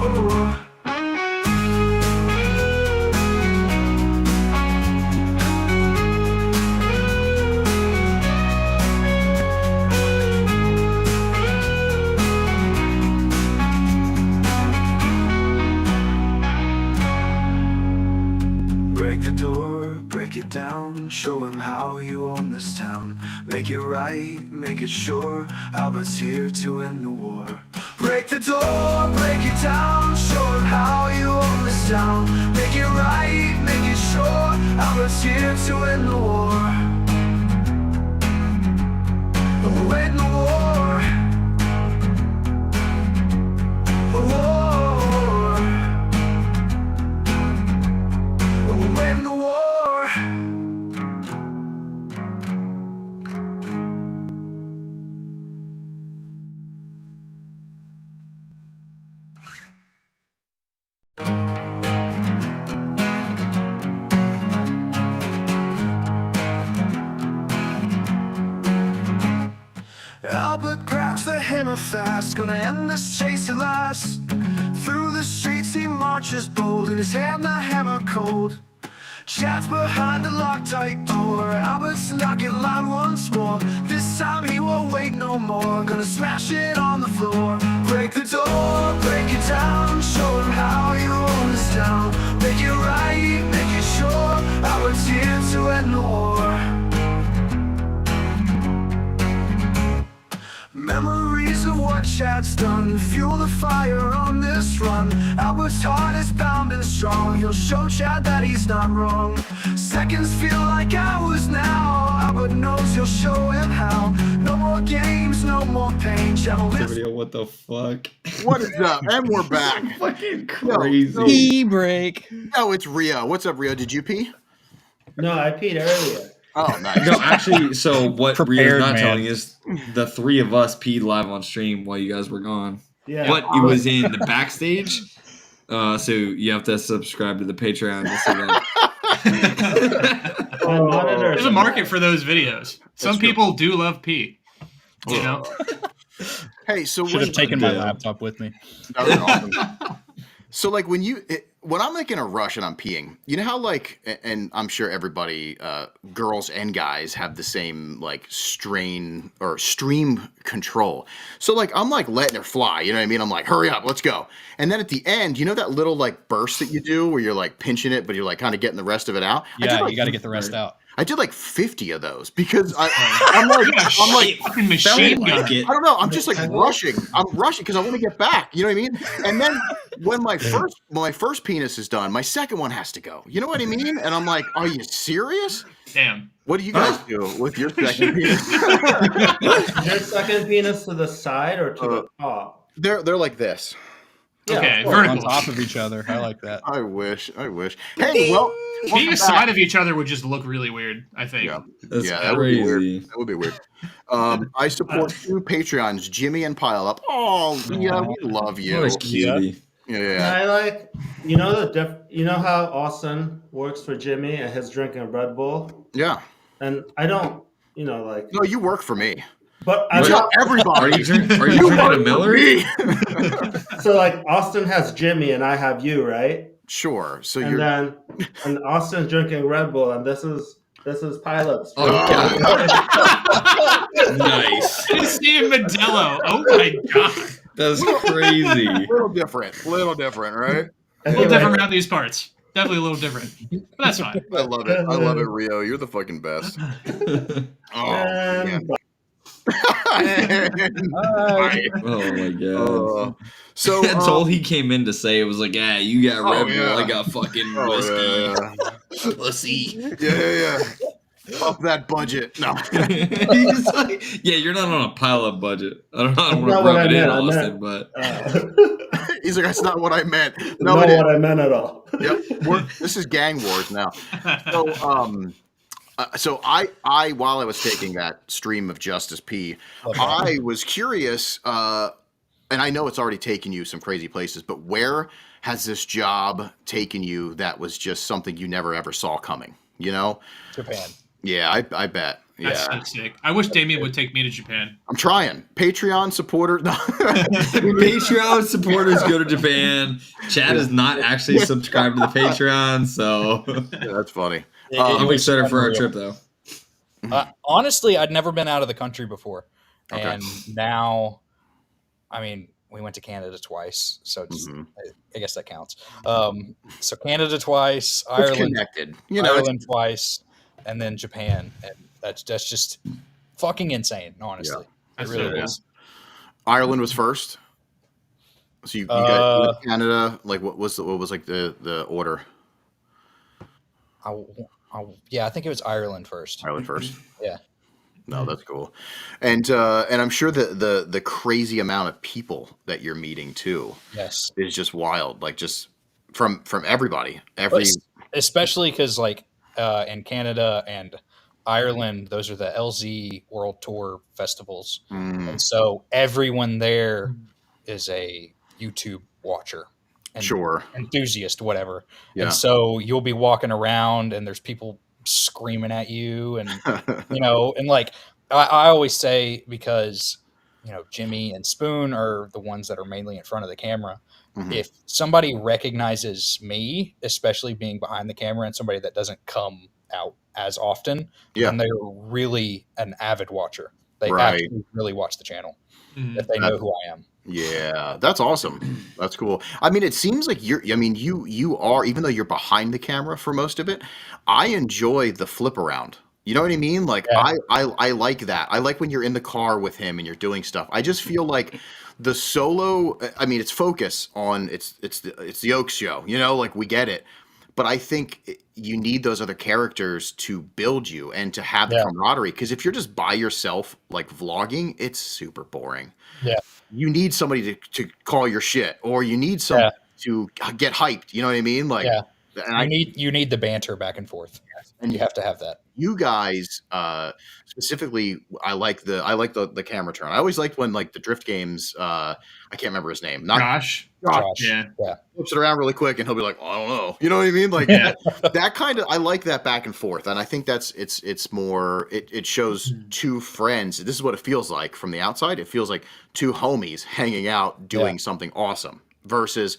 Oh. Break the door, break it down. Show him how you own this town. Make it right, make it sure. Albert's here to end the war. Break the door, break it down. Show him how you own this town. Make it right, make it sure. Albert's here to end the war. We'll end the war. We'll end the war. Albert grabs the hammer fast, gonna end this chase at last. Through the streets he marches bold, in his hand the hammer cold. Chad's behind the locked-tight door. Albert's knocking loud once more. This time he won't wait no more. Gonna smash it on the floor. Break the door, break it down. Show him how you own this town. Make it right, make it sure. Albert's here to end the war. Memories of what Chad's done. Fuel the fire on this run. Albert's heart is pounding strong. He'll show Chad that he's not wrong. Seconds feel like hours now. Albert knows he'll show him how. No more games, no more pain. Chad will miss. Video, what the fuck? What is up? And we're back. Fucking crazy. Pee break. Oh, it's Rio. What's up, Rio? Did you pee? No, I peed earlier. Oh, nice. No, actually, so what Prepared, Rio's not man. telling is the three of us peed live on stream while you guys were gone. Yeah. But it was in the backstage. So you have to subscribe to the Patreon to see that. My monitor. There's a market for those videos. Some true. people do love pee. You know? Hey, so Should have taken my Yeah. laptop with me. That was awesome. So, like, when I'm like in a rush and I'm peeing, you know how like, and I'm sure everybody, girls and guys have the same like strain or stream control. So like, I'm like letting her fly, you know what I mean? I'm like, hurry up, let's go. And then at the end, you know that little like burst that you do where you're like pinching it, but you're like kind of getting the rest of it out? I did, Yeah, like, you got to get the rest out. I did like 50 of those because I'm like, Fucking machine gun. like it. I don't know. I'm just like rushing. I'm rushing because I want to get back. You know what I mean? And then when my first penis is done, my second one has to go. You know what I mean? And I'm like, are you serious? Damn. What do you guys do with your second penis? Your second penis to the side or to the top? They're like this. Yeah, Okay, of course. On vertical. top of each other. I like that. I wish. Hey, well, Being welcome aside back. of each other would just look really weird, I think. Yeah, That's yeah, that would be weird. crazy. That would be weird. I support two Patreons, Jimmy and Pile Up. Oh, yeah, we love you. What a cutie. Yeah. And I like, you know you know how Austin works for Jimmy and his drinking Red Bull, Yeah. and I don't, like. No, you work for me. But I You tell don't, Are everybody. you drinking a Miller? so like Austin has Jimmy and I have you, right? Sure. So And you're. then and Austin's drinking Red Bull, and this is Pilot's. Oh, God. Nice. It's Steve Modelo. Oh my god. That's crazy. Little different, right? A little different around these parts. Definitely a little different. But that's fine. I love it, Rio. You're the fucking best. Oh, man. Right. Oh my god. So That's all he came in to say. It was like, yeah, you got Red Bull, yeah. I got fucking whiskey. Pussy. Yeah. Up that budget. No. He just like, yeah, you're not on a pilot budget. I don't know. I don't That's want not to what rub I it in, meant. Austin, but He's like, that's not what I meant. No, Not it is. what I meant at all. Yep. This is gang wars now. So I while I was taking that stream of Justice P, I was curious, and I know it's already taken you some crazy places, but where has this job taken you that was just something you never ever saw coming? You know? Japan. Yeah, I bet. That's Yeah. so sick. I wish Damien would take me to Japan. I'm trying. Patreon supporter. No. Patreon supporters go to Japan. Chad is not actually subscribed to the Patreon, so Yeah, that's funny. I'm was excited for our unreal. trip though. Honestly, I'd never been out of the country before, Okay. and now, I mean, we went to Canada twice, so it's, I guess that counts. So Canada twice, It's Ireland, connected. You know, Ireland twice, and then Japan, and that's just fucking insane. Honestly, That's it really so cool. is. Ireland was first. So you got Canada. Like what was like the order? Yeah, I think it was Ireland first. Ireland first. Yeah. No, that's cool. And I'm sure that the crazy amount of people that you're meeting too Yes. is just wild. Like just from everybody. Every Especially because like in Canada and Ireland, those are the LZ World Tour festivals, and so everyone there is a YouTube watcher, and Sure. enthusiast, whatever. Yeah. And so you'll be walking around, and there's people screaming at you, and and like I always say, because Jimmy and Spoon are the ones that are mainly in front of the camera. If somebody recognizes me, especially being behind the camera, and somebody that doesn't come out as often, then they're really an avid watcher. They actually really watch the channel if they know who I am. Yeah, that's awesome. That's cool. I mean, it seems like you are, even though you're behind the camera for most of it, I enjoy the flip around. You know what I mean? Like I like that. I like when you're in the car with him and you're doing stuff. I just feel like the solo, I mean, it's focus on it's the Oaks show, like we get it. But I think you need those other characters to build you and to have the camaraderie. Because if you're just by yourself, like vlogging, it's super boring. Yeah. You need somebody to call your shit, or you need someone to get hyped. You know what I mean? Like, and you need the banter back and forth, and you have to have that. You guys, specifically, I like the camera turn. I always liked when like the drift games. I can't remember his name. Not Josh. Yeah. Flips it around really quick, and he'll be like, "I don't know." You know what I mean? Like that kind of. I like that back and forth, and I think it's more. It shows two friends. This is what it feels like from the outside. It feels like two homies hanging out doing something awesome versus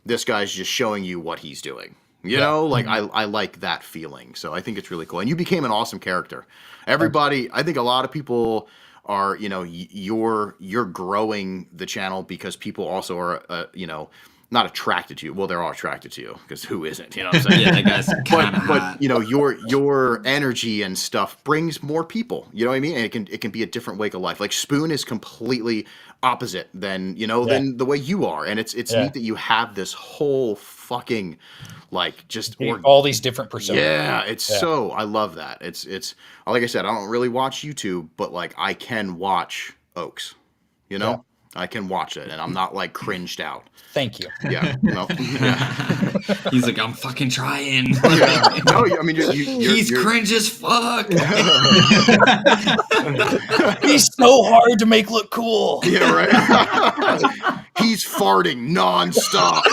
this guy's just showing you what he's doing. You know, like I like that feeling. So I think it's really cool. And you became an awesome character. Everybody, I think a lot of people are, you're growing the channel because people also are, not attracted to you. Well, they're all attracted to you because who isn't? You know what I'm saying? Yeah, that guy's kinda but your energy and stuff brings more people. You know what I mean? And it can be a different way of life. Like Spoon is completely opposite than than the way you are, and it's neat that you have this whole fucking like just all these different personas. Yeah, it's so I love that. It's like I said, I don't really watch YouTube, but like I can watch Oaks. I can watch it, and I'm not like cringed out. Thank you. Yeah, He's like, I'm fucking trying. Yeah. No, I mean, he's cringe as fuck. He's so hard to make look cool. Yeah, right. He's farting nonstop.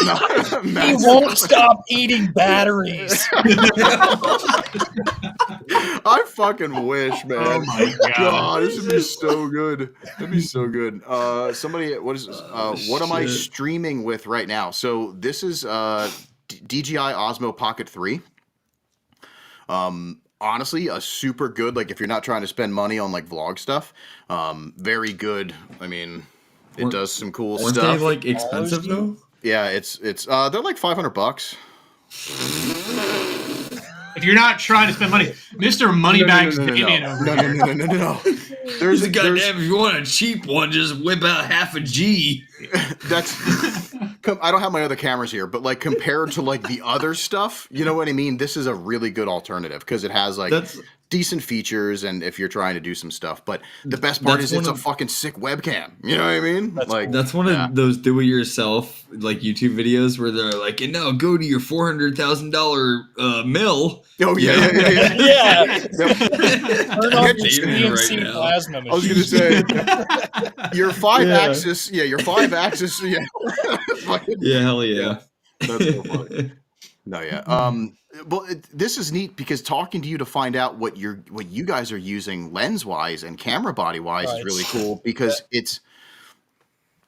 He won't stop eating batteries. I fucking wish, man. Oh my God. This would be so good. That'd be so good. Somebody, what is this? What am I streaming with right now? So this is DJI Osmo Pocket 3. Honestly, a super good, like if you're not trying to spend money on like vlog stuff, very good. I mean, it does some cool Aren't stuff. they like expensive though? Yeah, it's they're like $500. If you're not trying to spend money, Mr. Moneybags Damien over here. No. There's a goddamn. If you want a cheap one, just whip out half a G. I don't have my other cameras here, but like compared to like the other stuff, you know what I mean? This is a really good alternative because it has like decent features, and if you're trying to do some stuff. But the best part is it's a fucking sick webcam. You know what I mean? That's one of those do-it-yourself like YouTube videos where they're like, and now go to your $400,000 mill. Oh yeah. Turn on your CNC plasma machine. I was gonna say your 5-axis. Yeah, your 5-axis. Yeah. Yeah, hell yeah. That's so funny. No, yeah. Well, this is neat because talking to you to find out what you guys are using lens wise and camera body wise is really cool because it's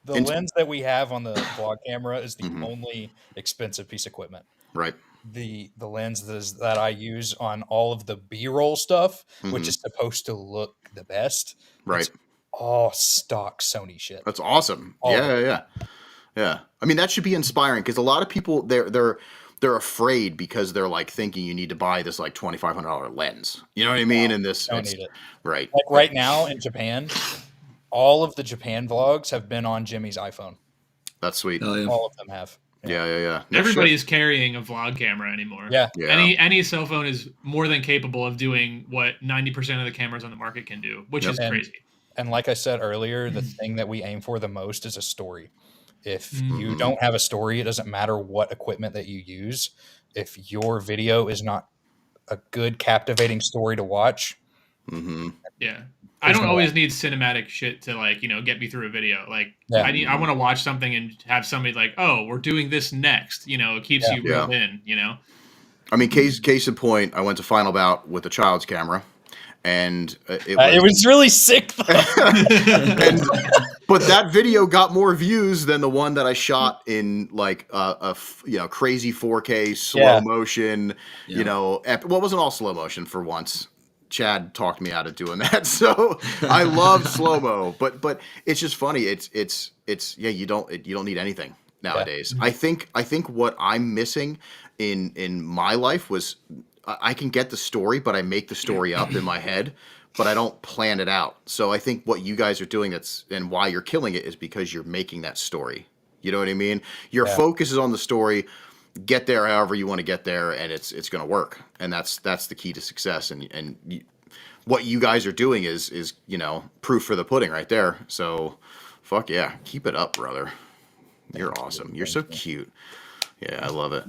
the lens that we have on the vlog camera is the only expensive piece of equipment. Right. The lenses that I use on all of the B-roll stuff, which is supposed to look the best, right? It's all stock Sony shit. That's awesome. Yeah. I mean, that should be inspiring because a lot of people they're afraid because they're like thinking you need to buy this like $2,500 lens. You know what I mean? And this don't need it. Right. Like right now in Japan, all of the Japan vlogs have been on Jimmy's iPhone. That's sweet. Oh, yeah. All of them have. Yeah. No Everybody's carrying a vlog camera anymore. Yeah. Any cell phone is more than capable of doing what 90% of the cameras on the market can do, which is crazy. And like I said earlier, the thing that we aim for the most is a story. If you don't have a story, it doesn't matter what equipment that you use. If your video is not a good, captivating story to watch. Yeah. I don't always need cinematic shit to like, get me through a video. Like I want to watch something and have somebody like, oh, we're doing this next. It keeps you reeled in, I mean, case in point, I went to Final Bout with a child's camera. And it was really sick, though. But that video got more views than the one that I shot in like a crazy 4K slow motion. Well, it wasn't all slow motion for once. Chad talked me out of doing that, so I love slow mo. But it's just funny. It's you don't need anything nowadays. I think what I'm missing in my life was. I can get the story, but I make the story up in my head, but I don't plan it out. So I think what you guys are doing and why you're killing it is because you're making that story. You know what I mean? Your focus is on the story. Get there however you want to get there, and it's going to work. And that's the key to success. And what you guys are doing is proof for the pudding right there. So fuck yeah, keep it up, brother. You're awesome. You're so cute. Yeah, I love it.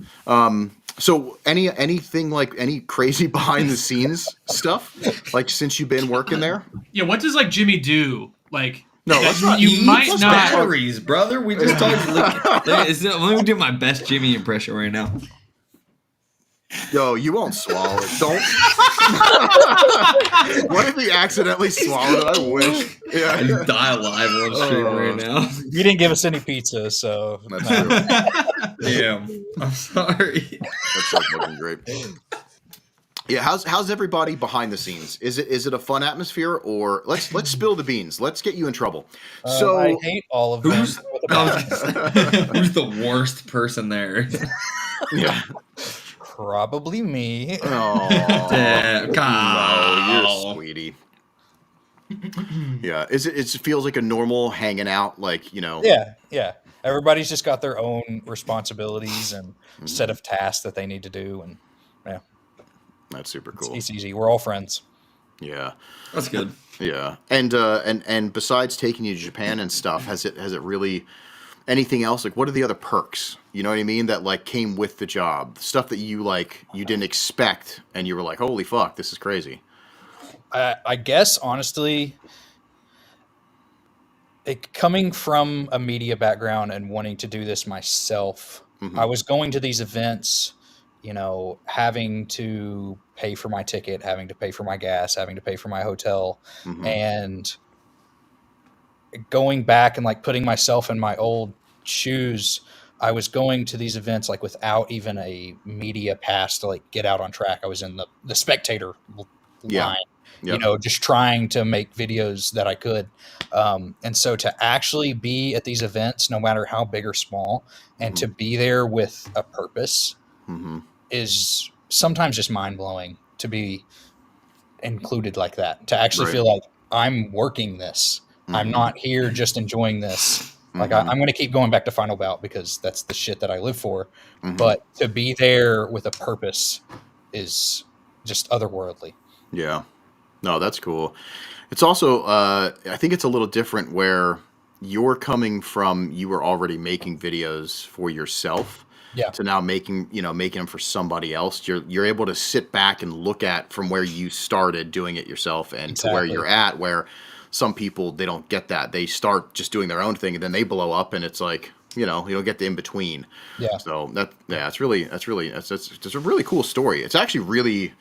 So anything like any crazy behind the scenes stuff, like since you've been working there? Yeah, what does like Jimmy do? Like you might not batteries, brother. We just talked. Let me do my best Jimmy impression right now. Yo, you won't swallow it. Don't. What if he accidentally swallowed it? I wish. Yeah. I just die alive on stream right now. You didn't give us any pizza, so. That's true. Damn. I'm sorry. That's like looking great. Yeah, how's everybody behind the scenes? Is it a fun atmosphere, or let's spill the beans? Let's get you in trouble. So I hate all of them. Who's the worst person there? Yeah. Probably me. Oh, no, you're a sweetie. Yeah, it feels like a normal hanging out, like Yeah. Everybody's just got their own responsibilities and set of tasks that they need to do, and that's super cool. It's easy. We're all friends. Yeah, that's good. Yeah, and besides taking you to Japan and stuff, has it really anything else? Like, what are the other perks? You know what I mean? That like came with the job, stuff that you didn't expect, and you were like, holy fuck, this is crazy. I guess honestly, coming from a media background and wanting to do this myself, I was going to these events, having to pay for my ticket, having to pay for my gas, having to pay for my hotel, and going back and like putting myself in my old shoes. I was going to these events like without even a media pass to like get out on track. I was in the spectator line, just trying to make videos that I could. And so to actually be at these events, no matter how big or small, and to be there with a purpose is sometimes just mind blowing to be included like that, to actually feel like I'm working this. I'm not here just enjoying this. Like I'm going to keep going back to Final Bout because that's the shit that I live for. But to be there with a purpose is just otherworldly. Yeah. No, that's cool. It's also, I think it's a little different where you're coming from, you were already making videos for yourself Yeah, to now making them for somebody else. You're able to sit back and look at from where you started doing it yourself and to where exactly. you're at, where some people, they don't get that. They start just doing their own thing and then they blow up and it's like, you don't get the in between. Yeah. So that's a really cool story. It's actually really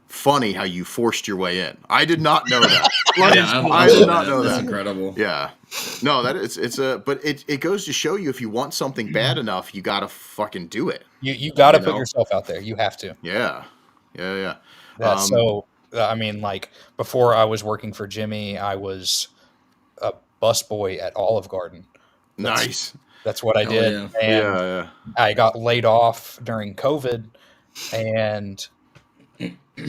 funny how you forced your way in. I did not know that. I did not know That's that. incredible. Yeah. No, but it goes to show you if you want something bad enough, you gotta fucking do it. You got to You put know? yourself out there. You have to. Yeah. Yeah, yeah. Yeah. So I mean, like before I was working for Jimmy, I was a busboy at Olive Garden. That's Nice. that's what I Hell did, yeah. and Yeah, I got laid off during COVID, and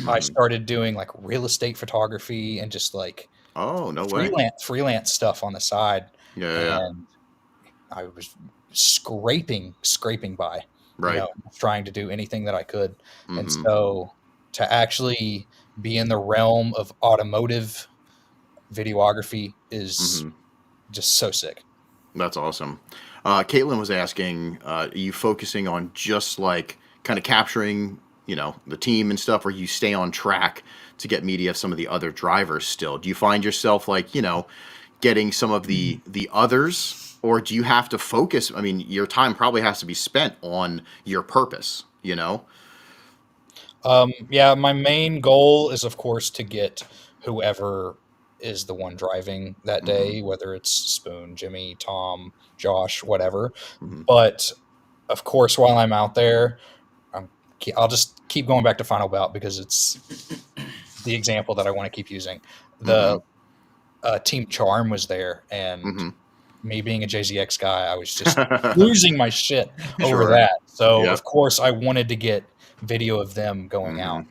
I started doing like real estate photography and just like Oh, no way. freelance stuff on the side, Yeah, yeah. and I was scraping by, Right. trying to do anything that I could. And Mhm. so to actually be in the realm of automotive videography is Mhm. just so sick. That's awesome. Caitlin was asking, are you focusing on just like kind of capturing, the team and stuff, or you stay on track to get media of some of the other drivers still? Do you find yourself like, getting some of the others, or do you have to focus? I mean, your time probably has to be spent on your purpose. Yeah, my main goal is, of course, to get whoever is the one driving that Hmm. day, whether it's Spoon, Jimmy, Tom, Josh, whatever. Hmm. But of course, while I'm out there, I'll just keep going back to Final Bout because it's the example that I want to keep using. The Team Charm was there, and Hmm. me being a JZX guy, I was just losing my shit over Sure. that. So, Yep. of course, I wanted to get video of them going Hmm. out.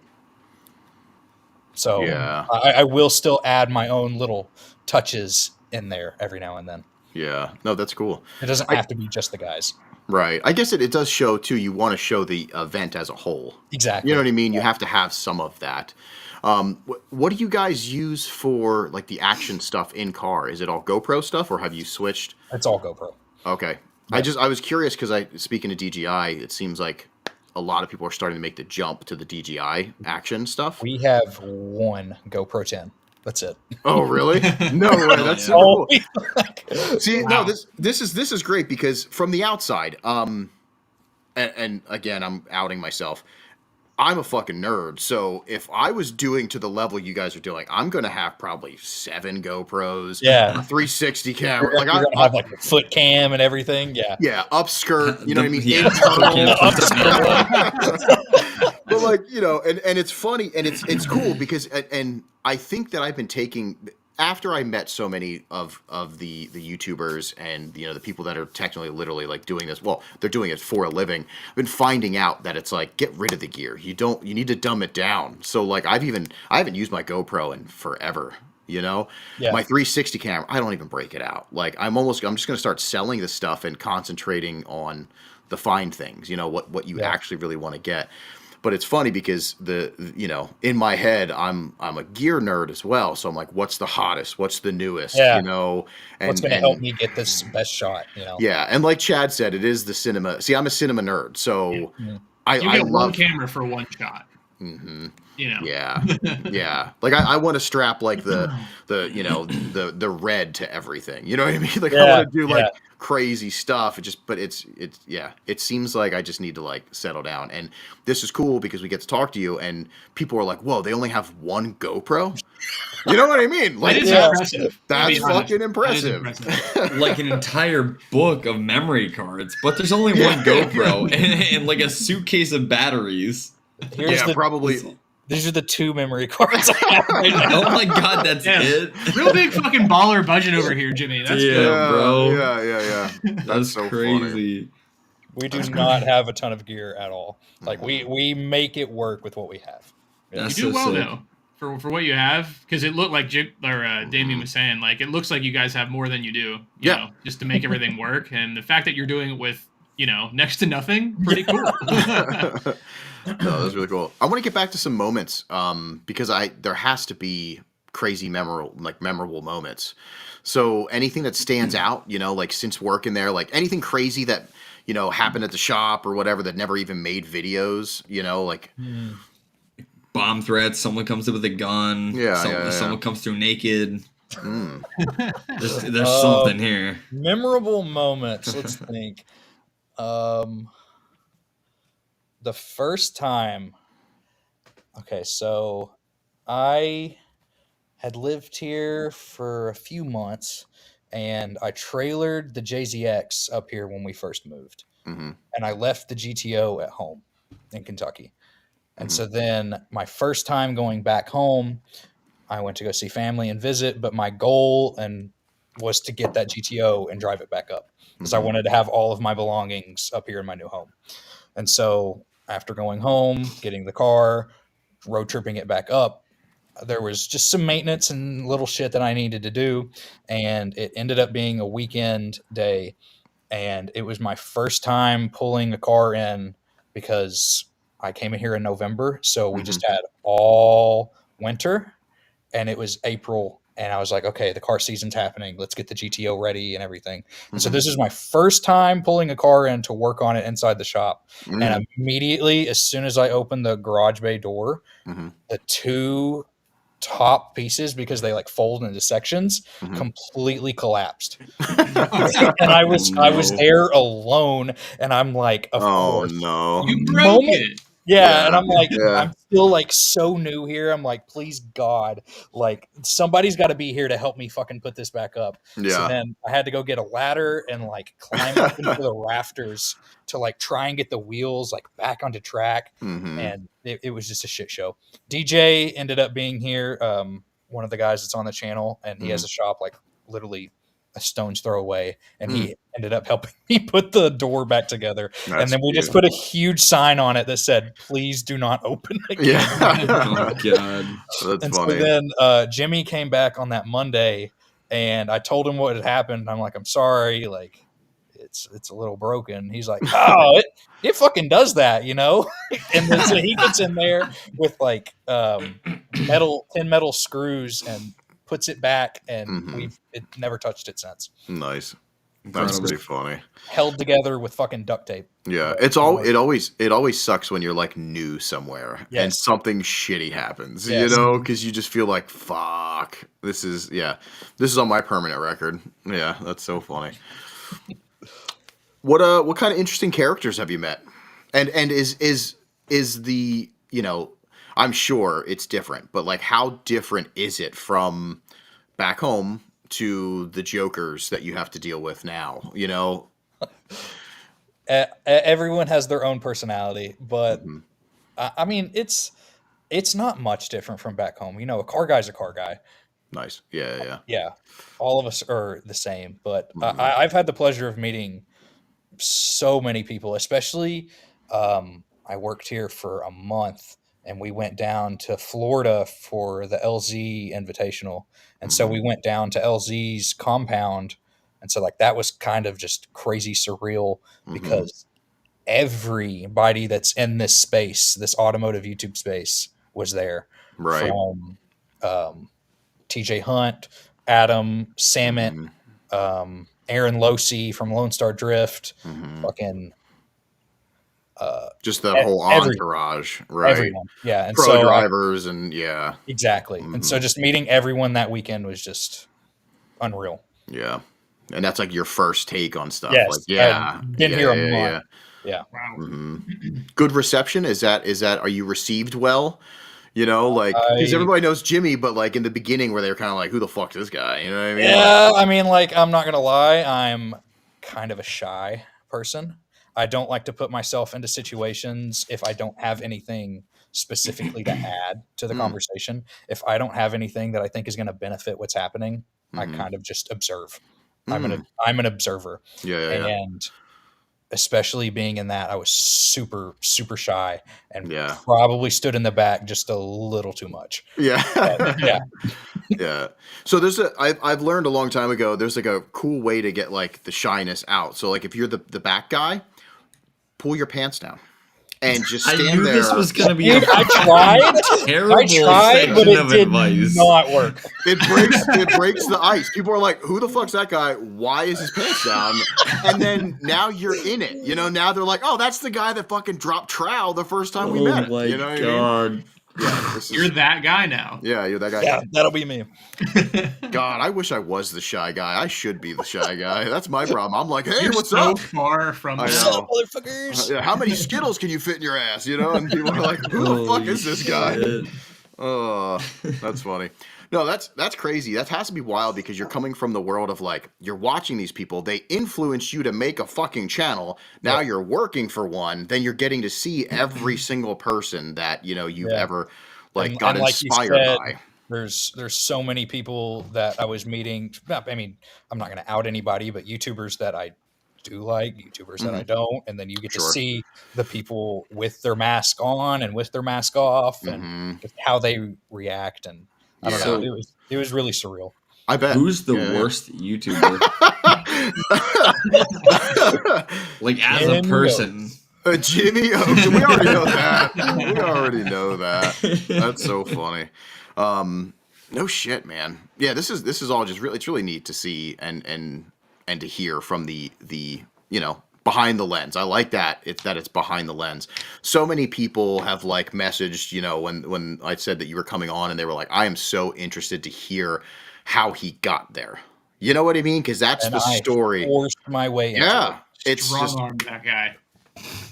So Yeah. I will still add my own little touches in there every now and then. Yeah. No, that's cool. It doesn't have to be just the guys. Right. I guess it does show too. You want to show the event as a whole. Exactly. You know what I mean? You have to have some of that. What do you guys use for like the action stuff in car? Is it all GoPro stuff, or have you switched? It's all GoPro. Okay. I was curious because speaking to DJI, it seems like a lot of people are starting to make the jump to the DJI action stuff. We have one GoPro 10. That's it. Oh, really? No way. That's super Oh, cool. See, no, this is great because from the outside, and again, I'm outing myself. I'm a fucking nerd, so if I was doing to the level you guys are doing, I'm gonna have probably 7 GoPros, Yeah. a 360 camera, You're gonna have like a foot cam and everything. Yeah. yeah, upskirt, you know what I mean? Yeah. Internal. But like, and it's funny and it's cool because and I think that I've been taking after I met so many of the YouTubers and the people that are technically literally like doing this, well, they're doing it for a living. I've been finding out that it's like get rid of the gear. You need to dumb it down. So like I haven't used my GoPro in forever. Yeah. My 360 camera, I don't even break it out. Like I'm just going to start selling the stuff and concentrating on the fine things, what you actually really want to get. But it's funny because in my head, I'm a gear nerd as well. So I'm like, what's the hottest? What's the newest? Yeah. And What's going to help me get this best shot? Yeah. And like Chad said, it is the cinema. See, I'm a cinema nerd. So I You get love one camera for one shot. Mm-hmm. Yeah. Yeah. Like I want to strap like the red to everything. You know what I mean? Like I want to do like crazy stuff. It seems like I just need to like settle down. And this is cool because we get to talk to you and people are like, whoa, they only have one GoPro? You know what I mean? Like That is impressive. That's To be honest. fucking impressive. That is impressive. Like an entire book of memory cards, but there's only one GoPro and like a suitcase of batteries. Probably. These are the 2 memory cards I have right now. Oh my god, that's it. Real big fucking baller budget over here, Jimmy. That's good. bro. Yeah. That's so crazy. We do not have a ton of gear at all. Like we make it work with what we have. That's You do so well sick. though for what you have, because it looked like Damien was saying, like it looks like you guys have more than you do. You know, just to make everything work, and the fact that you're doing it with next to nothing, pretty cool. No, that's really cool. I want to get back to some moments, because there has to be crazy memorable moments. So anything that stands out, like since working there, like anything crazy that happened at the shop or whatever that never even made videos, like Bomb threats. Someone comes in with a gun. Someone comes through naked. There's something here. Memorable moments. Let's think. The first time. Okay, so I had lived here for a few months, and I trailered the JZX up here when we first moved, and I left the GTO at home in Kentucky. And so then my first time going back home, I went to go see family and visit, but my goal was to get that GTO and drive it back up because I wanted to have all of my belongings up here in my new home. And so after going home, getting the car, road tripping it back up, there was just some maintenance and little shit that I needed to do. And it ended up being a weekend day. And it was my first time pulling a car in because I came in here in November. So we just had all winter, and it was April. And I was like, okay, the car season's happening. Let's get the GTO ready and everything. And so this is my first time pulling a car in to work on it inside the shop. And immediately, as soon as I opened the garage bay door, the two top pieces, because they like fold into sections, completely collapsed. And I was there alone, and I'm like, of course. No. You broke it. Yeah, and I'm like, I'm still like so new here. I'm like, please God, like somebody's got to be here to help me fucking put this back up. Yeah. So then I had to go get a ladder and like climb up into the rafters to like try and get the wheels like back onto track. And it was just a shit show. DJ ended up being here, one of the guys that's on the channel, and he has a shop like literally a stone's throw away, and he ended up helping me put the door back together. And then we just put a huge sign on it that said, "Please do not open again." Yeah. Oh God, that's And funny. so then Jimmy came back on that Monday, and I told him what had happened. I'm like, I'm sorry, like it's a little broken. He's like, oh, it fucking does that, you know? And then so he gets in there with like 10 metal screws and puts it back, and it never touched it since. Nice. That's pretty funny. Held together with fucking duct tape. Yeah, it always sucks when you're like new somewhere and something shitty happens, because you just feel like, fuck, this is on my permanent record. Yeah, that's so funny. What kind of interesting characters have you met? And is the, I'm sure it's different, but like how different is it from back home to the jokers that you have to deal with now, Everyone has their own personality, but I mean, it's not much different from back home. A car guy's a car guy. Nice. Yeah. Yeah. All of us are the same, but I've had the pleasure of meeting so many people, especially I worked here for a month, and we went down to Florida for the LZ Invitational. And so we went down to LZ's compound. And so like that was kind of just crazy surreal because everybody that's in this space, this automotive YouTube space, was there. Right. From TJ Hunt, Adam, Samet, Aaron Losey from Lone Star Drift, fucking just the whole entourage, right? Everyone. Yeah. And pro drivers and exactly. And so just meeting everyone that weekend was just unreal. Yeah. And that's like your first take on stuff. Yes. Like, been here a month. Yeah. Wow. Good reception. Is that, are you received well? Like, because everybody knows Jimmy, but like in the beginning where they were kind of like, who the fuck is this guy? You know what I mean? Yeah. I mean, like, I'm not going to lie. I'm kind of a shy person. I don't like to put myself into situations if I don't have anything specifically to add to the conversation. If I don't have anything that I think is going to benefit what's happening, I kind of just observe. I'm an observer. Yeah. And especially being in that, I was super, super shy and Yeah. probably stood in the back just a little too much. Yeah. Yeah. Yeah. So I've learned a long time ago, there's like a cool way to get like the shyness out. So like if you're the back guy, pull your pants down and just I stand knew there. this was going to be Dude, I tried. terrible I tried, but section it of did advice. not work. It breaks the ice. People are like, "Who the fuck's that guy? Why is his pants down?" And then now you're in it. You know, now they're like, "Oh, that's the guy that fucking dropped trowel the first time we met." Oh my You know what I god. mean? Yeah, You're that guy now. yeah, you're that guy. Yeah, that'll be me. God, I wish I was the shy guy. I should be the shy guy. That's my problem. I'm like, "Hey, You're what's so up?" far from I that. know. Sup, motherfuckers? Yeah, how many Skittles can you fit in your ass? You know, and people are like, "Who the fuck Holy is this guy?" shit. Oh, that's funny. No, that's crazy. That has to be wild because you're coming from the world of like you're watching these people. They influence you to make a fucking channel. Now you're working for one. Then you're getting to see every single person that you've ever got like you inspired said, by. There's so many people that I was meeting. I mean, I'm not going to out anybody, but YouTubers that I do like, YouTubers that I don't, and then you get to see the people with their mask on and with their mask off, and just how they react. And I don't know, it was really surreal. I bet. Who's the worst YouTuber? Like as a person. Jimmy Oaks. We already know that. We already know that. That's so funny. No shit, man. Yeah, this is all just really. It's really neat to see and to hear from the behind the lens. I like that. It's behind the lens. So many people have like messaged, when I said that you were coming on, and they were like, "I am so interested to hear how he got there." You know what I mean? Because that's And the I story. forced my way into Yeah, it. it's Strong just arm that guy.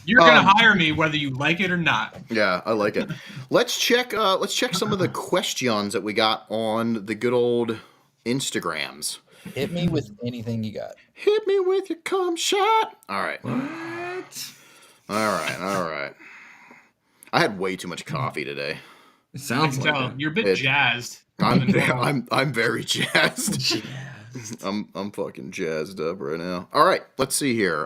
You're gonna hire me whether you like it or not. yeah, I like it. Let's check some of the questions that we got on the good old Instagrams. Hit me with anything you got. Hit me with your cum shot. All right. What? All right. I had way too much coffee today. It I sounds can like tell it. you're a bit jazzed. I'm very jazzed. I'm fucking jazzed up right now. All right, let's see here.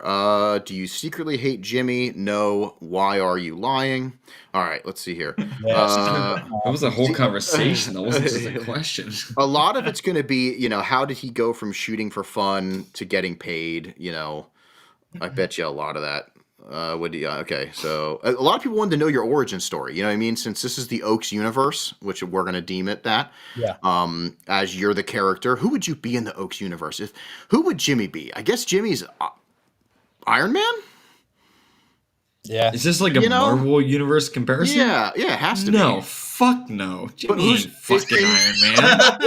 Do you secretly hate Jimmy? No. Why are you lying? All right, let's see here. Yes. That was a whole conversation. That wasn't just a question. A lot of it's going to be, how did he go from shooting for fun to getting paid? I bet you a lot of that. Okay, so a lot of people wanted to know your origin story. You know what I mean? Since this is the Oaks universe, which we're going to deem it that. Yeah. As you're the character, who would you be in the Oaks universe? Who would Jimmy be? I guess Jimmy's Iron Man. Yeah. Is this like a Marvel universe comparison? Yeah, it has to No, be. fuck no. But Jimmy who's ain't fucking Iron Man.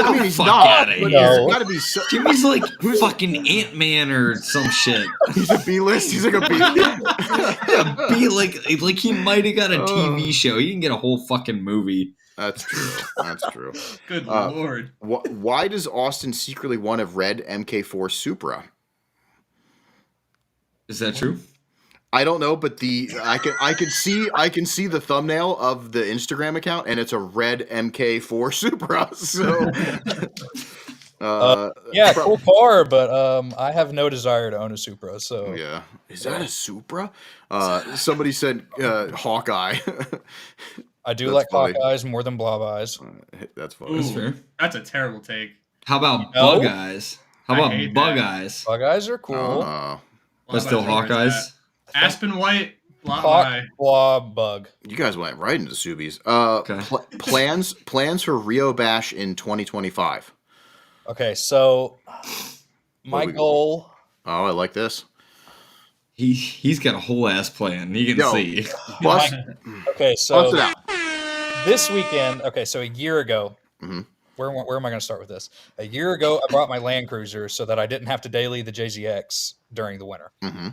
I mean, he's Fuck not. outta But here. he's got to be. Jimmy's like fucking Ant-Man or some shit. He's a B-list. He's like a B. Be like he might have got a TV show. He can get a whole fucking movie. That's true. Good lord. Why does Austin secretly want a red MK4 Supra? Is that true? I don't know, but I can see the thumbnail of the Instagram account, and it's a red MK4 Supra. So, yeah, cool car, but I have no desire to own a Supra. So yeah, is that a Supra? Somebody said Hawkeye. I do That's like funny. Hawkeyes more than Blob Eyes. That's funny. That's fair. That's a terrible take. How about No? Bug Eyes? How I about hate Bug that. Eyes? Hawkeyes are cool. That's still Hawkeyes? Aspen White. Hawk, Blob, Bug. You guys went right into Subies. Okay. Plans for Rio Bash in 2025. Okay, so my we got? goal. Oh, I like this. He's got a whole ass plan. You can Yo. see. Bust, Okay, bust so it out. this weekend. Okay, so a year ago. Mhm. Where am I going to start with this? A year ago, I brought my Land Cruiser so that I didn't have to daily the JZX during the winter. Mm-hmm.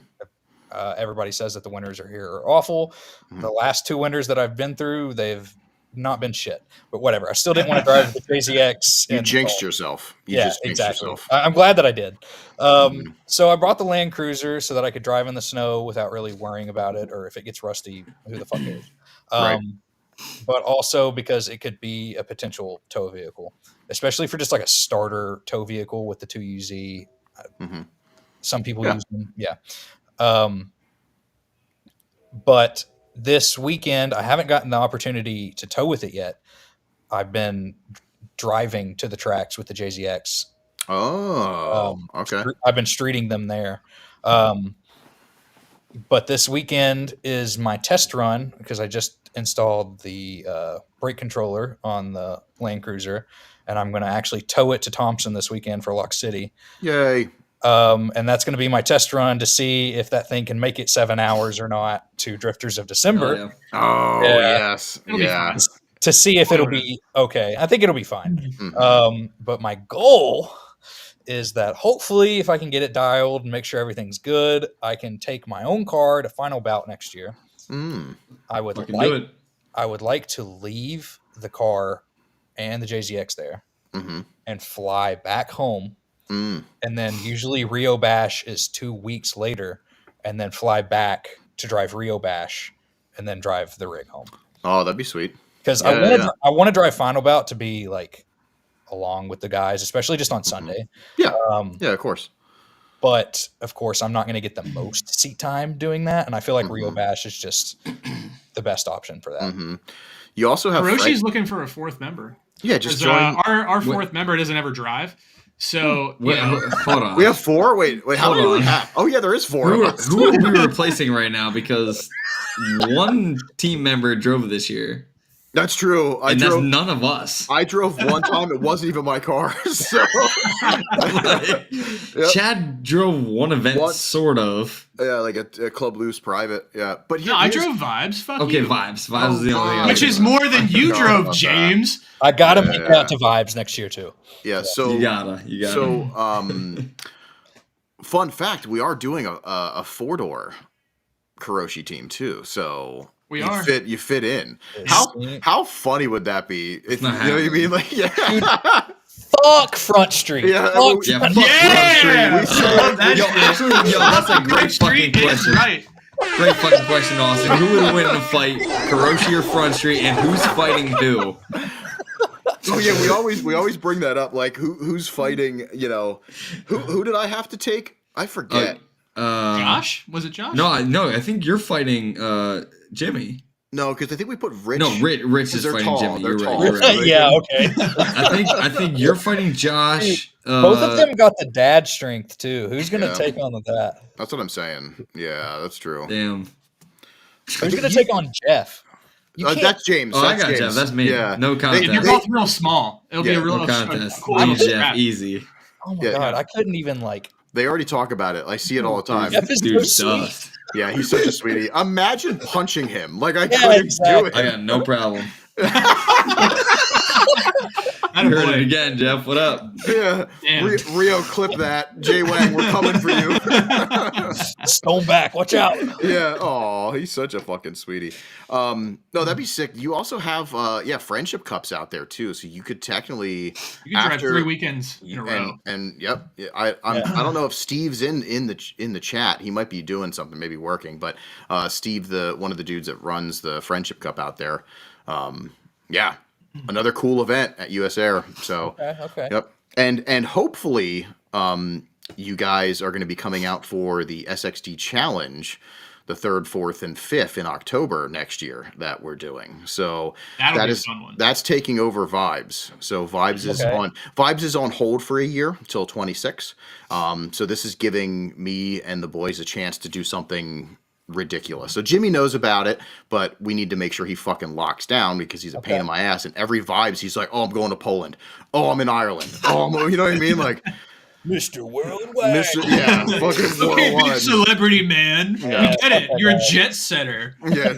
Everybody says that the winters are here are awful. The last two winters that I've been through, they've not been shit. But whatever. I still didn't want to drive the JZX. You in the jinxed fall. yourself. You Yeah, just jinxed exactly. yourself. I'm glad that I did. So I brought the Land Cruiser so that I could drive in the snow without really worrying about it, or if it gets rusty, who the fuck knows. Right. But also because it could be a potential tow vehicle, especially for just like a starter tow vehicle with the 2UZ. Mhm. Some people Yeah. use them. Yeah. But this weekend, I haven't gotten the opportunity to tow with it yet. I've been driving to the tracks with the JZX. Oh, okay. I've been streeting them there. But this weekend is my test run because I just installed the brake controller on the Land Cruiser, and I'm going to actually tow it to Thompson this weekend for Lock City. Yay. And that's going to be my test run to see if that thing can make it 7 hours or not to Drifters of December. Oh, yes. It'll be fine. To see if it'll be okay. I think it'll be fine. Mhm. But my goal is that hopefully, if I can get it dialed and make sure everything's good, I can take my own car to Final Bout next year. I would Fucking do it. I would like to leave the car and the JZX there and fly back home. And then usually Rio Bash is 2 weeks later, and then fly back to drive Rio Bash and then drive the rig home. Oh, that'd be sweet. Because I want to drive Final Bout to be like along with the guys, especially just on Sunday. Yeah. Yeah, of course. But of course, I'm not going to get the most seat time doing that, and I feel like Rio Bash is just the best option for that. You also have Hiroshi's looking for a fourth member. Yeah, just 'Cause, join. our fourth member doesn't ever drive. So Wait, hold on. We have 4. Wait, how many do we have? Oh yeah, there is 4. Who are we replacing right now? Because one team member drove this year. That's true. That's none of us. I drove one time. It wasn't even my car. So Yep. Chad drove one event, sort of. Yeah, like a Club Loose private. Yeah, but I drove Vibes. Fuck Okay, you. Vibes. Vibes is the only thing. Which is more than you drove, James. I got to make it out to Vibes next year too. Yeah, so you gotta. So, fun fact: we are doing a 4-door Hiroshi team too. So we you fit in. How funny would that be? If, you know what I mean? Like, yeah. Fuck Front Street. Yeah, Fuck yeah, Front Street. That's a great fucking Street question. is right. Great fucking question, Austin. Who would win in a fight, Hiroshi or Front Street, and who's fighting who? Oh yeah, we always bring that up. Like who's fighting? You know, who did I have to take? I forget. Josh? Was it Josh? No. I think you're fighting Jimmy. No, because I think we put Rich. No, Rich is fighting tall. Jimmy. They're You're tall. right. Yeah, okay. I think you're fighting Josh. Both of them got the dad strength too. Who's gonna take on that? That's what I'm saying. Yeah, that's true. Damn. Who's gonna take on Jeff? That's James. Oh, that's I got James. Jeff. That's me. Yeah. No contest. You're both real small. It'll be a real no contest. cool Easy, scrap. Jeff. Easy. Oh my god, I couldn't even like. They already talk about it. I see it all the time. Jeff is Dude, so dust. sweet. Yeah, he's such a sweetie. Imagine punching him. Like I Yeah, couldn't exactly. do it. I got no problem. I Heard it again, Jeff. What up? Yeah. Damn. Rio, clip that. Jay Wang, we're coming for you. Stone back. Watch out. Yeah. Oh, he's such a fucking sweetie. No, that'd be sick. You also have friendship cups out there too, so you could technically You can drive 3 weekends in a row. And yep. I don't know if Steve's in the chat. He might be doing something, maybe working. But Steve, one of the dudes that runs the friendship cup out there, yeah. Another cool event at US Air. So Okay. Yep. And hopefully you guys are going to be coming out for the SXD Challenge the 3rd, 4th, and 5th in October next year that we're doing. So That'll be a fun one. that's taking over Vibes. So Vibes is on hold for a year until 26. So this is giving me and the boys a chance to do something ridiculous. So Jimmy knows about it, but we need to make sure he fucking locks down because he's a pain in my ass. And every Vibes, he's like, "Oh, I'm going to Poland. Oh, I'm in Ireland. Oh, you know what I mean? Like Mr. Worldwide. yeah, fucking Okay, big worldwide. celebrity man. Yeah. We get it. You're a jet setter. Yeah,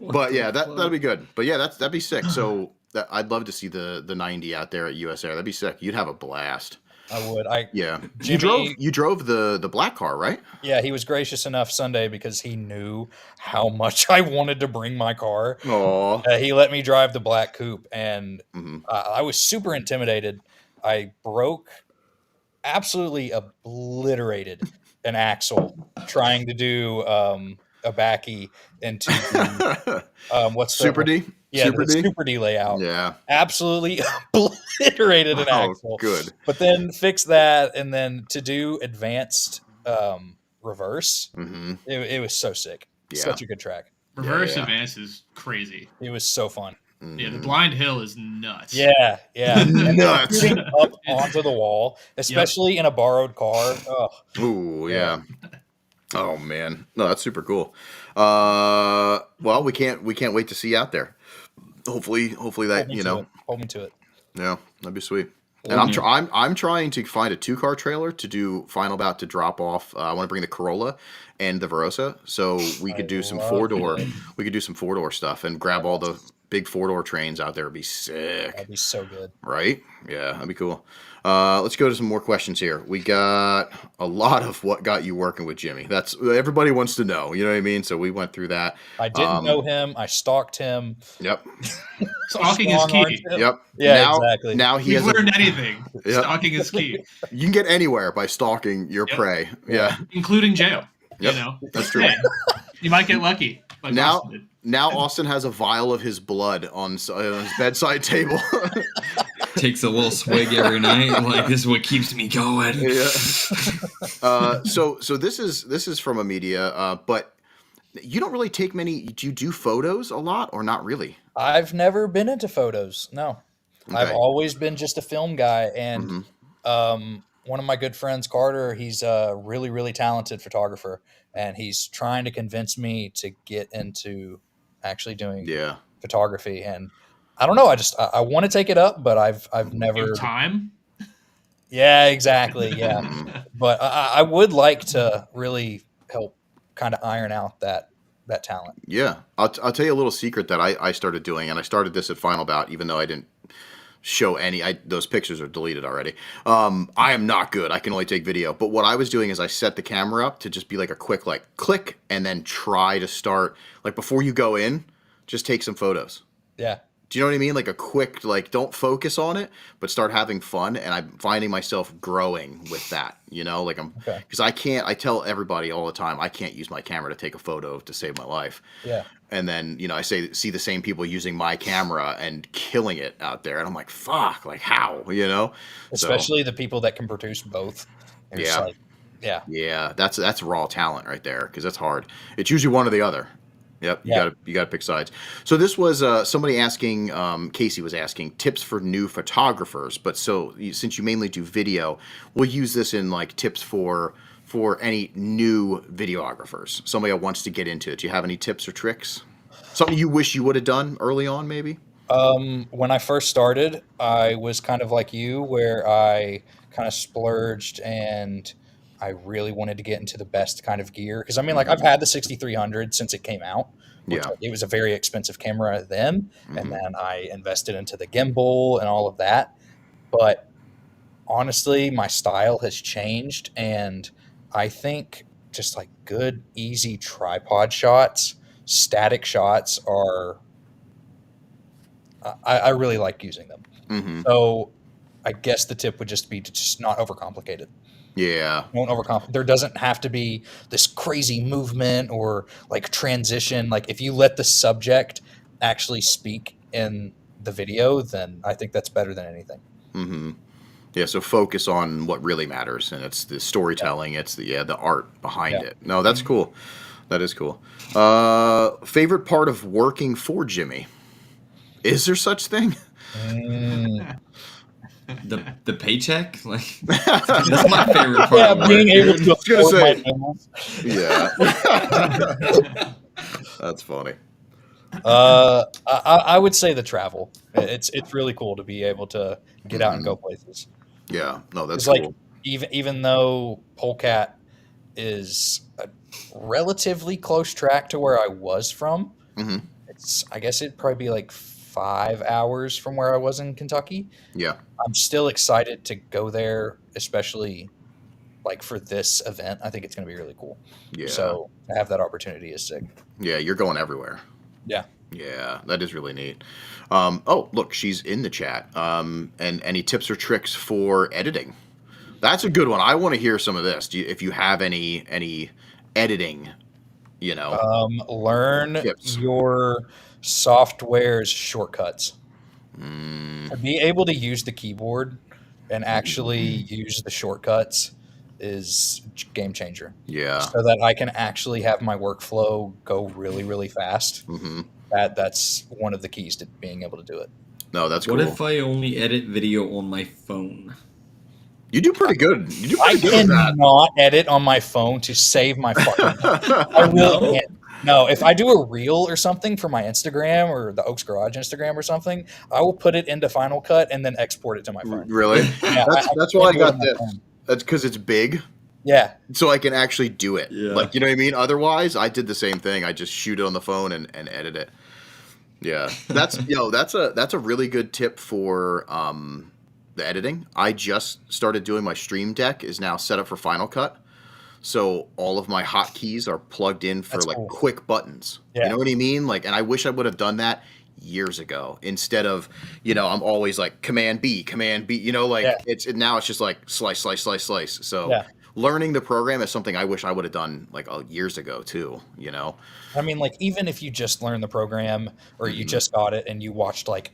but yeah, that'll be good. But yeah, that'd be sick. So I'd love to see the 90 out there at US Air. That'd be sick. You'd have a blast. I would. Yeah. Jimmy, you drove the black car, right? Yeah, he was gracious enough Sunday because he knew how much I wanted to bring my car. Oh. He let me drive the black coupe, and I was super intimidated. I absolutely obliterated an axle trying to do a backy into what's Super D? Yeah, Super the D? Super D layout. Yeah. Absolutely obliterated an axle. Good. But then fix that, and then to do advanced reverse, it was so sick. Yeah. Such a good track. Reverse advance is crazy. It was so fun. Yeah, the blind hill is nuts. Yeah. And then Nuts. shooting up onto the wall, especially in a borrowed car. Oh, Ooh, yeah. Oh man, no, that's super cool. Well, we can't wait to see you out there. Hopefully that Hold me to it. yeah, that'd be sweet. And Hold me. I'm trying to find a 2-car trailer to do final bout to drop off. I want to bring the Corolla and the Verosa, so we could do some love 4-door. it. We could do some 4-door stuff and grab all the big 4-door trains out there. It'd be sick. That'd be so good. Right? Yeah, that'd be cool. Let's go to some more questions here. We got a lot of what got you working with Jimmy. That's everybody wants to know. You know what I mean? So we went through that. I didn't know him. I stalked him. Yep. Stalking is key. Yep. Yeah, now, exactly. Now he If has. you've learned anything, Yep. stalking is key, You can get anywhere by stalking your prey. Yeah. including jail. Yep. You know, That's true. Hey, you might get lucky. Like Now, Austin did. now Austin has a vial of his blood on his bedside table. Takes a little swig every night. Like, this is what keeps me going. Yeah. So this is from a media, but you don't really take many. Do you do photos a lot or not really? I've never been into photos. No, I've Okay. always been just a film guy. And one of my good friends, Carter, he's a really, really talented photographer, and he's trying to convince me to get into actually doing Yeah. photography. And I don't know. I want to take it up, but I've never. You have time. Yeah, exactly. Yeah, but I would like to really help kind of iron out that talent. Yeah. I'll tell you a little secret that I started doing, and I started this at Final Bout, even though I didn't show any. Those pictures are deleted already. I am not good. I can only take video. But what I was doing is I set the camera up to just be like a quick like click, and then try to start like before you go in, just take some photos. Yeah. Do you know what I mean? Like a quick, like, don't focus on it, but start having fun. And I'm finding myself growing with that, you know, like because I tell everybody all the time, I can't use my camera to take a photo to save my life. Yeah. And then, I see the same people using my camera and killing it out there. And I'm like, fuck, like how, Especially the people that can produce both. They're just Yeah. like, yeah. Yeah, that's raw talent right there because that's hard. It's usually one or the other. Yep, you gotta pick sides. So this was somebody asking. Casey was asking tips for new photographers. But since you mainly do video, we'll use this in like tips for any new videographers. Somebody that wants to get into it. Do you have any tips or tricks? Something you wish you would have done early on, maybe? When I first started, I was kind of like you, where I kind of splurged and I really wanted to get into the best kind of gear. Because I mean, like I've had the 6300 since it came out. Yeah. It was a very expensive camera then, and then I invested into the gimbal and all of that. But honestly, my style has changed, and I think just like good, easy tripod shots, static shots are. I really like using them. Mm-hmm. So I guess the tip would just be to just not overcomplicate it. Yeah. Don't overcomplicate. There doesn't have to be this crazy movement or like transition. Like if you let the subject actually speak in the video, then I think that's better than anything. Mm-hmm. Yeah, so focus on what really matters, and it's the storytelling. It's the art behind it. No, that's cool. That is cool. Favorite part of working for Jimmy? Is there such thing? The paycheck, like that's my favorite part. Yeah, of work, being able dude. to afford my say- meals. Yeah. That's funny. I would say the travel. It's really cool to be able to get out and go places. Yeah. No, that's It's cool. like even though Polecat is a relatively close track to where I was from, Mhm. I guess it'd probably be like 5 hours from where I was in Kentucky. Yeah. I'm still excited to go there, especially like for this event. I think it's going to be really cool. Yeah. So to have that opportunity is sick. Yeah, you're going everywhere. Yeah. Yeah, that is really neat. Oh, look, she's in the chat. And any tips or tricks for editing? That's a good one. I want to hear some of this. If you have any editing, Learn tips. your software's shortcuts. To be able to use the keyboard and actually use the shortcuts is game changer. Yeah. So that I can actually have my workflow go really, really fast. Mm-hmm. That's one of the keys to being able to do it. No, that's What cool. if I only edit video on my phone? You do pretty good. You do I pretty good with that. cannot edit on my phone to save my fucking life. I really can't. No, if I do a reel or something for my Instagram or the Oaks Garage Instagram or something, I will put it into Final Cut and then export it to my phone. Really? Yeah, That's why I can't do it got on my this. phone. That's because it's big, Yeah, so I can actually do it. Yeah. Like, you know what I mean? Otherwise, I did the same thing. I just shoot it on the phone and edit it. Yeah, that's that's a really good tip for the editing. I just started doing my Stream Deck is now set up for Final Cut. So all of my hotkeys are plugged in for That's like cool. quick buttons. Yeah. You know what I mean? Like, and I wish I would have done that years ago instead of, I'm always like Command B, like Yeah. now it's just like slice, slice, slice, slice. So Yeah. learning the program is something I wish I would have done like years ago too, I mean, like even if you just learned the program or you just got it and you watched like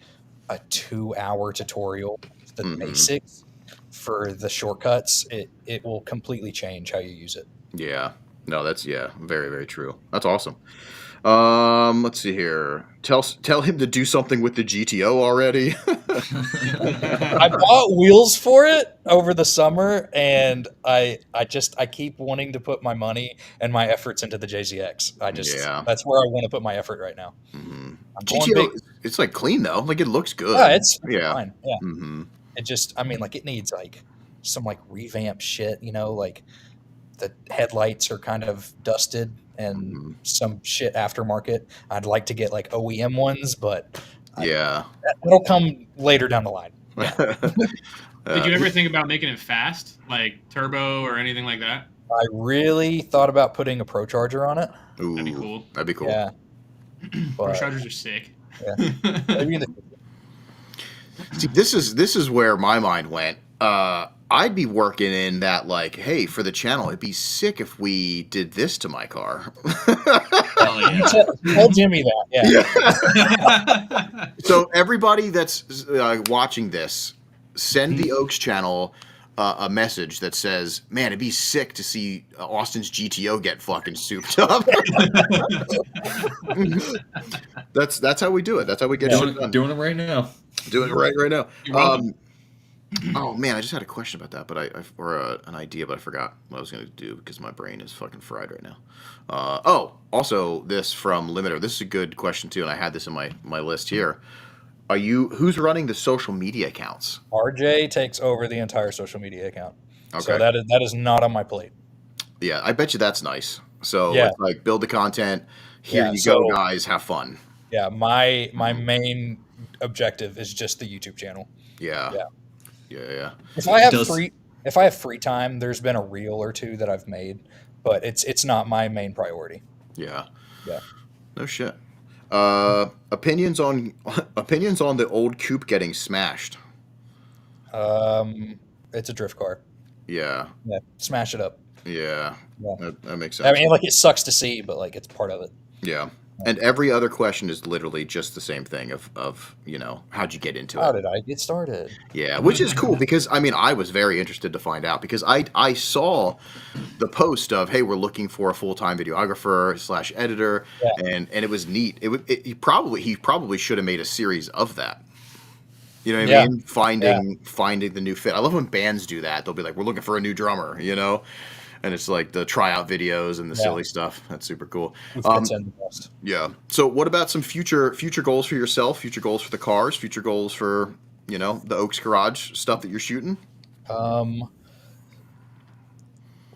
a 2-hour tutorial, the basics for the shortcuts, it will completely change how you use it. Yeah. No, that's very, very true. That's awesome. Let's see here. Tell him to do something with the GTO already. I bought wheels for it over the summer, and I keep wanting to put my money and my efforts into the JZX. Yeah. That's where I want to put my effort right now. I'm going GTO, big. it's like clean though. Like it looks good. Yeah, it's yeah. fine. Yeah, Mm-hmm. it just I mean like it needs like some like revamp shit. Like the headlights are kind of dusted and some shit aftermarket. I'd like to get like OEM ones, but Yeah. that'll come later down the line. Yeah. Did you ever think about making it fast, like turbo or anything like that? I really thought about putting a Pro Charger on it. Ooh, That'd be cool. That'd be cool. Yeah. Pro But, Chargers are sick. yeah. Maybe in the See, this is where my mind went. I'd be working in that like, hey, for the channel, it'd be sick if we did this to my car. Hell yeah. Tell Jimmy that. Yeah. So everybody that's watching this, send the Oaks channel a message that says, "Man, it'd be sick to see Austin's GTO get fucking souped up." That's how we do it. That's how we get shit done. Doing it right now. Doing it right now. You're welcome. Oh man, I just had a question about that, but an idea, but I forgot what I was going to do because my brain is fucking fried right now. Also this from Limiter. This is a good question too, and I had this in my list here. Who's running the social media accounts? RJ takes over the entire social media account. Okay. So that is not on my plate. Yeah, I bet you that's nice. So Yeah. it's like build the content. Here Yeah, you so- go, guys. Have fun. Yeah, my main objective is just the YouTube channel. Yeah. Yeah. Yeah. If I have Does- free time, there's been a reel or two that I've made, but it's not my main priority. Yeah. Yeah. No shit. Opinions on the old coupe getting smashed. It's a drift car. Yeah. Yeah, smash it up. Yeah. Yeah. That makes sense. I mean, like it sucks to see, but like it's part of it. Yeah. And every other question is literally just the same thing of how'd you get into How it? did I get started? Yeah, which is cool because I was very interested to find out because I saw the post of, hey, we're looking for a full-time videographer / editor, Yeah. and it was neat. He probably should have made a series of that. You know what I Yeah. mean? Finding the new fit. I love when bands do that. They'll be like, we're looking for a new drummer, and it's like the tryout videos and the Yeah. silly stuff. That's super cool. Who fits in the best? Yeah. So what about some future goals for yourself, future goals for the cars, future goals for, the Oaks Garage stuff that you're shooting?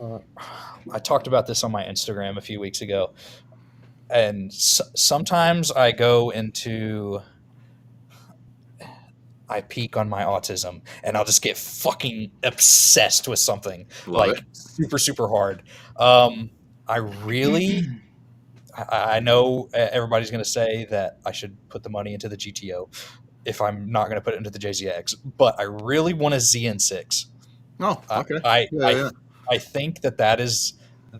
I talked about this on my Instagram a few weeks ago, and sometimes I go into, I peak on my autism, and I'll just get fucking obsessed with something Love like it. super, super hard. I really, I know everybody's going to say that I should put the money into the GTO if I'm not going to put it into the JZX, but I really want a ZN6. Oh, okay. I think that is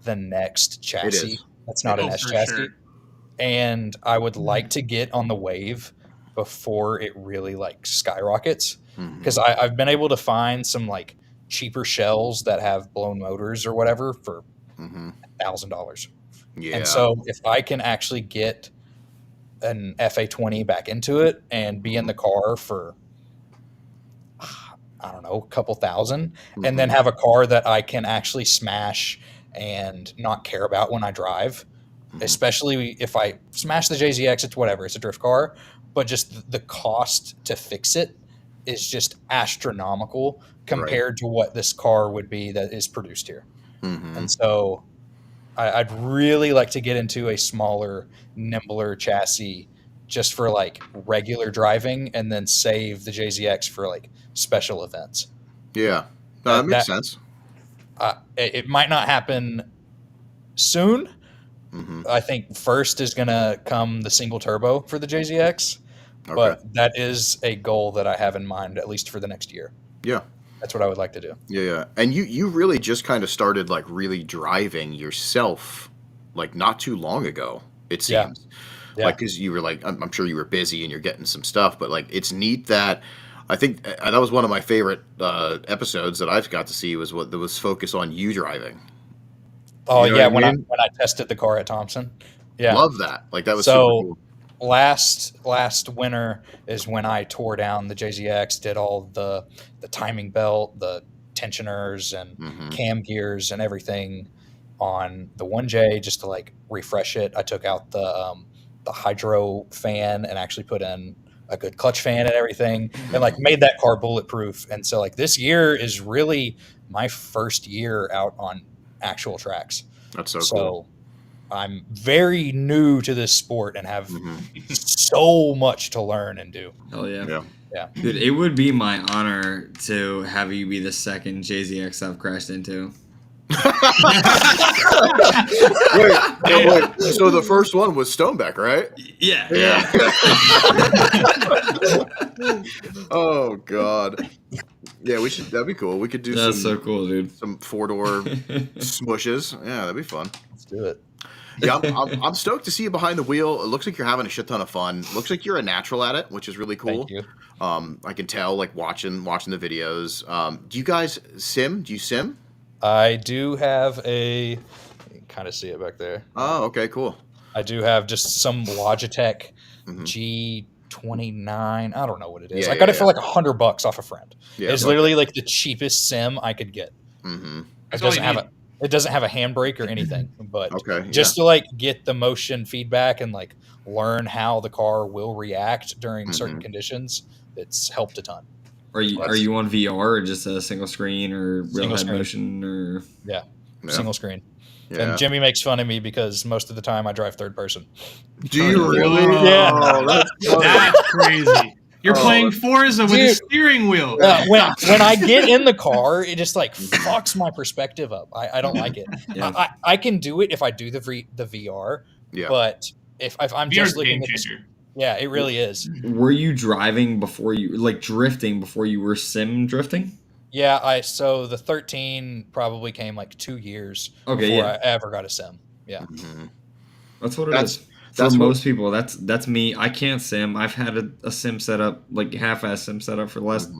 the next chassis. is. That's not an S for chassis. sure. And I would like to get on the wave before it really like skyrockets, because I've been able to find some like cheaper shells that have blown motors or whatever for $1,000. Yeah. And so if I can actually get an FA20 back into it and be in the car for, I don't know, a couple thousand, and then have a car that I can actually smash and not care about when I drive. Especially if I smash the JZX, it's whatever, it's a drift car, but just the cost to fix it is just astronomical Right. compared to what this car would be that is produced here. And so I'd really like to get into a smaller, nimbler chassis just for like regular driving, and then save the JZX for like special events. Yeah. No, that makes sense. It might not happen soon. I think first is going to come the single turbo for the JZX, but that is a goal that I have in mind, at least for the next year. Yeah. That's what I would like to do. Yeah. And you really just kind of started like really driving yourself like not too long ago, it seems. Yeah. Like, because you were like, I'm sure you were busy and you're getting some stuff, but like it's neat that I think that was one of my favorite episodes that I've got to see was what there was focus on you driving. Oh, You know yeah, what I mean? when I tested the car at Thompson. Yeah. Love that. Like that was super So cool. last winter is when I tore down the JZX, did all the timing belt, the tensioners and cam gears and everything on the 1J just to like refresh it. I took out the hydro fan and actually put in a good clutch fan and everything, and like made that car bulletproof. And so like this year is really my first year out on actual tracks. That's so So cool. I'm very new to this sport and have so much to learn and do. Hell yeah. Yeah. Yeah. Dude, it would be my honor to have you be the second JZX I've crashed into. Wait. So the first one was Stonebeck, right? Yeah. Oh God. Yeah, we should. That'd be cool. We could do That's so cool, dude. some 4-door smushes. Yeah, that'd be fun. Let's do it. Yeah, I'm stoked to see you behind the wheel. It looks like you're having a shit ton of fun. Looks like you're a natural at it, which is really cool. Thank you. I can tell, like watching the videos. Do you guys sim? Do you sim? I do have you can kind of see it back there. Oh, okay, cool. I do have just some Logitech G29. I don't know what it is. Yeah, I got it yeah, for like $100 off a friend. Yeah, It's okay. literally like the cheapest sim I could get. It That's all you doesn't have need. it doesn't have a handbrake or anything, but Okay, just to like get the motion feedback and like learn how the car will react during certain conditions, it's helped a ton. Are you on VR or just a single screen or real Single head screen. motion or Yeah. Yeah. Single screen. Yeah. And Jimmy makes fun of me because most of the time I drive third person. Do you really? Whoa. Yeah. Oh, that's funny. That's crazy. You're Oh, playing Forza with a dude. steering wheel. When I get in the car, it just like fucks my perspective up. I don't like it. Yeah. I can do it if I do the VR, Yeah. but if I'm VR's just a looking game at this, changer. yeah, it really is. were you driving before you like drifting before you were sim drifting? Yeah, so the 13 probably came like 2 years Okay, before yeah. I ever got a sim. Yeah. That's what it That's- is. For that's what- most people, that's me. I can't sim. I've had a sim set up, like half-ass sim set up for the last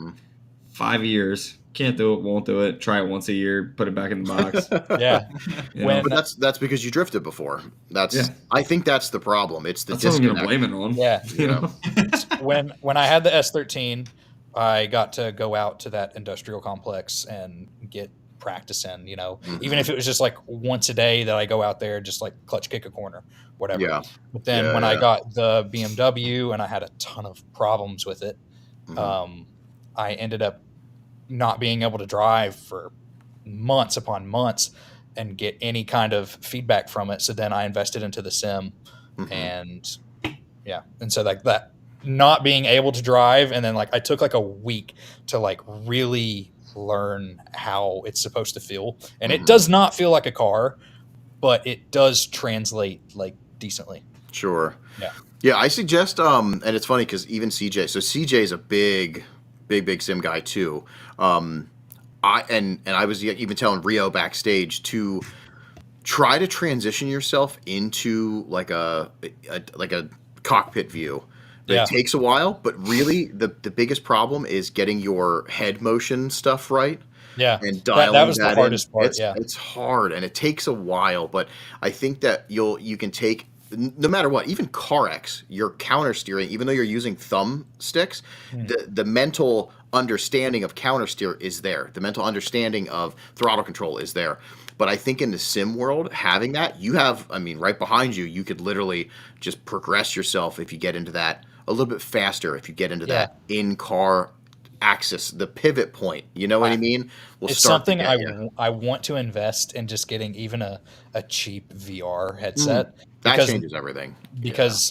5 years. Can't do it, won't do it. Try it once a year, put it back in the box. Yeah. You When- know? But that's because you drifted before. Yeah. I think that's the problem. It's the That's what I'm gonna disconnect. blame it on. Yeah. You know? When I had the S13, I got to go out to that industrial complex and get practice in, even if it was just like once a day that I go out there, just like clutch kick a corner, whatever. Yeah. But then Yeah, when I yeah. got the BMW and I had a ton of problems with it, Mm-hmm. I ended up not being able to drive for months upon months and get any kind of feedback from it. So then I invested into the sim and so like that not being able to drive, and then like I took like a week to like really learn how it's supposed to feel, and it does not feel like a car, but it does translate like decently. Sure. Yeah. Yeah, I suggest and it's funny because even CJ, so CJ is a big sim guy too. I was even telling Rio backstage to try to transition yourself into like a cockpit view. Yeah. It takes a while, but really the biggest problem is getting your head motion stuff right. Yeah. And dialing that was the in. hardest part. It's hard and it takes a while, but I think that you can take no matter what, even CarX, your counter steering, even though you're using thumb sticks, the mental understanding of counter steer is there. The mental understanding of throttle control is there. But I think in the sim world, having that, you have, I mean, right behind you, you could literally just progress yourself if you get into that a little bit faster, if you get into that in-car axis, the pivot point. You know what I mean? Will It's start to something get you. I want to invest in, just getting even a cheap VR headset That because changes everything.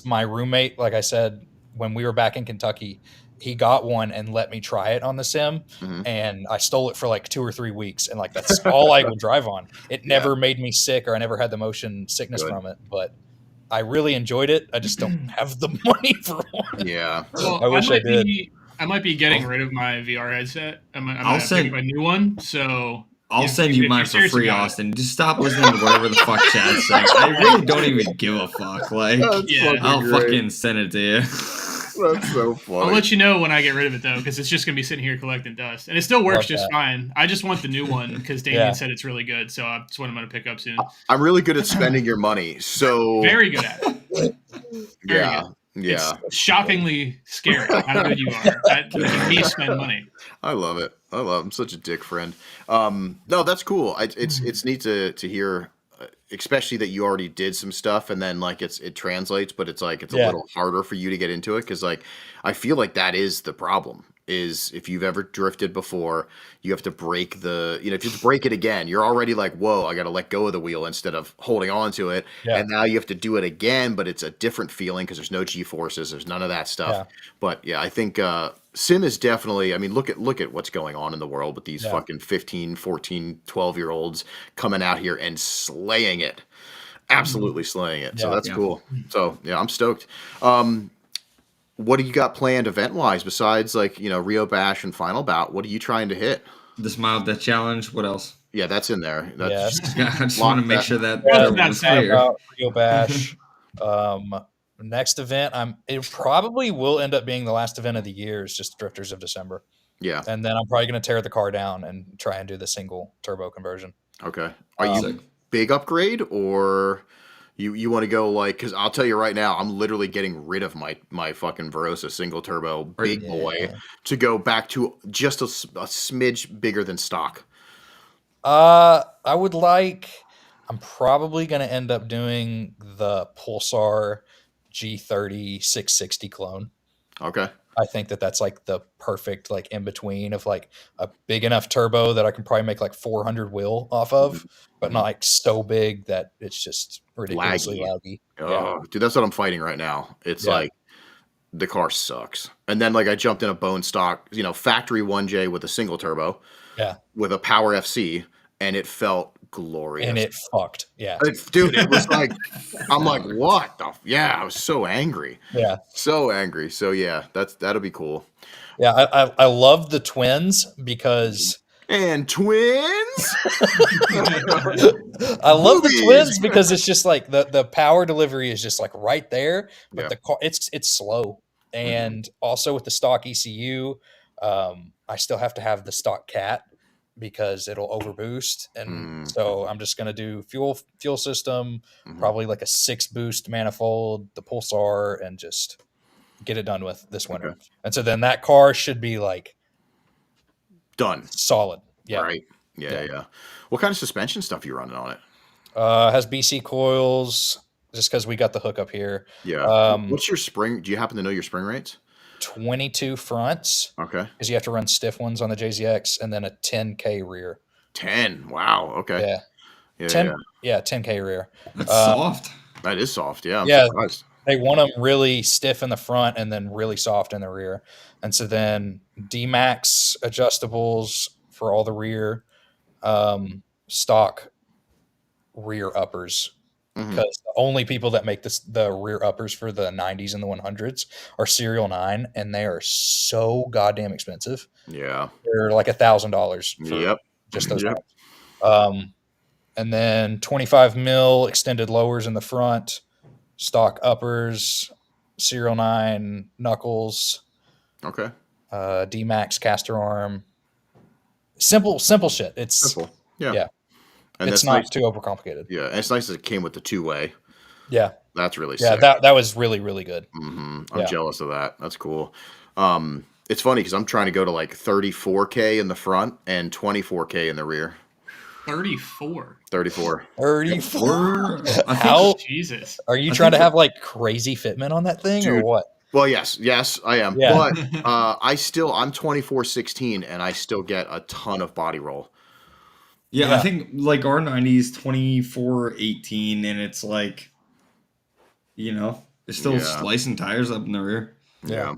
my roommate, like I said, when we were back in Kentucky, he got one and let me try it on the sim, and I stole it for like 2 or 3 weeks, and like that's all I would drive on. It never made me sick, or I never had the motion sickness Good. from it, but I really enjoyed it. I just don't have the money for one. Yeah. I wish I did. I might be getting rid of my VR headset. I'm I'll gonna send- pick up a new one. So I'll send if you you're mine for serious free, about it. Austin. Just stop listening to whatever the fuck Chad's saying. I really don't even give a fuck. Like, Yeah. I'll fucking send it to you. That's so funny. I'll let you know when I get rid of it though, because it's just gonna be sitting here collecting dust, and it still works Love just that. fine. I just want the new one because Damien Yeah. said it's really good, so that's what I'm gonna pick up soon. I'm really good at spending your money. So Very good at it. Very yeah. good. Yeah. It's shockingly scary how good you are at making me spend money. I love it. I'm such a dick friend. No, that's cool. It's neat to hear, especially that you already did some stuff and then like it translates, but it's like it's a little harder for you to get into it because like I feel like that is the problem. Is if you've ever drifted before, you have to break if you have to break it again, you're already like, whoa, I got to let go of the wheel instead of holding on to it. Yeah. And now you have to do it again, but it's a different feeling because there's no G-forces, there's none of that stuff. Yeah. But yeah, I think sim is definitely, I mean, look at what's going on in the world with these fucking 15, 14, 12-year-olds coming out here and slaying it. Absolutely slaying it. So Yeah. that's cool. So yeah, I'm stoked. What do you got planned event-wise besides like, Rio Bash and Final Bout? What are you trying to hit? The Smile Death Challenge. What else? Yeah, that's in there. That's I just Lock want to make that. sure that Yeah, that was that's clear. About Rio Bash. Next event, it probably will end up being the last event of the year. Is just Drifters of December, yeah. and then I'm probably going to tear the car down and try and do the single turbo conversion. Okay. Are you Sick. big upgrade or you want to go like, because I'll tell you right now, I'm literally getting rid of my fucking Verosa single turbo big boy to go back to just a smidge bigger than stock. I would like. I'm probably going to end up doing the Pulsar G30 660 clone. Okay. I think that's like the perfect like in between of like a big enough turbo that I can probably make like 400 wheel off of, but not like so big that it's just ridiculously laggy. Oh, dude, that's what I'm fighting right now. It's like the car sucks. And then like I jumped in a bone stock, factory 1J with a single turbo, with a Power FC, and it felt glorious. And it fucked. Yeah. Dude, it was like, I'm like, what the? Yeah, I was so angry. Yeah. So angry. So yeah, that'll be cool. Yeah. I love the twins because. And twins. I love the twins because it's just like the power delivery is just like right there, but the car it's slow. And also with the stock ECU, I still have to have the stock cat because it'll overboost, and so I'm just gonna do fuel system, probably like a 6 boost manifold, the Pulsar, and just get it done with this winter. And so then that car should be like done, solid. Yeah. Right. Yeah. What kind of suspension stuff you running on it? Has BC coils, just because we got the hookup here. Yeah. What's your spring? Do you happen to know your spring rates? 22 fronts. Okay. Because you have to run stiff ones on the JZX, and then a 10K rear. 10. Wow. Okay. Yeah. 10K rear. That's soft. That is soft. Yeah. I'm surprised. They want them really stiff in the front and then really soft in the rear. And so then D-Max adjustables for all the rear, stock rear uppers. Because the only people that make the rear uppers for the 90s and the 100s are Serial 9, and they are so goddamn expensive. Yeah. They're like $1,000 for just those. And then 25 mil extended lowers in the front, stock uppers, Serial 9 knuckles. Okay. D-Max caster arm. Simple shit. It's simple. Yeah. Yeah. And it's that's not nice. too overcomplicated. Yeah, and it's nice that it came with the 2-way. Yeah. That's really Yeah, sick. that was really, really good. I'm Yeah. jealous of that. That's cool. It's funny because I'm trying to go to like 34K in the front and 24K in the rear. 34. 34. 34. I think How Jesus. are you I trying to think have like crazy fitment on that thing or Dude. what? Well, yes, I am. Yeah. But I'm 24/16 and I still get a ton of body roll. Yeah, I Yeah. think like our 90s 24/18, and it's like, it's still Yeah. slicing tires up in the rear. Yeah.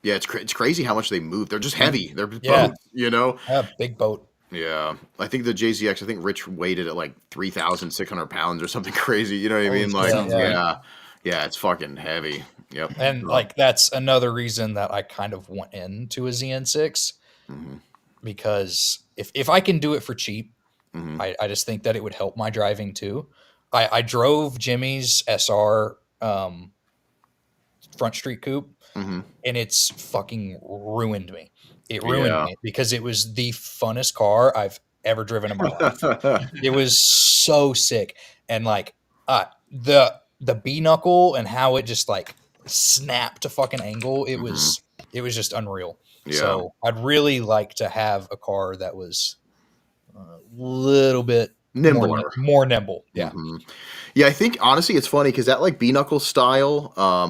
Yeah, it's crazy how much they move. They're just heavy. They're Yeah. boats, you know? Yeah, big boat. Yeah. I think the JZX, I think Rich weighed it at like 3,600 pounds or something crazy. You know what I Holy mean? Like, Sounds right. yeah, it's fucking heavy. Yep. And like that's another reason that I kind of went into a ZN6 Mhm. because if I can do it for cheap, Mhm. I just think that it would help my driving too. I drove Jimmy's SR front street coupe Mhm. and it's fucking ruined me. It ruined Yeah. me because it was the funnest car I've ever driven in my life. It was so sick. And like the B knuckle and how it just like snapped to fucking angle, it was just unreal. Yeah. So I'd really like to have a car that was a little bit Nimbler. more nimble. Yeah. Mhm. Yeah, I think honestly it's funny because that like B knuckle style, I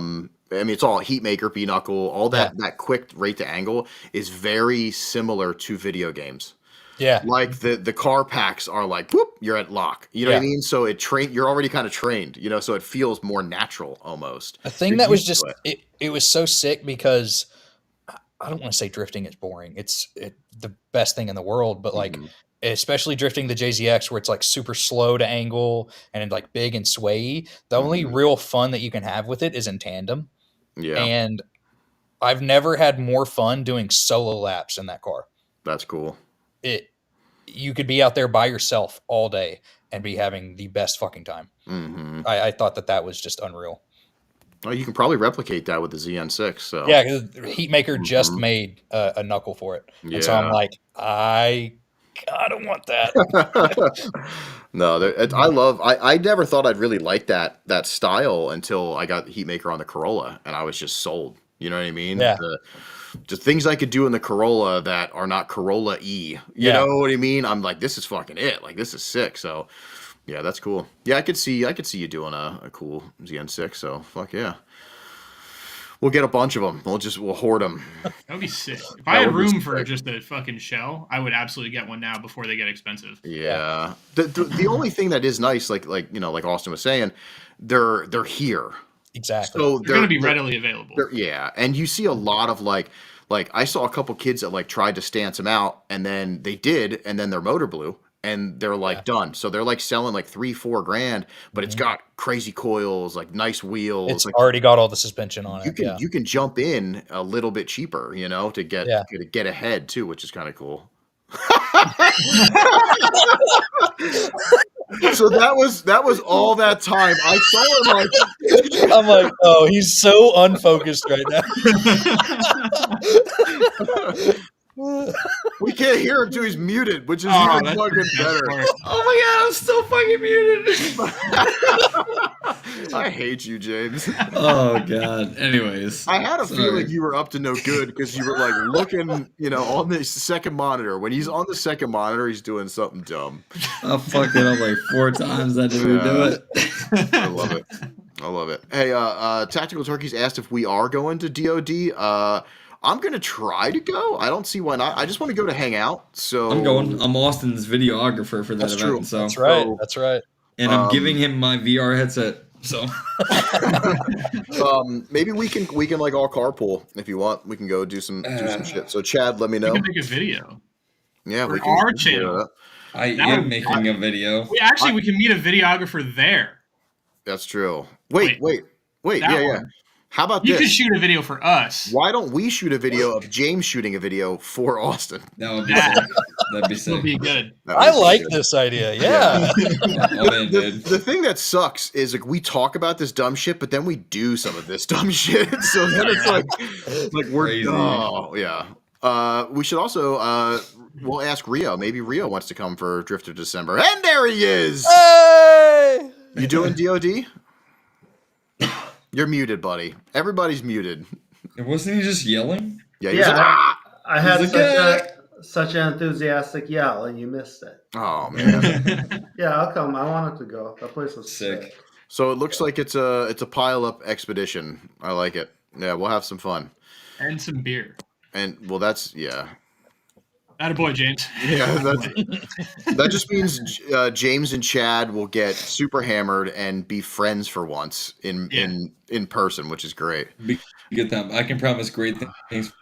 mean it's all heat maker, B knuckle, all that quick rate to angle is very similar to video games. Yeah. Like the car packs are like whoop, you're at lock. You know what I Yeah. mean? So you're already kind of trained, so it feels more natural almost. The thing You're that was used to just it. it was so sick because I don't want to say drifting is boring. It's the best thing in the world, but like Mhm. especially drifting the JZX where it's like super slow to angle and it's like big and swayy. The only Mhm. real fun that you can have with it is in tandem. Yeah, And I've never had more fun doing solo laps in that car. that's cool. You could be out there by yourself all day and be having the best fucking time. Hmm. I thought that was just unreal. Well, you can probably replicate that with the ZN6. So Yeah, 'cause Heatmaker just Mhm. made a knuckle for it, and so I'm Yeah. like, I don't want that. No, I never thought I'd really like that style until I got Heatmaker on the Corolla, and I was just sold. You know what I mean? Yeah. Just things I could do in the Corolla that are not Corolla E. You Yeah. know what I mean? I'm like, this is fucking it. Like, this is sick. So, yeah, that's cool. Yeah, I could see you doing a cool ZN6. So, fuck yeah. We'll get a bunch of them. We'll hoard them. That would be sick. If That I had would be room for sick. just a fucking shell, I would absolutely get one now before they get expensive. Yeah. The only thing that is nice, like Austin was saying, they're here. Exactly. So They're going to be readily available. Yeah, and you see a lot of like I saw a couple kids that like tried to stance them out, and then they did, and then their motor blew, and they're like done. So they're like selling like $3-4 grand, but it's got crazy coils, like nice wheels. It's like, already got all the suspension on you it. can Yeah. you can jump in a little bit cheaper, to get ahead too, which is kind of cool. So that was all that time. I saw him like I'm like, oh, he's so unfocused right now. we can't hear him too. He's muted, which is Oh, even that's fucking the best better. part. Oh my god, I'm still fucking muted. I hate you, James. Oh god. Anyways, I had a sorry. feeling you were up to no good because you were like looking, on the second monitor. When he's on the second monitor, he's doing something dumb. I fucked it up like 4 times. I didn't even do it. I love it. I love it. Hey, Tactical Turkeys asked if we are going to DOD. I'm gonna try to go. I don't see why not. I just want to go to hang out. So I'm going. I'm Austin's videographer for that That's event. true. So That's right. So- That's right. and I'm giving him my VR headset. So Maybe we can like all carpool if you want. We can go do some shit. So Chad, let me We know. can make a video. Yeah, for we can our do channel. that. I That am would- making a video. We can meet a videographer there. That's true. Wait. That Yeah. one. How about You this? could shoot a video for us. Why don't we shoot a video of James shooting a video for Austin? That would be Yeah. sick. That'd be It'll sick. be good. That I would be like good. this idea. Yeah. I'm in, dude. The thing that sucks is like we talk about this dumb shit, but then we do some of this dumb shit. So then it's like we're Crazy. oh yeah. We should also we'll ask Rio. Maybe Rio wants to come for Drifter December. And there he is. Hey! You doing DOD? You're muted, buddy. Everybody's muted. Wasn't he just yelling? Yeah. He was Yeah, like, "Ah!" I had He's like, such an enthusiastic yell, and you missed it. Oh man. Yeah, I'll come. I wanted to go. That place was Sick. sick. So it looks like it's a pile up expedition. I like it. Yeah, we'll have some fun. And some beer. And well, that's yeah. Attaboy, James. Yeah, that just means James and Chad will get super hammered and be friends for once in person, which is great. Good time. I can promise great things for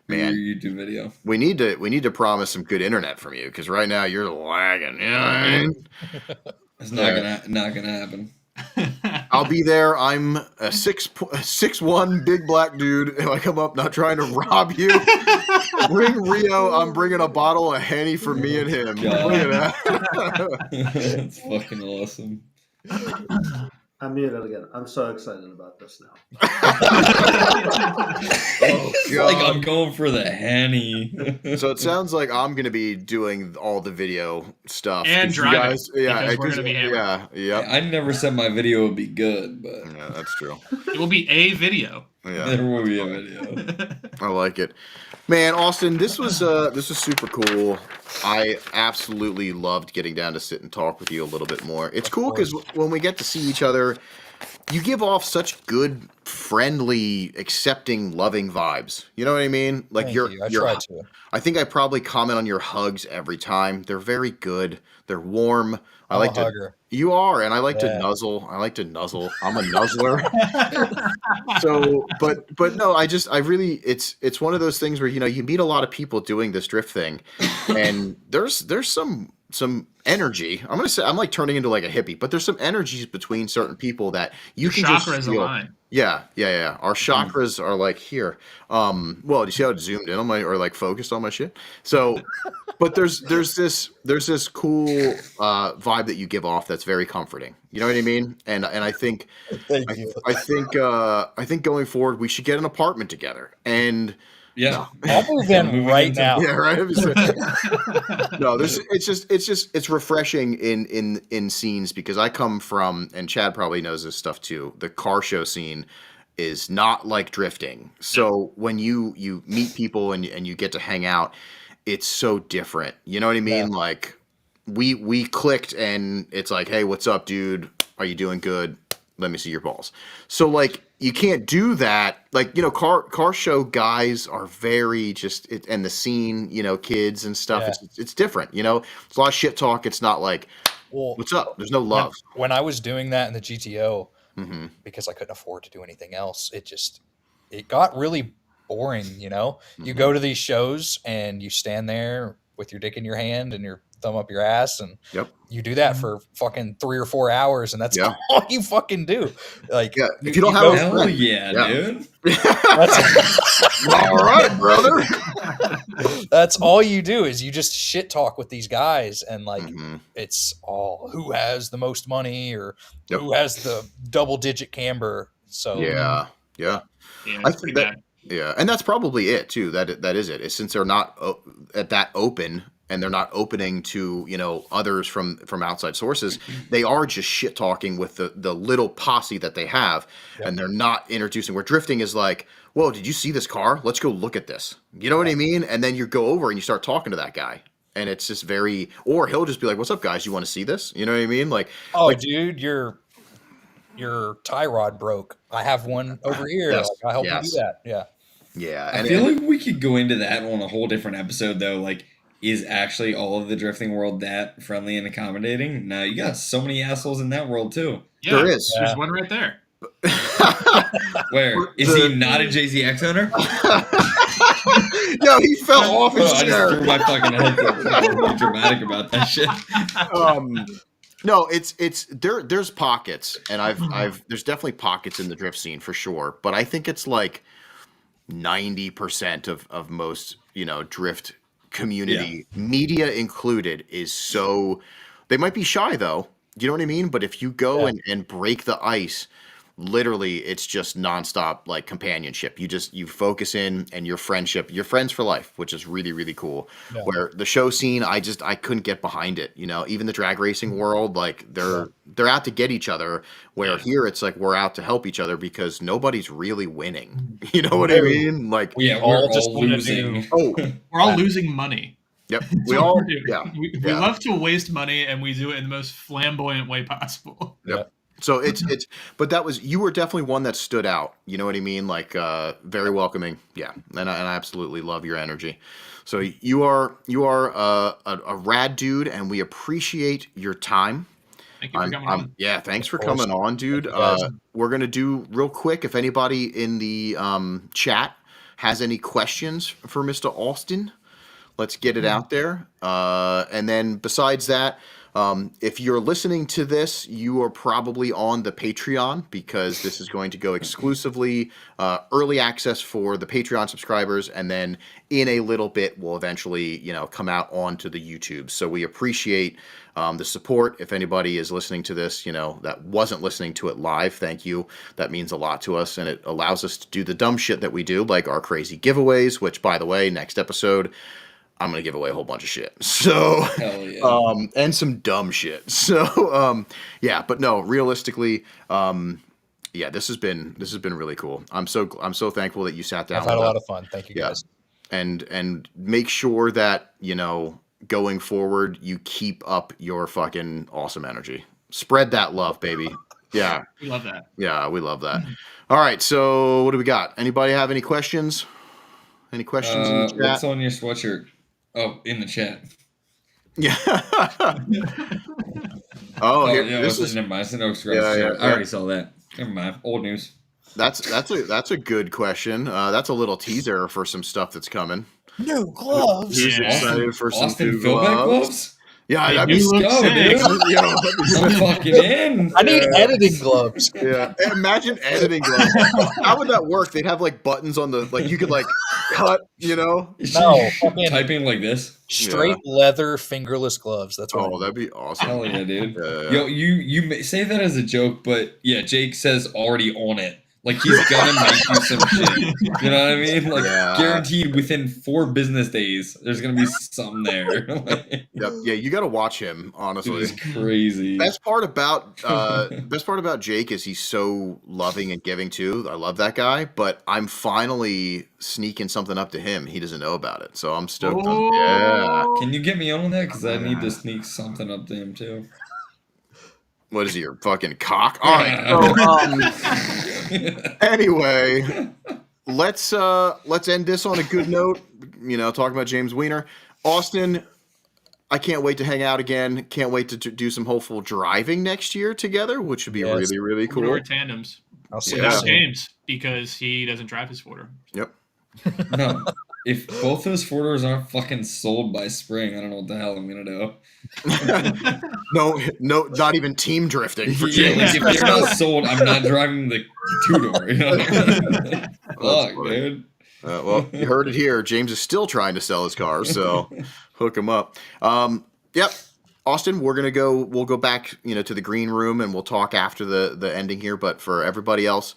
Man, your YouTube video. we need to promise some good internet from you because right now you're lagging. You know what I mean? It's not gonna happen. I'll be there. I'm a 6'1" big black dude. If I come up not trying to rob you, bring Rio. I'm bringing a bottle of Henny for me and him. God. Look at that. That's fucking awesome. I'm muted again. I'm so excited about this now. Oh, It's God. like I'm going for the Henny. So it sounds like I'm gonna be doing all the video stuff And 'cause you driving, guys, yeah, because we're gonna be hammered. yeah, I never said my video would be good, but yeah, that's true. It will be a video. Yeah, there will be a video. I like it, man. Austin, this was super cool. I absolutely loved getting down to sit and talk with you a little bit more. It's cool because when we get to see each other, you give off such good, friendly, accepting, loving vibes. You know what I mean? Like Thank you're, you. I you're. try to. I think I probably comment on your hugs every time. They're very good. They're warm. I I'm like a to. hugger. You are, and I like to Yeah. nuzzle. I like to nuzzle. I'm a nuzzler. So, but no, I really, it's one of those things where you meet a lot of people doing this drift thing, and there's some energy. I'm gonna say I'm like turning into like a hippie, but there's some energies between certain people that you Your can just chakras feel. align. Yeah. Our chakras are like here. Well, do you see how it zoomed in on my or like focused on my shit? So, but there's this cool vibe that you give off that's very comforting. You know what I mean? And I think Thank you. I think going forward we should get an apartment together. And Yeah. I'll move in right now. yeah, right. No, it's refreshing in scenes because I come from, and Chad probably knows this stuff too. The car show scene is not like drifting. So when you meet people and you get to hang out, it's so different. You know what I mean? Yeah. Like we clicked and it's like, hey, what's up, dude? Are you doing good? Let me see your balls. So like you can't do that. Like, car show guys are very and the scene, kids and stuff. Yeah. It's different. It's a lot of shit talk. It's not like, Well, what's up? There's no love. when I was doing that in the GTO, Mm-hmm. because I couldn't afford to do anything else, it got really boring. You Mm-hmm. go to these shows and you stand there with your dick in your hand and your thumb up your ass, and Yep. you do that for fucking 3 or 4 hours, and that's Yeah. all you fucking do. Like, Yeah. If you don't have go- a Hell friend. yeah, Yeah. dude. that's, All right, brother. that's all you do is you just shit talk with these guys, and like Mhm. it's all who has the most money or Yep. who has the double digit camber. So Yeah. Yeah, I it's pretty think that- bad. Yeah, and that's probably it too. That is it. Is since they're not at that open and they're not opening to others from outside sources, they are just shit talking with the little posse that they have, and they're not introducing. Where drifting is like, whoa, did you see this car? Let's go look at this. You know what I mean? And then you go over and you start talking to that guy, and it's just very. Or he'll just be like, "What's up, guys? You want to see this?" You know what I mean? Like, dude, your tie rod broke. I have one over here. Yes, Like, I help you yes. do that. Yeah. yeah, I feel like we could go into that on a whole different episode, though. Like, is actually all of the drifting world that friendly and accommodating? No, you got so many assholes in that world, too. Yeah, there is. There's one right there. Where? Is he not a JZX owner? Yo, he fell off his I chair. just threw my fucking head up. I'm be dramatic about that shit. No, it's there's pockets, and I've there's definitely pockets in the drift scene for sure, but I think it's like 90% of most drift community, media included, is so they might be shy though. Do you know what I mean? But if you go and break the ice literally it's just nonstop like companionship. You focus in and your friends for life, which is really, really cool. Yeah. Where the show scene, I couldn't get behind it. Even the drag racing world, like they're out to get each other. Where here it's like we're out to help each other because nobody's really winning. You know what I mean? Like Yeah, all we're just all wanna losing. We're all losing money. Yep. That's We what all we're doing. yeah. We yeah. love to waste money, and we do it in the most flamboyant way possible. Yep. So but you were definitely one that stood out. You know what I mean? Like, very welcoming. Yeah. And I absolutely love your energy. So you are a rad dude, and we appreciate your time. Thank you for coming on. Yeah. Thanks for course. coming on, dude. Thank you, guys. We're going to do real quick. If anybody in the, chat has any questions for Mr. Austin, let's get it out there. And then besides that, if you're listening to this, you are probably on the Patreon because this is going to go exclusively early access for the Patreon subscribers. And then in a little bit, will eventually, come out onto the YouTube. So we appreciate the support. If anybody is listening to this, that wasn't listening to it live, thank you. That means a lot to us. And it allows us to do the dumb shit that we do, like our crazy giveaways, which, by the way, next episode, I'm going to give away a whole bunch of shit. So, Hell yeah. and some dumb shit. So, yeah, but no, realistically, yeah, this has been really cool. I'm so thankful that you sat down. I've had a lot of fun. Thank you, Yeah. guys. And make sure that, going forward, you keep up your fucking awesome energy. Spread that love, baby. Yeah. We love that. Yeah, we love that. All right, so what do we got? Anybody have any questions? Any questions in the chat? What's on your sweatshirt? Oh, in the chat. Yeah. Here, yeah, this is never mind. It's an Oaks Yeah, shirt. yeah, I already saw that. Never mind. Old news. that's a good question. That's a little teaser for some stuff that's coming. New gloves. Who's Yeah. excited for some Austin new Philbeck gloves? gloves? Yeah, They that'd be do look go, sick. dude. Yo, that'd be I'm fucking in. I need editing gloves. Yeah, imagine editing gloves. How would that work? They'd have like buttons on the you could like cut, No, fucking Typing like this. straight leather fingerless gloves. That's what. Oh, that'd be awesome. Hell yeah, dude. Yeah. Yo, you may say that as a joke, but yeah, Jake says already on it. Like he's gonna make you some shit. You know what I mean? Like Yeah. guaranteed within 4 business days, there's gonna be something there. Yep. Yeah, you got to watch him, honestly. It's crazy. Best part about Jake is he's so loving and giving too. I love that guy, but I'm finally sneaking something up to him. He doesn't know about it, so I'm stoked. Yeah. Can you get me on that? Because I need to sneak something up to him too. What is he, your fucking cock? All right. So, anyway, let's end this on a good note. Talking about James Wiener, Austin. I can't wait to hang out again. Can't wait to do some hopeful driving next year together, which would be really, really We're cool. in tandems. I'll see Yeah. you Not soon. James, because he doesn't drive his Forder. Yep. No. If both those 4-doors aren't fucking sold by spring, I don't know what the hell I'm gonna do. No, not even team drifting for Yeah, James. like if they're not sold, I'm not driving the 2-door. You know? Fuck, funny. dude. Well, you heard it here. James is still trying to sell his car, so hook him up. Yep. Austin, we'll go back, to the green room and we'll talk after the ending here. But for everybody else,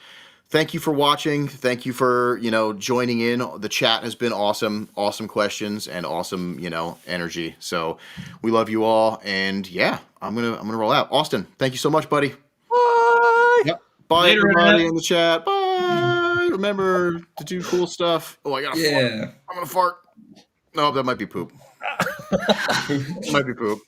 thank you for watching. Thank you for, joining in. The chat has been awesome. Awesome questions and awesome, energy. So we love you all. And yeah, I'm gonna roll out. Austin, thank you so much, buddy. Bye. Yep. Bye, Later, everybody Matt. in the chat. Bye. Remember to do cool stuff. Oh, I got to fart. Yeah. I'm gonna fart. No, that might be poop. Might be poop.